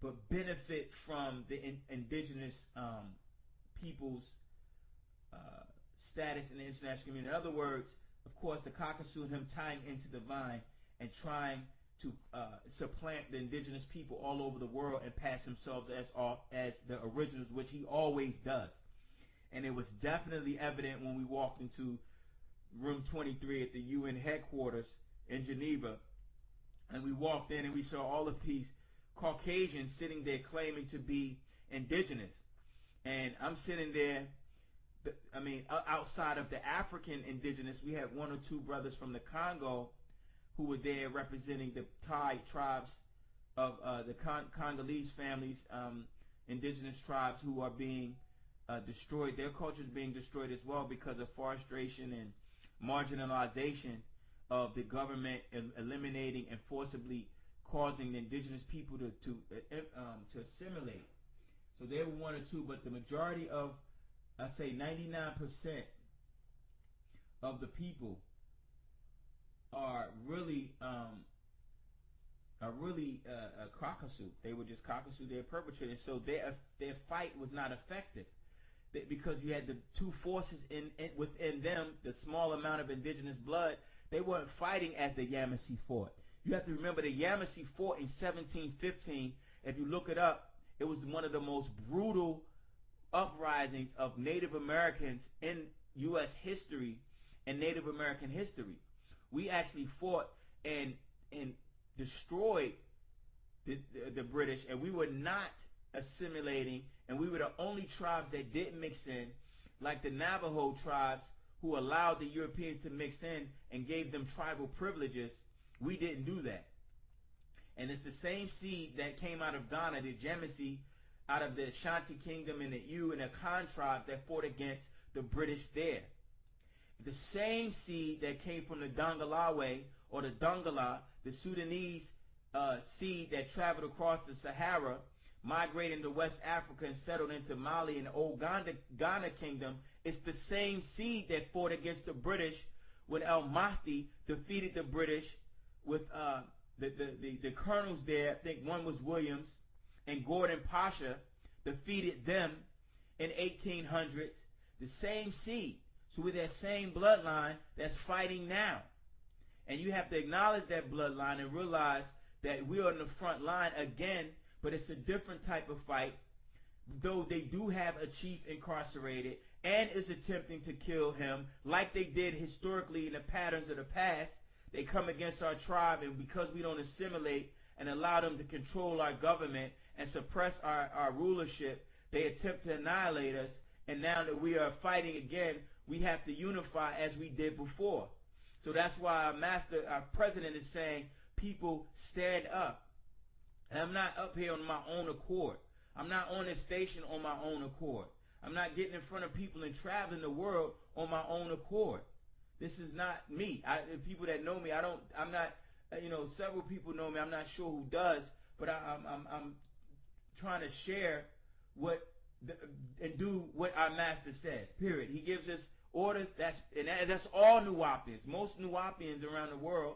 but benefit from the indigenous people's status in the international community. In other words, of course, the Caucasus and him tying into the vine and trying to supplant the indigenous people all over the world and pass themselves as the originals, which he always does. And it was definitely evident when we walked into room 23 at the UN headquarters in Geneva, and we walked in and we saw all of these Caucasians sitting there claiming to be indigenous. And I'm sitting there, outside of the African indigenous, we had one or two brothers from the Congo who were there representing the Thai tribes of the Congolese families, indigenous tribes who are being destroyed. Their culture is being destroyed as well because of forestation and marginalization of the government, eliminating and forcibly causing the indigenous people to assimilate. So there were one or two, but the majority of, I say 99% of the people are really Caucasus. They were just Caucasus. They're perpetrators. So their fight was not effective because you had the two forces within them, the small amount of indigenous blood. They weren't fighting as the Yamasee fought. You have to remember the Yamasee fought in 1715. If you look it up, it was one of the most brutal uprisings of Native Americans in U.S. history and Native American history. We actually fought and destroyed the British, and we were not assimilating, and we were the only tribes that didn't mix in, like the Navajo tribes who allowed the Europeans to mix in and gave them tribal privileges. We didn't do that. And it's the same seed that came out of Ghana, the Yamasee, out of the Ashanti Kingdom and the Ewe and the Khan tribe that fought against the British there. The same seed that came from the Dongolawe or the Dongala, the Sudanese seed that traveled across the Sahara, migrating to West Africa and settled into Mali and the old Ghana Kingdom. It's the same seed that fought against the British when El Mahdi defeated the British with the colonels there. I think one was Williams, and Gordon Pasha defeated them in 1800s. The same seed. So with that same bloodline that's fighting now. And you have to acknowledge that bloodline and realize that we are in the front line again, but it's a different type of fight, though they do have a chief incarcerated and is attempting to kill him like they did historically in the patterns of the past. They come against our tribe, and because we don't assimilate and allow them to control our government and suppress our rulership, they attempt to annihilate us. And now that we are fighting again, we have to unify as we did before. So that's why our president is saying, people stand up. And I'm not up here on my own accord. I'm not on this station on my own accord. I'm not getting in front of people and traveling the world on my own accord. This is not me. People that know me, I'm not, several people know me. I'm not sure who does, but I'm trying to share and do what our master says, period. He gives us orders. That's all Nuwaupians. Most Nuwaupians around the world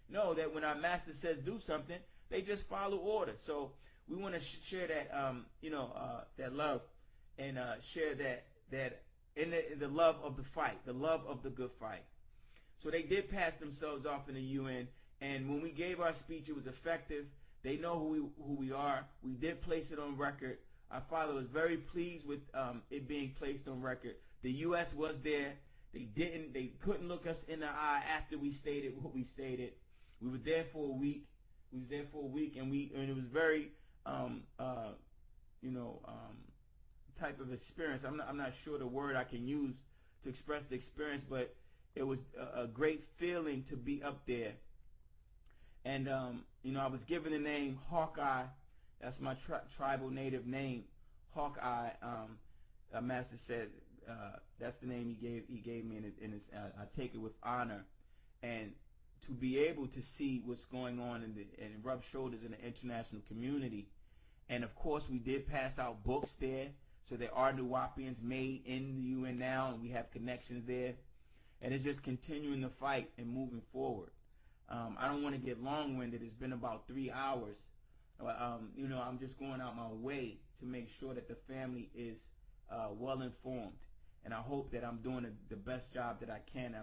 know that when our master says do something, they just follow orders. So we want to share that, that love, and share that in the love of the fight, the love of the good fight. So they did pass themselves off in the UN, and when we gave our speech, it was effective. They know who we are. We did place it on record. Our father was very pleased with it being placed on record. The U.S. was there. They couldn't look us in the eye after we stated what we stated. We were there for a week. And it was very, type of experience. I'm not sure the word I can use to express the experience, but it was a great feeling to be up there. And I was given the name Hawkeye. That's my tribal native name, Hawkeye. Master said that's the name he gave me, and I take it with honor. And to be able to see what's going on and rub shoulders in the international community. And of course, we did pass out books there, so there are Nuwaupians made in the UN now, and we have connections there. And it's just continuing the fight and moving forward. I don't want to get long-winded. It's been about 3 hours. I'm just going out my way to make sure that the family is well informed. And I hope that I'm doing the best job that I can.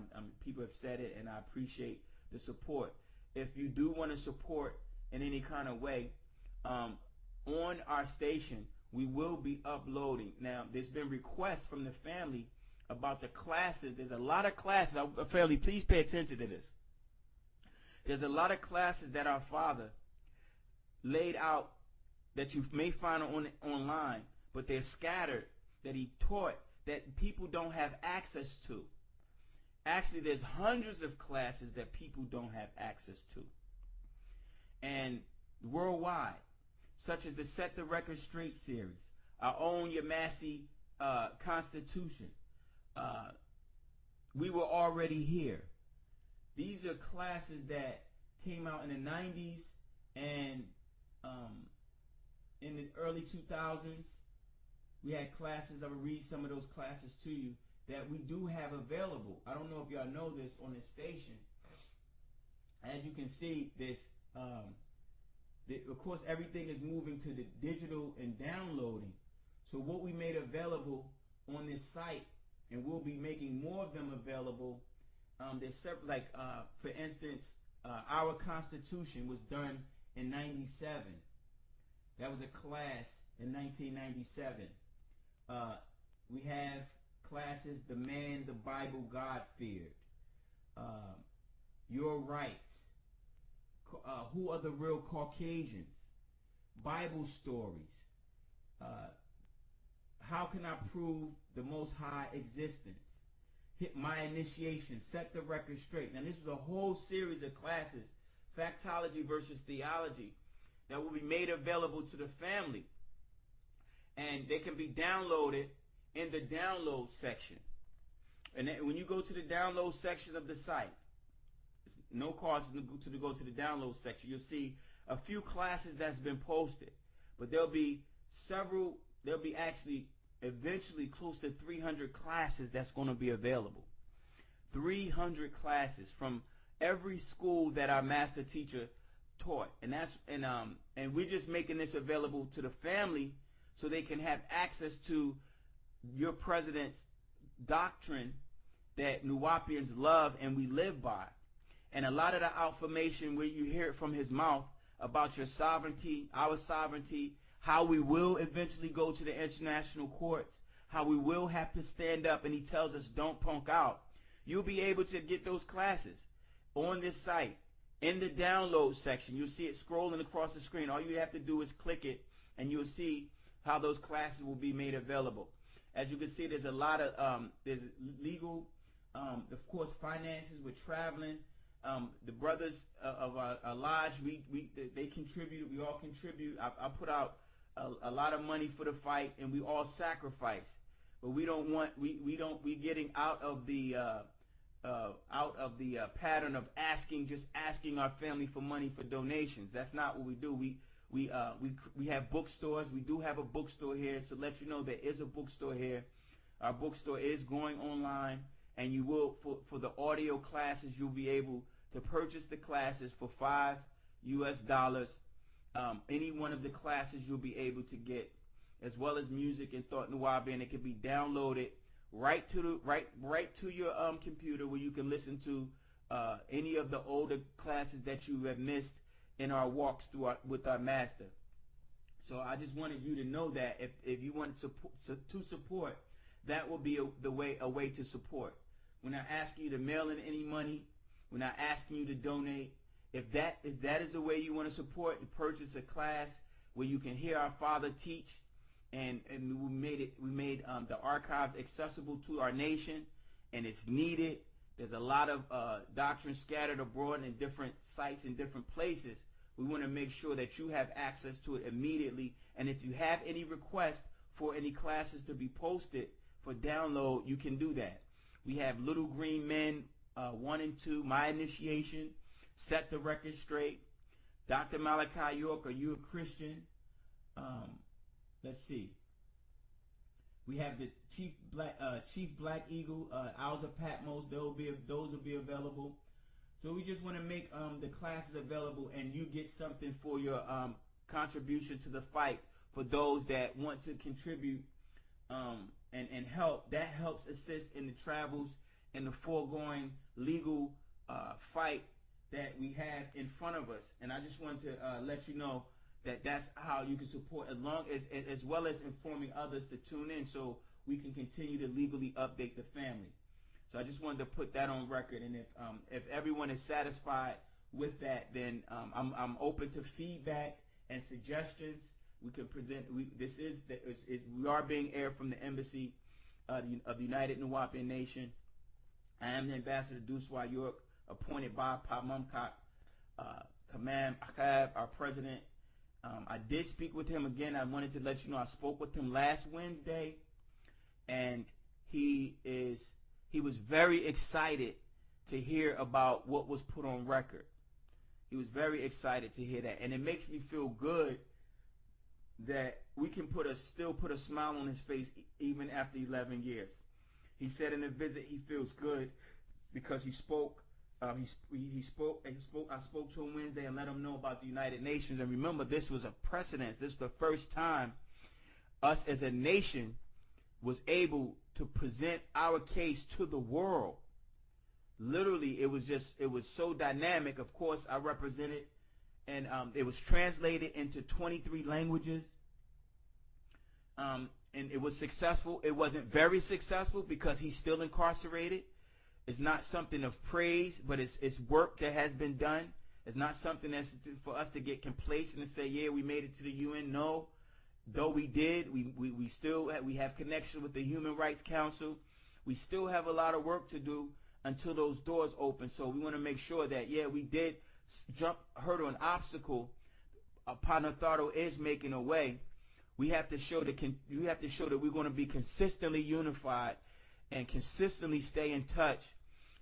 People have said it, and I appreciate the support. If you do want to support in any kind of way, on our station, we will be uploading. Now, there's been requests from the family about the classes. There's a lot of classes. Family, please pay attention to this. There's a lot of classes that our father laid out that you may find online, but they're scattered, that he taught that people don't have access to. Actually, there's hundreds of classes that people don't have access to. And worldwide, such as the Set the Record Straight series, our own Yamasee Constitution. We were already here. These are classes that came out in the 90s and in the early 2000s. We had classes. I will read some of those classes to you that we do have available. I don't know if y'all know this on this station. As you can see, this of course, everything is moving to the digital and downloading. So what we made available on this site, and we'll be making more of them available. There's several, like for instance, Our Constitution was done in 97. That was a class in 1997. We have classes, The Man the Bible God Feared, Your Rights, Who Are the Real Caucasians, Bible Stories, How Can I Prove the Most High Existence, Hit My Initiation, Set the Record Straight. Now this was a whole series of classes, Factology versus Theology, that will be made available to the family. And they can be downloaded in the download section. And then when you go to the download section of the site, it's no cost to go to the download section. You'll see a few classes that's been posted. But there'll be actually eventually close to 300 classes that's going to be available. 300 classes from every school that our master teacher taught. And we're just making this available to the family so they can have access to your president's doctrine that Nuwaupians love and we live by. And a lot of the affirmation where you hear it from his mouth about your sovereignty, our sovereignty, how we will eventually go to the international courts, how we will have to stand up, and he tells us don't punk out. You'll be able to get those classes on this site. In the download section, you'll see it scrolling across the screen. All you have to do is click it, and you'll see how those classes will be made available. As you can see, there's a lot of there's legal, of course, finances. We're traveling. The brothers of our lodge, they contribute. We all contribute. I put out a lot of money for the fight, and we all sacrifice. But we don't want we getting out of the pattern of just asking our family for money for donations. That's not what we do. We have bookstores. We do have a bookstore here, so let you know there is a bookstore here. Our bookstore is going online, and you will for the audio classes, you'll be able to purchase the classes for $5 US. Any one of the classes you'll be able to get, as well as music and Thought Nuwaupian. It can be downloaded right to your computer, where you can listen to any of the older classes that you have missed in our walks with our master. So I just wanted you to know that if you want to support, that will be a way to support. We're not asking you to mail in any money. We're not asking you to donate. If that is the way you want to support, to purchase a class where you can hear our Father teach, and we made the archives accessible to our nation, and it's needed. There's a lot of doctrine scattered abroad in different sites in different places. We want to make sure that you have access to it immediately. And if you have any requests for any classes to be posted for download, you can do that. We have Little Green Men 1 and 2, My Initiation, Set the Record Straight, Dr. Malachi York, Are You a Christian? Let's see. We have the Chief Black Eagle, Owls of Patmos. Those will be available. So we just want to make the classes available, and you get something for your contribution to the fight. For those that want to contribute and help, that helps assist in the travels and the foregoing legal fight that we have in front of us. And I just want to let you know that that's how you can support, as well as informing others to tune in, so we can continue to legally update the family. So I just wanted to put that on record, and if everyone is satisfied with that, then I'm open to feedback and suggestions. We can present. We are being aired from the embassy of the United Nuwaupian Nation. I am the Ambassador Duswa York, appointed by Mumkak, Khamam, Aaqab, our president. I did speak with him again. I wanted to let you know I spoke with him last Wednesday, and he was very excited to hear about what was put on record. He was very excited to hear that, and it makes me feel good that we can still put a smile on his face even after 11 years. He said in a visit he feels good because he spoke. I spoke to him Wednesday and let him know about the United Nations. And remember, this was a precedent. This is the first time us as a nation was able to present our case to the world. literally, it was so dynamic. Of course, I represented, and it was translated into 23 languages. And it was successful. It wasn't very successful because he's still incarcerated. It's not something of praise, but it's work that has been done. It's not something that's for us to get complacent and say, yeah, we made it to the UN. No, though we did, we still have connection with the Human Rights Council. We still have a lot of work to do until those doors open. So we want to make sure that, yeah, we did hurdle an obstacle. Panathardo is making a way. We have to show that we're going to be consistently unified and consistently stay in touch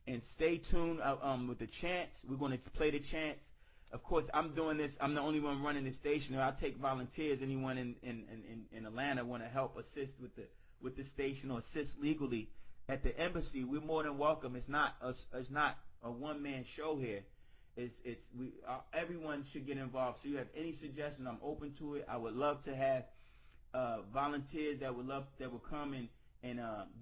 and stay tuned with the chants. We're going to play the chants. Of course, I'm doing this. I'm the only one running the station. I'll take volunteers. Anyone in Atlanta want to help assist with the station or assist legally at the embassy, we're more than welcome. It's not a one-man show here. Everyone should get involved. So you have any suggestions, I'm open to it. I would love to have volunteers that will come and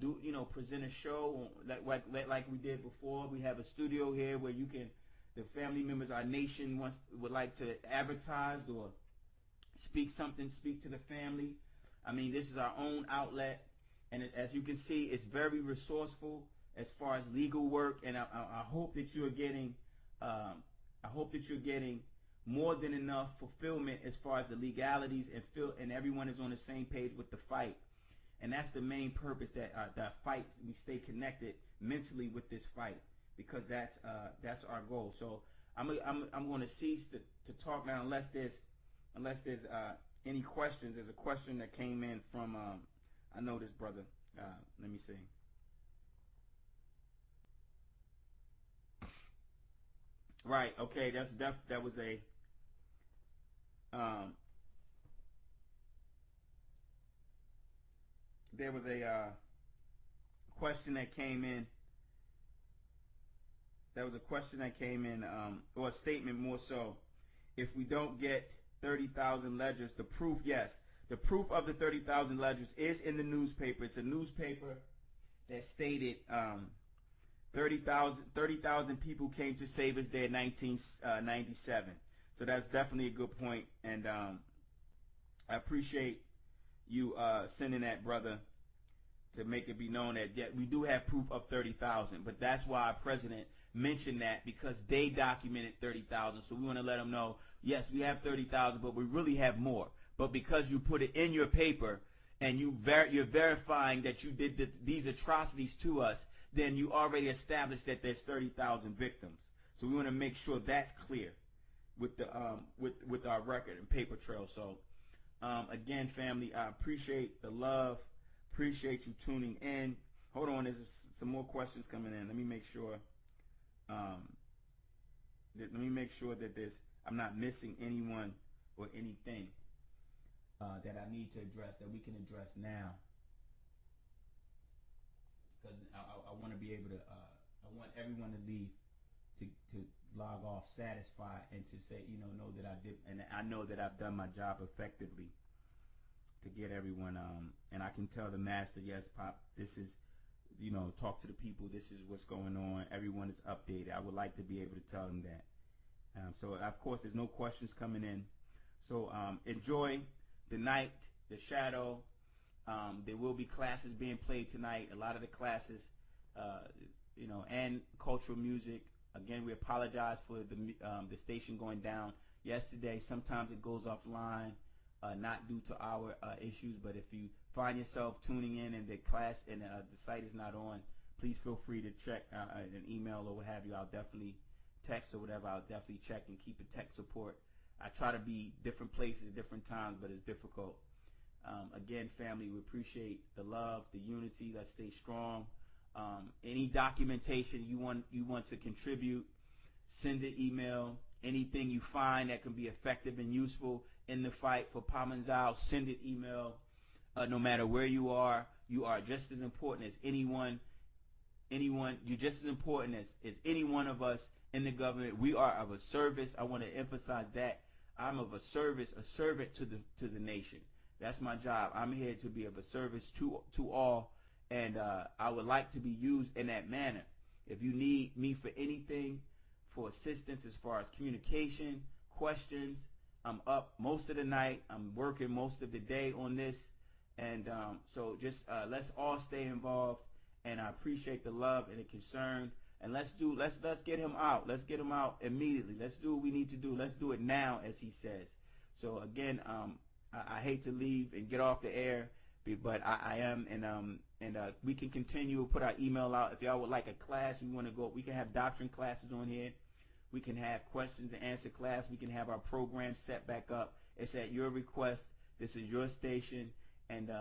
do, present a show like we did before. We have a studio here where the family members, our nation would like to advertise or speak to the family. I mean, this is our own outlet, and as you can see, it's very resourceful as far as legal work. And I hope that you're getting, more than enough fulfillment as far as the legalities and everyone is on the same page with the fight. And that's the main purpose, that fight, we stay connected mentally with this fight, because that's our goal. So I'm going to cease to talk now unless there's any questions. There's a question that came in from I know this brother. Let me see. Right. Okay. That was a there was a question that came in. There was a question that came in, or a statement more so. If we don't get 30,000 ledgers, the proof, yes. The proof of the 30,000 ledgers is in the newspaper. It's a newspaper that stated 30,000 people came to Savers Day in 1997. So that's definitely a good point. And I appreciate you sending that, brother, to make it be known that we do have proof of 30,000. But that's why our president mentioned that, because they documented 30,000. So we want to let them know, yes, we have 30,000, but we really have more. But because you put it in your paper and you're verifying that you did these atrocities to us, then you already established that there's 30,000 victims. So we want to make sure that's clear with the with our record and paper trail. So again, family, I appreciate the love, appreciate you tuning in. Hold on, there's some more questions coming in. Let me make sure. That I'm not missing anyone or anything that I need to address, that we can address now. Because I want to be able to, I want everyone to leave to log off satisfied and to say, know that I did, and I know that I've done my job effectively to get everyone, and I can tell the master, yes, Pop, this is, talk to the people, this is what's going on, everyone is updated. I would like to be able to tell them that. So, of course, there's no questions coming in. So, enjoy the night, the shadow. There will be classes being played tonight. A lot of the classes, and cultural music. Again, we apologize for the station going down yesterday. Sometimes it goes offline, not due to our issues. But if you find yourself tuning in and the class and the site is not on, please feel free to check an email or what have you. I'll definitely text or whatever. I'll definitely check and keep a tech support. I try to be different places, different times, but it's difficult. Again, family, we appreciate the love, the unity. Let's stay strong. Any documentation you want to contribute, send an email. Anything you find that can be effective and useful in the fight for Pamanzao, send an email. No matter where you are just as important as anyone. You're just as important as any one of us in the government. We are of a service. I want to emphasize that. I'm of a service, a servant to the nation. That's my job. I'm here to be of a service to all, and I would like to be used in that manner. If you need me for anything, for assistance as far as communication, questions, I'm up most of the night. I'm working most of the day on this. And so just let's all stay involved. And I appreciate the love and the concern. And let's get him out. Let's get him out immediately. Let's do what we need to do. Let's do it now, as he says. So again, I hate to leave and get off the air, but I am, and we can continue. Put our email out if y'all would like a class. And we want to go. We can have doctrine classes on here. We can have questions and answer class. We can have our program set back up. It's at your request. This is your station. And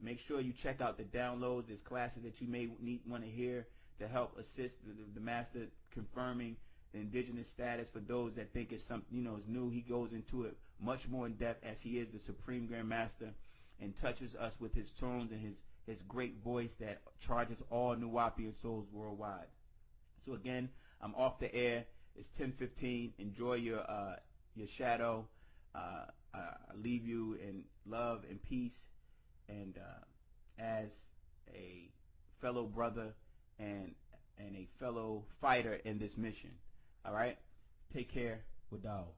make sure you check out the downloads. There's classes that you may want to hear to help assist the master confirming the indigenous status for those that think it's something, is new. He goes into it much more in depth, as he is the Supreme Grand Master, and touches us with his tones and his great voice that charges all Nuwaupian souls worldwide. So again, I'm off the air. It's 10:15. Enjoy your shadow. I leave you in love and peace, and as a fellow brother and a fellow fighter in this mission. All right? Take care. Wadao.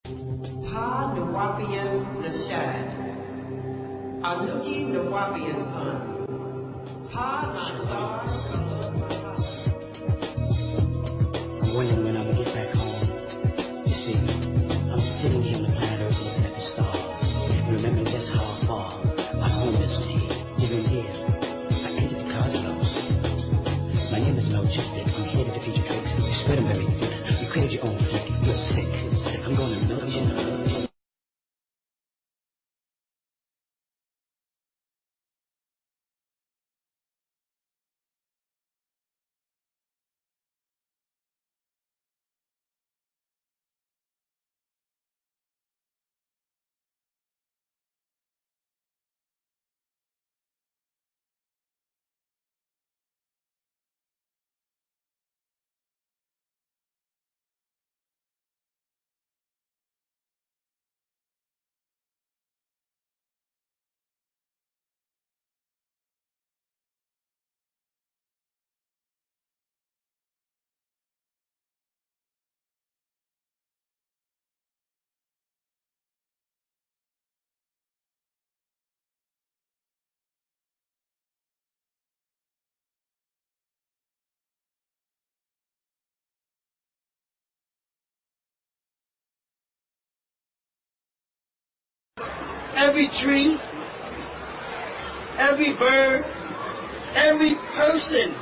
Ha Nuwaupian Nashad. Anuki Nuwaupian Pun. Ha Nashad. I'm wondering when I'm gonna get back home. You see, I'm sitting here on the planet Earth looking at the stars and remembering just how far my home is from here. Even here, I entered the cosmos. My name is Melchizedek. I'm here to defeat your tricks. You spread them very thick. You created your own flick. You're sick. I'm going to melt you. Every tree, every bird, every person,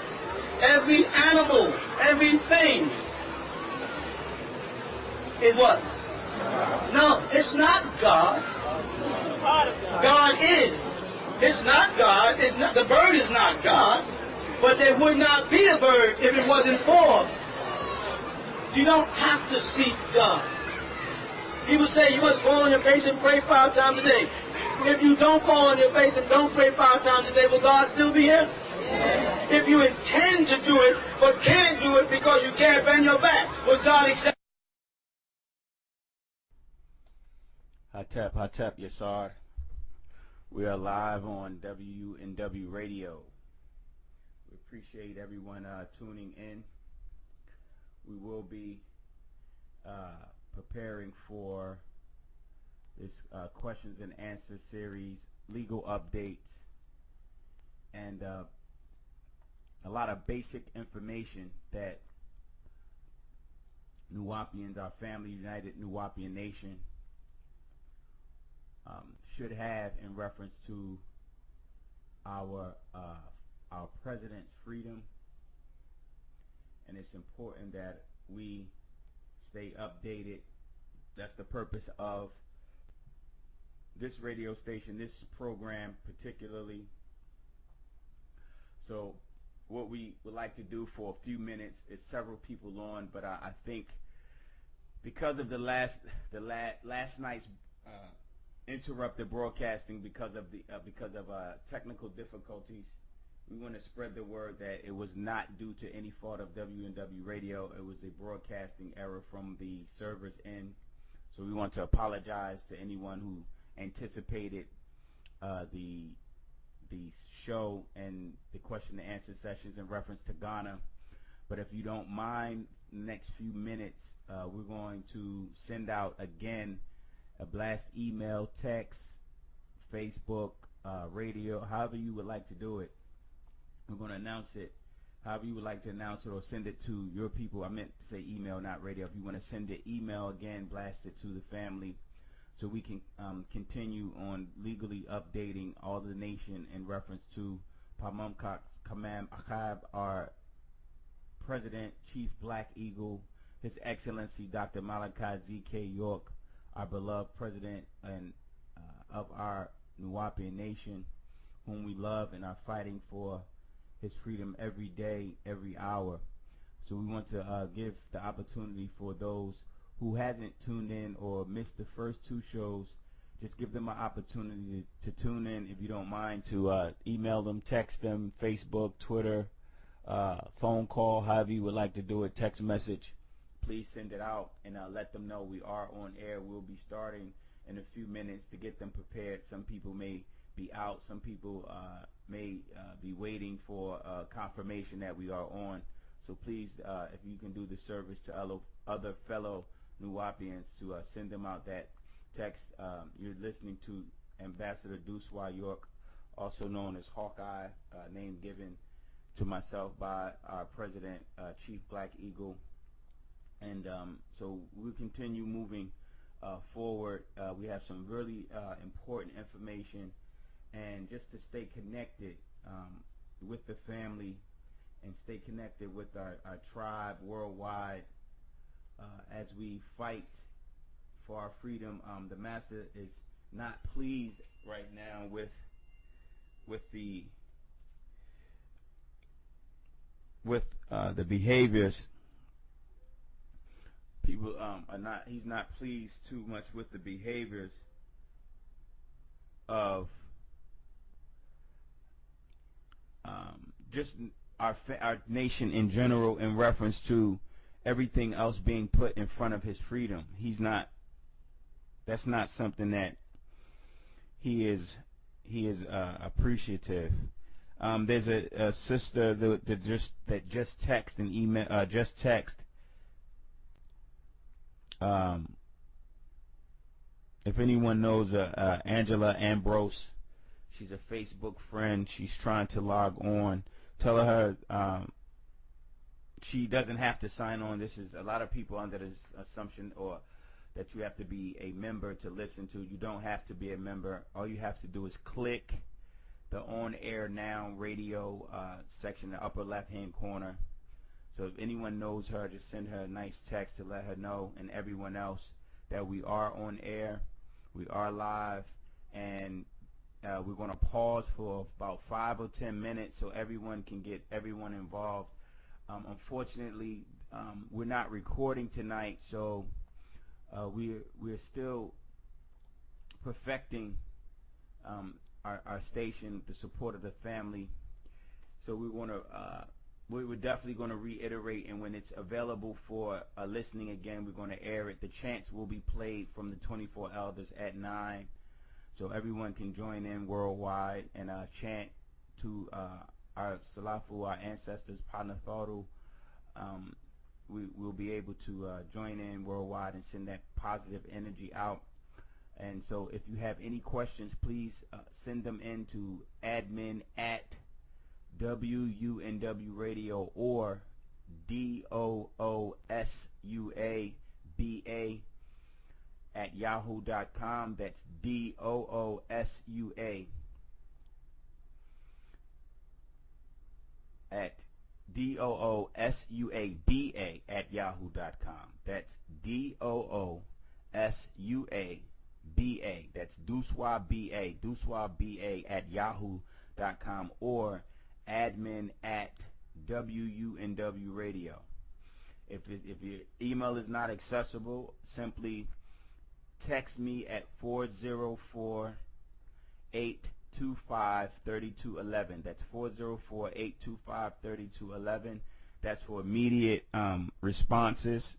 every animal, everything is what? No, it's not God. God is. It's not God. It's not. The bird is not God. But there would not be a bird if it wasn't for. You don't have to seek God. People say you must fall on your face and pray 5 times a day. If you don't fall on your face and don't pray 5 times a day, will God still be here? Yes. If you intend to do it, but can't do it because you can't bend your back, will God accept? Hatep, Yasar. We are live on WUNW Radio. We appreciate everyone tuning in. We will be preparing for this questions and answer series, legal updates, and a lot of basic information that Nuwaupians, our family united Nuwaupian nation, should have in reference to our president's freedom. And it's important that we stay updated. That's the purpose of this radio station, this program particularly. So what we would like to do for a few minutes is several people on, but I think because of the last night's interrupted broadcasting because of technical difficulties, we want to spread the word that it was not due to any fault of WUNW Radio. It was a broadcasting error from the server's end. So we want to apologize to anyone who anticipated the the show and the question and answer sessions in reference to Ghana. But if you don't mind, next few minutes, we're going to send out again a blast email, text, Facebook, radio, however you would like to do it. We're going to announce it however you would like to announce it, or send it to your people. I meant to say email, not radio. If you want to send it email again, blast it to the family, so we can continue on legally updating all the nation in reference to Mumkak, Khamam, Aaqab, our President, Chief Black Eagle, His Excellency Dr. Malachi Z.K. York, our beloved President and of our Nuwaupian nation, whom we love and are fighting for his freedom every day, every hour. So we want to give the opportunity for those who hasn't tuned in or missed the first two shows, just give them an opportunity to tune in, if you don't mind, to email them, text them, Facebook, Twitter, phone call, however you would like to do it, text message. Please send it out and let them know we are on air. We'll be starting in a few minutes to get them prepared. Some people may be out. Some people may be waiting for confirmation that we are on. So please, if you can do the service to other fellow Nuwaupians, to send them out that text. You're listening to Ambassador Duswa York, also known as Hawkeye, name given to myself by our President, Chief Black Eagle. And so we'll continue moving forward. We have some really important information, and just to stay connected with the family and stay connected with our tribe worldwide as we fight for our freedom. The master is not pleased right now with the behaviors. People are not. He's not pleased too much with the behaviors of just our nation in general, in reference to everything else being put in front of his freedom. He's not. That's not something that he is appreciative. There's a sister that just text and email just text. If anyone knows Angela Ambrose, she's a Facebook friend. She's trying to log on. Tell her she doesn't have to sign on. This is a lot of people under this assumption, or that you have to be a member to listen to. You don't have to be a member. All you have to do is click the On Air Now radio section in the upper left-hand corner. So if anyone knows her, just send her a nice text to let her know, and everyone else, that we are on air, we are live, and we're going to pause for about 5 or 10 minutes so everyone can get everyone involved. Unfortunately, we're not recording tonight, so we're still perfecting our station, the support of the family. So we want to we're definitely going to reiterate, and when it's available for listening again, we're going to air it. The chants will be played from the 24 elders at 9, so everyone can join in worldwide and chant to our Salafu, our ancestors, Panatharu. We'll be able to join in worldwide and send that positive energy out. And so if you have any questions, please send them in to admin@WUNW Radio or DOOSUABA@yahoo.com. That's DOOSUA at DOOSUABA@yahoo.com. That's DOOSUABA. That's DUSWABA@yahoo.com, or admin@WUNW Radio. If your email is not accessible, simply text me at 404-825-3211. That's 404-825-3211. That's for immediate responses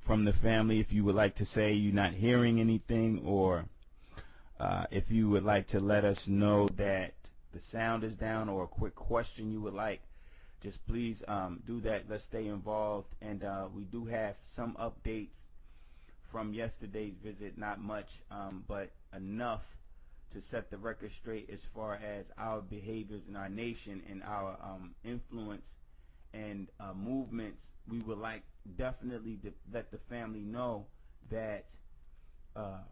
from the family. If you would like to say you're not hearing anything, or If you would like to let us know that the sound is down or a quick question you would like, just please do that. Let's stay involved. And we do have some updates from yesterday's visit, not much, but enough to set the record straight as far as our behaviors in our nation and our influence and movements. We would like definitely to let the family know that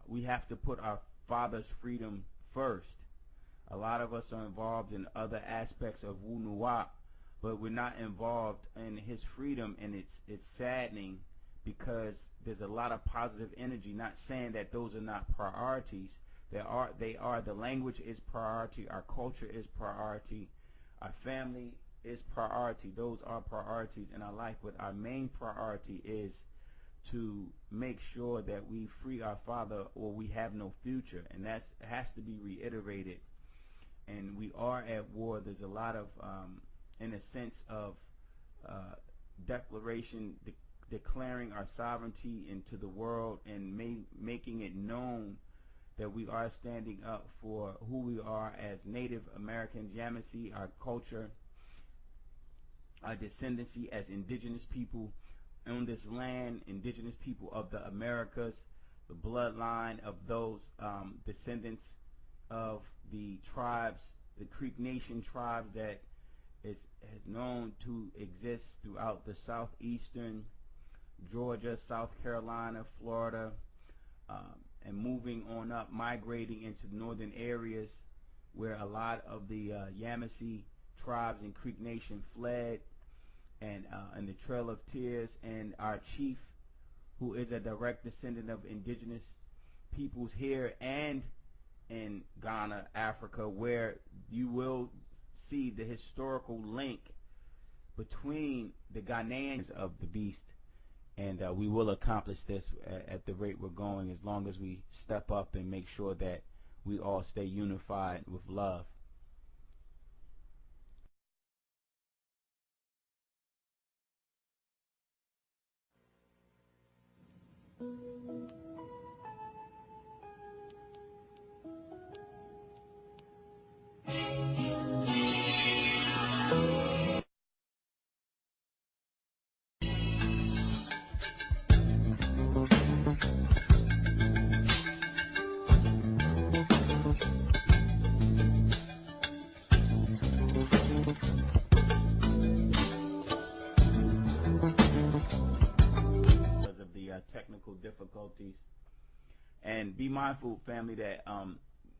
we have to put our father's freedom first. A lot of us are involved in other aspects of WUNW, but we're not involved in his freedom, and it's saddening because there's a lot of positive energy. Not saying that those are not priorities. They are. The language is priority. Our culture is priority. Our family is priority. Those are priorities in our life. But our main priority is to make sure that we free our father, or we have no future. And that has to be reiterated. And we are at war. There's a lot of, in a sense of declaration, declaring our sovereignty into the world and making it known that we are standing up for who we are as Native American Yamasee, our culture, our descendancy as indigenous people on this land, indigenous people of the Americas, the bloodline of those descendants of the tribes, the Creek Nation tribes that has known to exist throughout the southeastern Georgia, South Carolina, Florida, and moving on up, migrating into northern areas where a lot of the Yamasee tribes and Creek Nation fled, and the Trail of Tears, and our chief, who is a direct descendant of indigenous peoples here and in Ghana, Africa, where you will see the historical link between the Ghanaians of the beast. And we will accomplish this at the rate we're going, as long as we step up and make sure that we all stay unified with love. Technical difficulties, and be mindful, family, that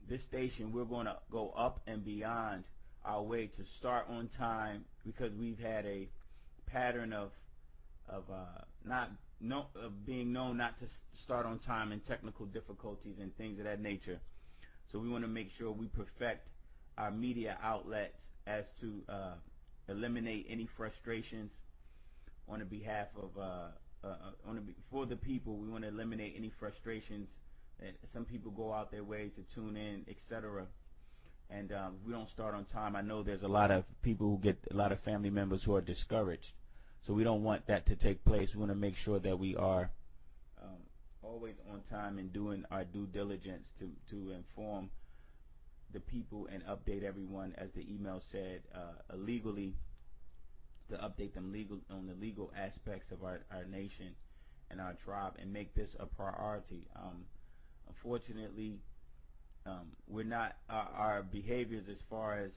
this station, we're going to go up and beyond our way to start on time, because we've had a pattern of being known not to start on time, and technical difficulties and things of that nature. So we want to make sure we perfect our media outlets as to eliminate any frustrations on the behalf of for the people. We want to eliminate any frustrations that some people go out their way to tune in, etc. And we don't start on time. I know there's a lot of people who get, a lot of family members who are discouraged. So we don't want that to take place. We want to make sure that we are always on time and doing our due diligence to inform the people and update everyone, as the email said, legally, to update them on the legal aspects of our nation and our tribe, and make this a priority. Unfortunately, we're not, our behaviors as far as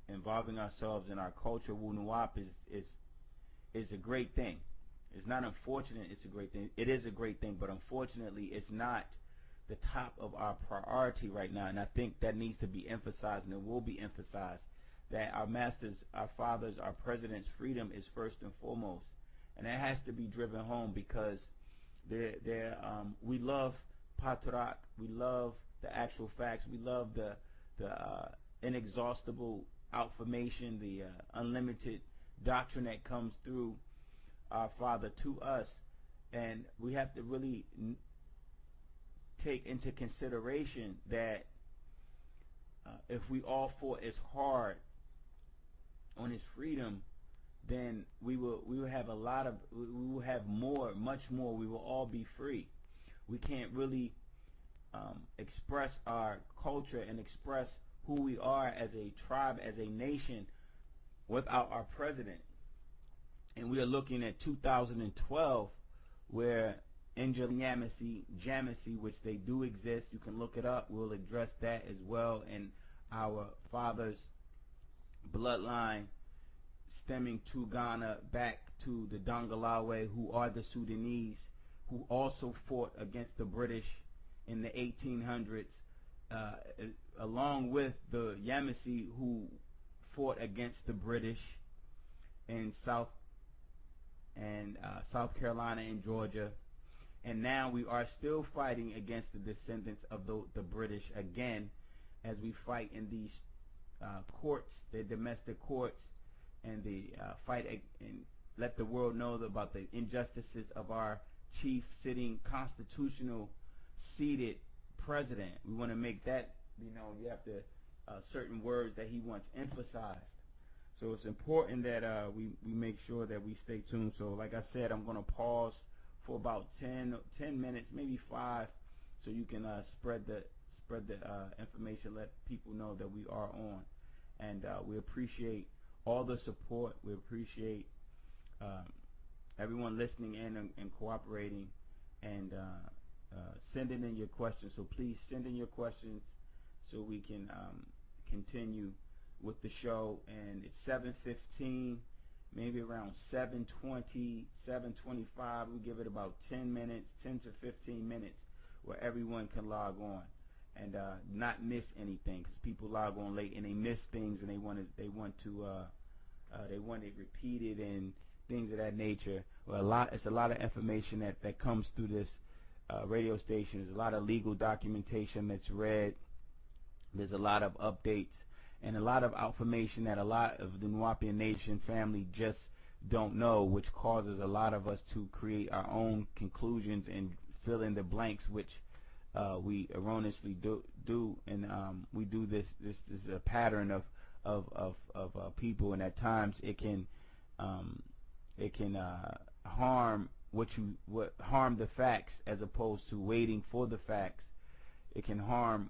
involving ourselves in our culture, WUNW, is a great thing. It's not unfortunate, it's a great thing. It is a great thing, but unfortunately it's not the top of our priority right now. And I think that needs to be emphasized, and it will be emphasized, that our masters, our fathers, our president's freedom is first and foremost. And that has to be driven home, because we love Patrak, we love the actual facts, we love the inexhaustible information, the unlimited doctrine that comes through our Father to us. And we have to really take into consideration that if we all fought as hard on his freedom, then we will have much more. We will all be free. We can't really express our culture and express who we are as a tribe, as a nation, without our president. And we are looking at 2012, where Jamasi, which they do exist, you can look it up. We'll address that as well, and our father's bloodline stemming to Ghana back to the Dongolawe, who are the Sudanese, who also fought against the British in the 1800s, along with the Yamasee, who fought against the British in South Carolina and Georgia. And now we are still fighting against the descendants of the British again, as we fight in these courts, the domestic courts, and the fight and let the world know about the injustices of our chief sitting constitutional seated president. We want to make that, you have to certain words that he wants emphasized. So it's important that we make sure that we stay tuned. So like I said, I'm going to pause for about 10 minutes, maybe 5, so you can spread the information, let people know that we are on. And we appreciate all the support. We appreciate everyone listening in and cooperating, and sending in your questions. So please send in your questions so we can continue with the show. And it's 7:15, maybe around 7:20, 7:25. We give it about 10 minutes, 10 to 15 minutes, where everyone can log on and not miss anything, because people log on late and they miss things, and they want it repeated and things of that nature. Well, it's a lot of information that comes through this radio station. There's a lot of legal documentation that's read. There's a lot of updates and a lot of information that a lot of the Nuwaupian Nation family just don't know, which causes a lot of us to create our own conclusions and fill in the blanks, which we erroneously do, and we do this. This is a pattern of people, and at times it can harm harm the facts, as opposed to waiting for the facts. It can harm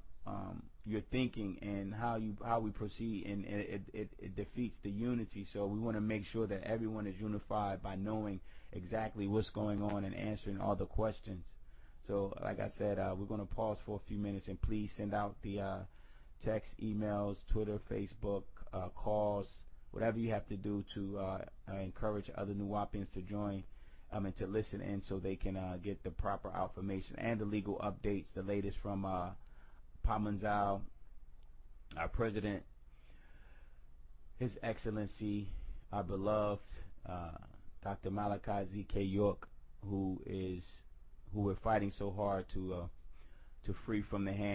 your thinking and how we proceed, and it defeats the unity. So we want to make sure that everyone is unified by knowing exactly what's going on and answering all the questions. So like I said, we're going to pause for a few minutes, and please send out the text, emails, Twitter, Facebook, calls, whatever you have to do to encourage other Nuwaupians to join and to listen in, so they can get the proper information and the legal updates, the latest from Pamanzal, our president, His Excellency, our beloved Dr. Malachi Z.K. York, who we're fighting so hard to free from the hands